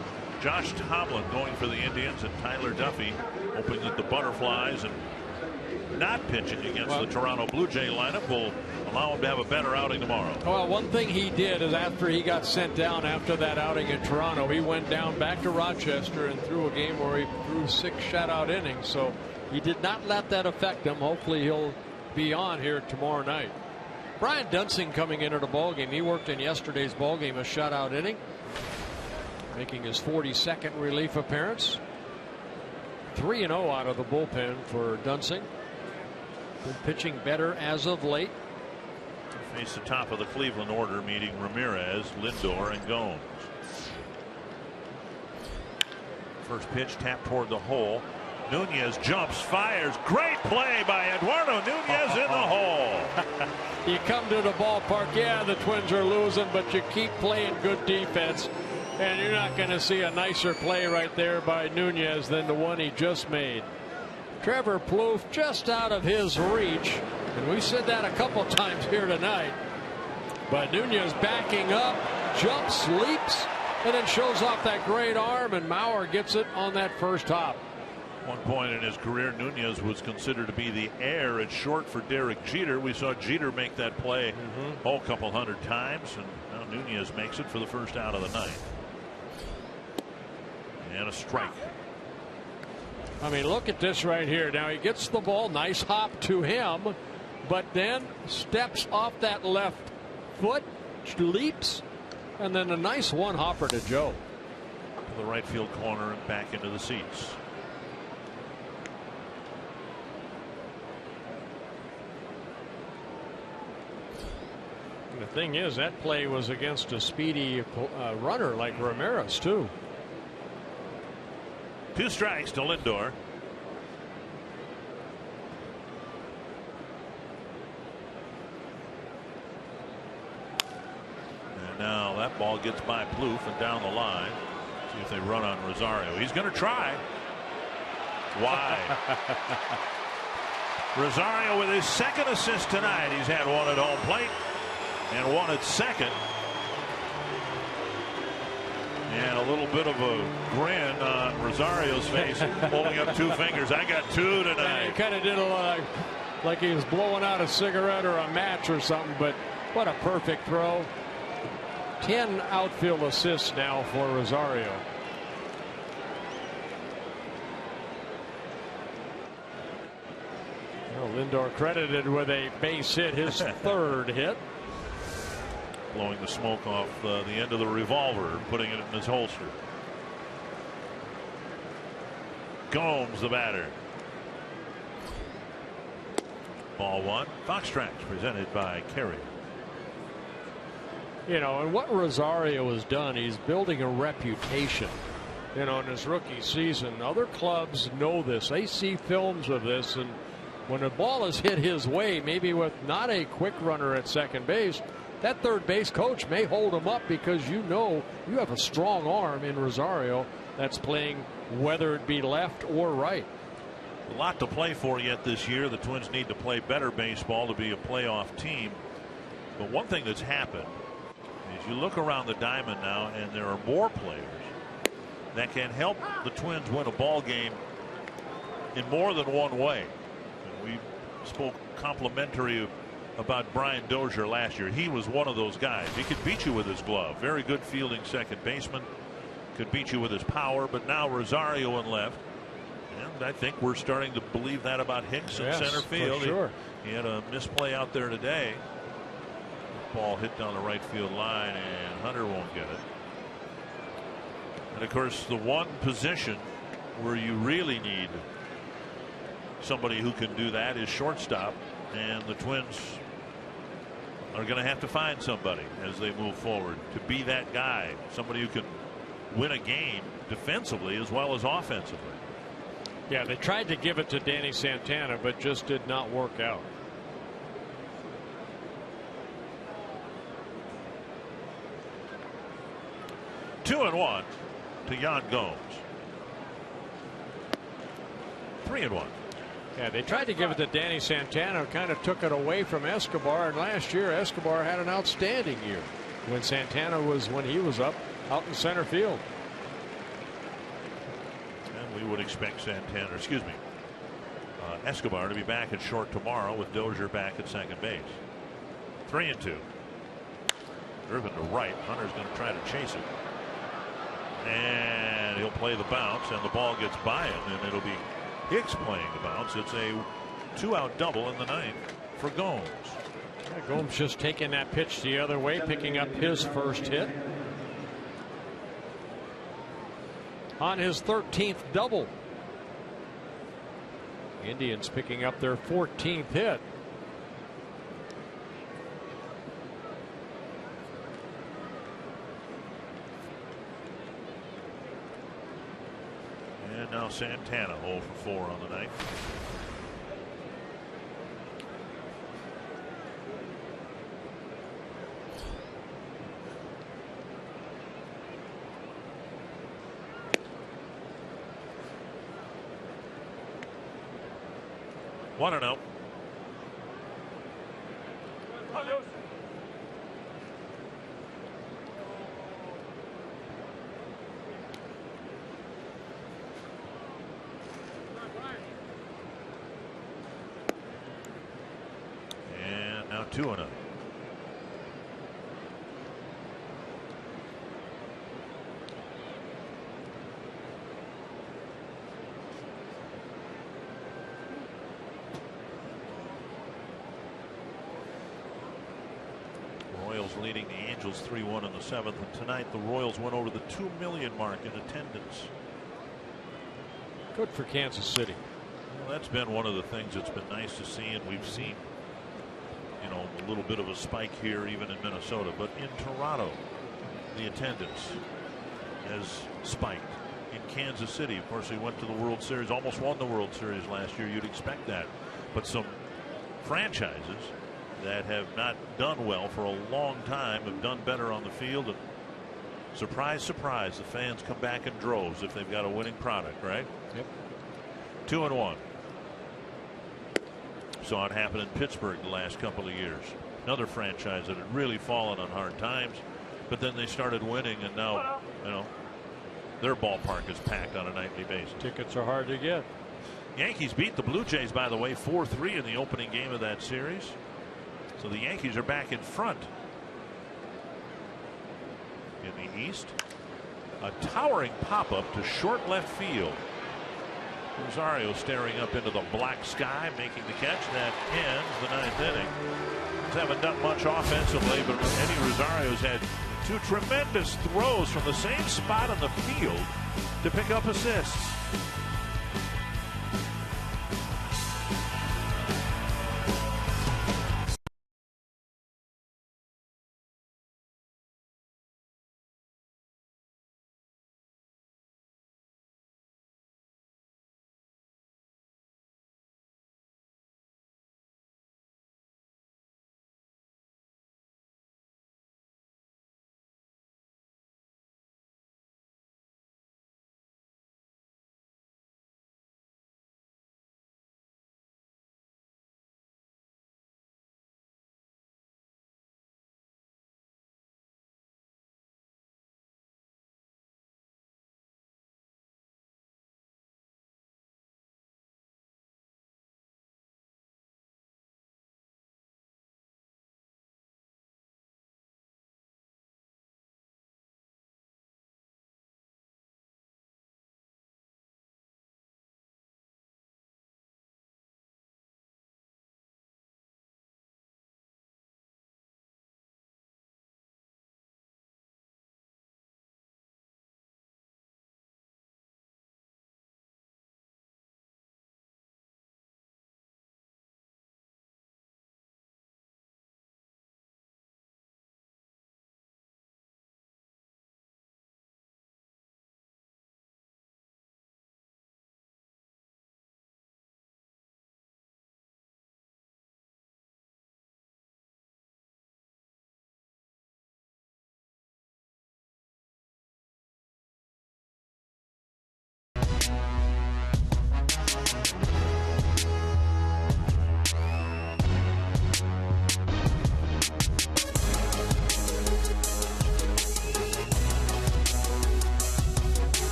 Josh Tomlin going for the Indians, and Tyler Duffy hoping that the Butterflies and not pitching against the Toronto Blue Jay lineup will allow him to have a better outing tomorrow. Well, one thing he did is after he got sent down after that outing in Toronto, he went down back to Rochester and threw a game where he threw 6 shutout innings. So he did not let that affect him. Hopefully he'll be on here tomorrow night. Brian Dunsing coming into the ballgame. He worked in yesterday's ballgame a shutout inning, making his 42nd relief appearance. 3-0 out of the bullpen for Dunsing. Been pitching better as of late. Face the top of the Cleveland order, meeting Ramirez, Lindor, and Gomes. First pitch tapped toward the hole. Nunez jumps, fires. Great play by Eduardo Nunez in the hole. You come to the ballpark, yeah, the Twins are losing, but you keep playing good defense, and you're not going to see a nicer play right there by Nunez than the one he just made. Trevor Plouffe just out of his reach, and we said that a couple times here tonight. But Nunez backing up, jumps, leaps, and then shows off that great arm, and Mauer gets it on that first hop. One point in his career, Nunez was considered to be the heir at short for Derek Jeter. We saw Jeter make that play a couple hundred times, and now Nunez makes it for the first out of the night. And a strike. I mean, look at this right here. Now he gets the ball, nice hop to him, but then steps off that left foot, leaps, and then a nice one hopper to Joe. To the right field corner and back into the seats. And the thing is, that play was against a speedy runner like Ramirez, too. 2 strikes to Lindor. And now that ball gets by Plouffe and down the line. See if they run on Rosario. He's going to try. Wide. Rosario with his 2nd assist tonight. He's had 1 at home plate and 1 at second. And a little bit of a grin on Rosario's face, holding up 2 fingers. I got 2 tonight. Yeah, he kind of did like he was blowing out a cigarette or a match or something, but what a perfect throw. 10 outfield assists now for Rosario. Well, Lindor credited with a base hit, his 3rd hit. Blowing the smoke off the end of the revolver, putting it in his holster. Gomes, the batter. Ball 1. Fox Tracks presented by Carrier. You know, and what Rosario has done, he's building a reputation. You know, in his rookie season, other clubs know this. They see films of this, and when a ball is hit his way, maybe with not a quick runner at second base, that third base coach may hold him up because you know you have a strong arm in Rosario that's playing whether it be left or right. A lot to play for yet this year. The Twins need to play better baseball to be a playoff team. But one thing that's happened is you look around the diamond now, and there are more players that can help the Twins win a ball game in more than one way. And we spoke complimentary about Brian Dozier last year. He was one of those guys. He could beat you with his glove. Very good fielding second baseman. Could beat you with his power. But now Rosario in left. And I think we're starting to believe that about Hicks in center field. For sure. He had a misplay out there today. Ball hit down the right field line, and Hunter won't get it. And of course, the one position where you really need somebody who can do that is shortstop. And the Twins are going to have to find somebody as they move forward to be that guy, somebody who can win a game defensively as well as offensively. Yeah, they tried to give it to Danny Santana, but just did not work out. Two and one to Yan Gomes. 3-1. Yeah, they tried to give it to Danny Santana, kind of took it away from Escobar, and last year Escobar had an outstanding year when he was up out in center field. And we would expect Escobar to be back at short tomorrow with Dozier back at second base. 3-2. Driven to right. Hunter's going to try to chase it. And he'll play the bounce, and the ball gets by him, and it'll be Hicks playing the bounce. It's a 2-out double in the ninth for Gomes. Yeah, Gomes just taking that pitch the other way, picking up his first hit on his 13th double. Indians picking up their 14th hit. And now Santana 0 for 4 on the night. One and out. And now 2-0. Leading the Angels 3-1 in the 7th, and tonight the Royals went over the 2 million mark in attendance. Good for Kansas City. Well, that's been one of the things that's been nice to see, and we've seen, you know, a little bit of a spike here even in Minnesota, but in Toronto the attendance has spiked. In Kansas City, of course, we went to the World Series, almost won the World Series last year. You'd expect that, but some franchises that have not done well for a long time have done better on the field, and surprise, surprise, the fans come back in droves if they've got a winning product, right? Yep. 2-1. Saw it happen in Pittsburgh the last couple of years. Another franchise that had really fallen on hard times, but then they started winning, and now, you know, their ballpark is packed on a nightly basis. Tickets are hard to get. Yankees beat the Blue Jays, by the way, 4-3 in the opening game of that series. So the Yankees are back in front. In the East, a towering pop-up to short left field. Rosario staring up into the black sky, making the catch. That ends the ninth inning. They haven't done much offensively, but Eddie Rosario's had 2 tremendous throws from the same spot on the field to pick up assists.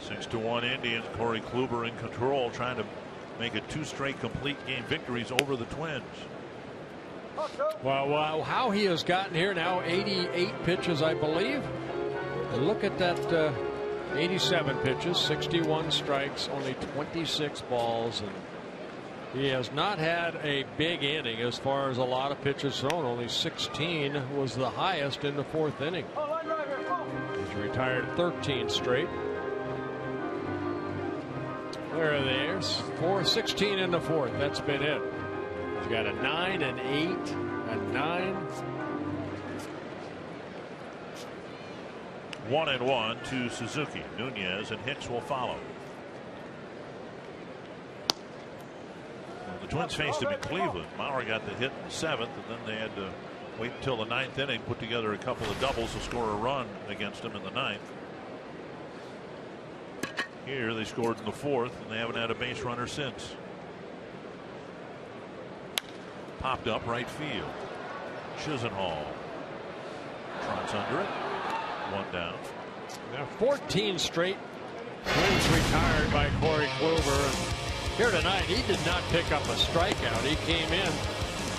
6-1 Indians. Corey Kluber in control, trying to make it 2 straight complete game victories over the Twins. Well, wow, how he has gotten here now, 88 pitches, I believe. And look at that, 87 pitches, 61 strikes, only 26 balls, and he has not had a big inning as far as a lot of pitches thrown. Only 16 was the highest in the 4th inning. He's retired 13 straight. There it is. 16 in the 4th. That's been it. He's got a 9, an 8, a 9. 1-1 to Suzuki. Nunez and Hicks will follow. Well, the Twins faced him in Cleveland. Mauer got the hit in the 7th, and then they had to wait until the 9th inning, put together a couple of doubles to score a run against him in the 9th. Here they scored in the 4th, and they haven't had a base runner since. Popped up right field. Chisenhall trots under it. 1 down. Now 14 straight Twins retired by Corey Kluber. Here tonight, he did not pick up a strikeout. He came in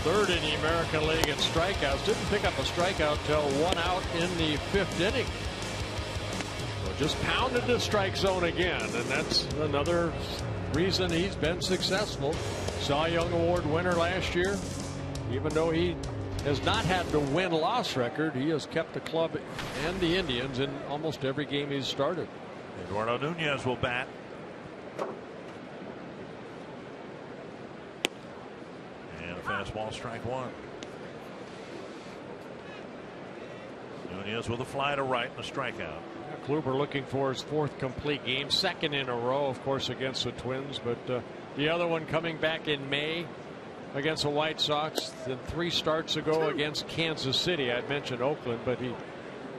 3rd in the American League in strikeouts. Didn't pick up a strikeout till 1 out in the 5th inning. So just pounded the strike zone again, and that's another reason he's been successful. Cy Young Award winner last year. Even though he has not had the win-loss record, he has kept the club and the Indians in almost every game he's started. Eduardo Nunez will bat. And a fastball, strike 1. Nunez with a fly to right and a strikeout. Kluber looking for his 4th complete game, 2nd in a row, of course, against the Twins, but the other one coming back in May against the White Sox, then 3 starts ago against Kansas City. I'd mentioned Oakland, but he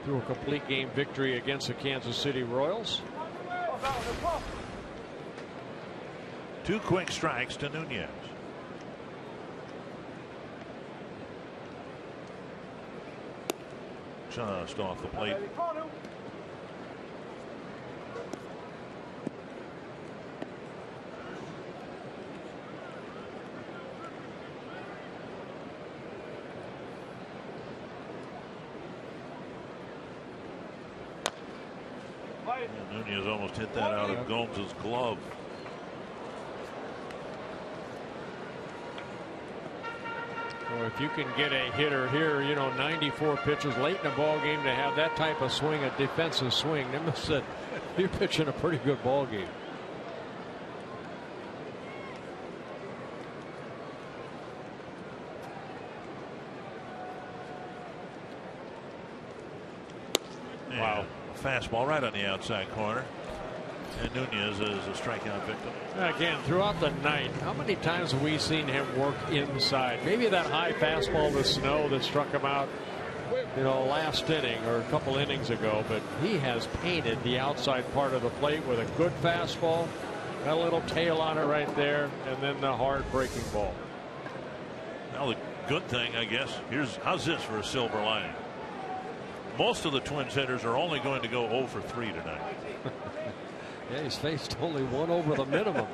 threw a complete game victory against the Kansas City Royals. 2 quick strikes to Nunez. Just off the plate. Nunez almost hit that out of Gomes' glove. Well, if you can get a hitter here, 94 pitches late in the ball game to have that type of swing, a defensive swing, they must have said you're pitching a pretty good ball game. Wow. Fastball right on the outside corner. And Nunez is a strikeout victim. Again, throughout the night, how many times have we seen him work inside? Maybe that high fastball to Snow that struck him out, last inning or a couple innings ago, but he has painted the outside part of the plate with a good fastball, got a little tail on it right there, and then the hard breaking ball. Now the good thing, I guess, how's this for a silver lining? Most of the Twins hitters are only going to go 0 for 3 tonight. Yeah, he's faced only 1 over the minimum.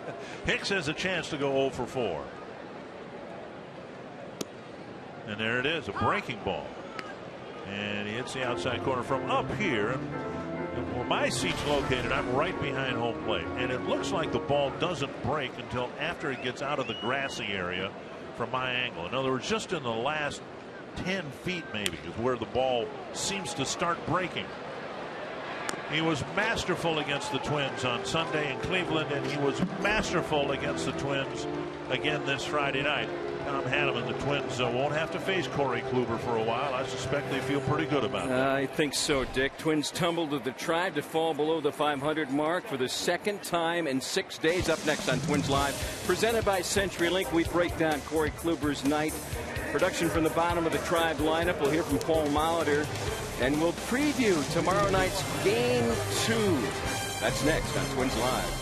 Hicks has a chance to go 0 for 4. And there it is, a breaking ball. And he hits the outside corner from up here. And where my seat's located, I'm right behind home plate. And it looks like the ball doesn't break until after it gets out of the grassy area from my angle. In other words, just in the last 10 feet maybe is where the ball seems to start breaking. He was masterful against the Twins on Sunday in Cleveland, and he was masterful against the Twins again this Friday night. Tom Hanneman, the Twins won't have to face Corey Kluber for a while. I suspect they feel pretty good about it. I think so, Dick. Twins tumbled to the Tribe to fall below the 500 mark for the 2nd time in 6 days. Up next on Twins Live, presented by CenturyLink, we break down Corey Kluber's night. Production from the bottom of the Tribe lineup. We'll hear from Paul Molitor, and we'll preview tomorrow night's Game 2. That's next on Twins Live.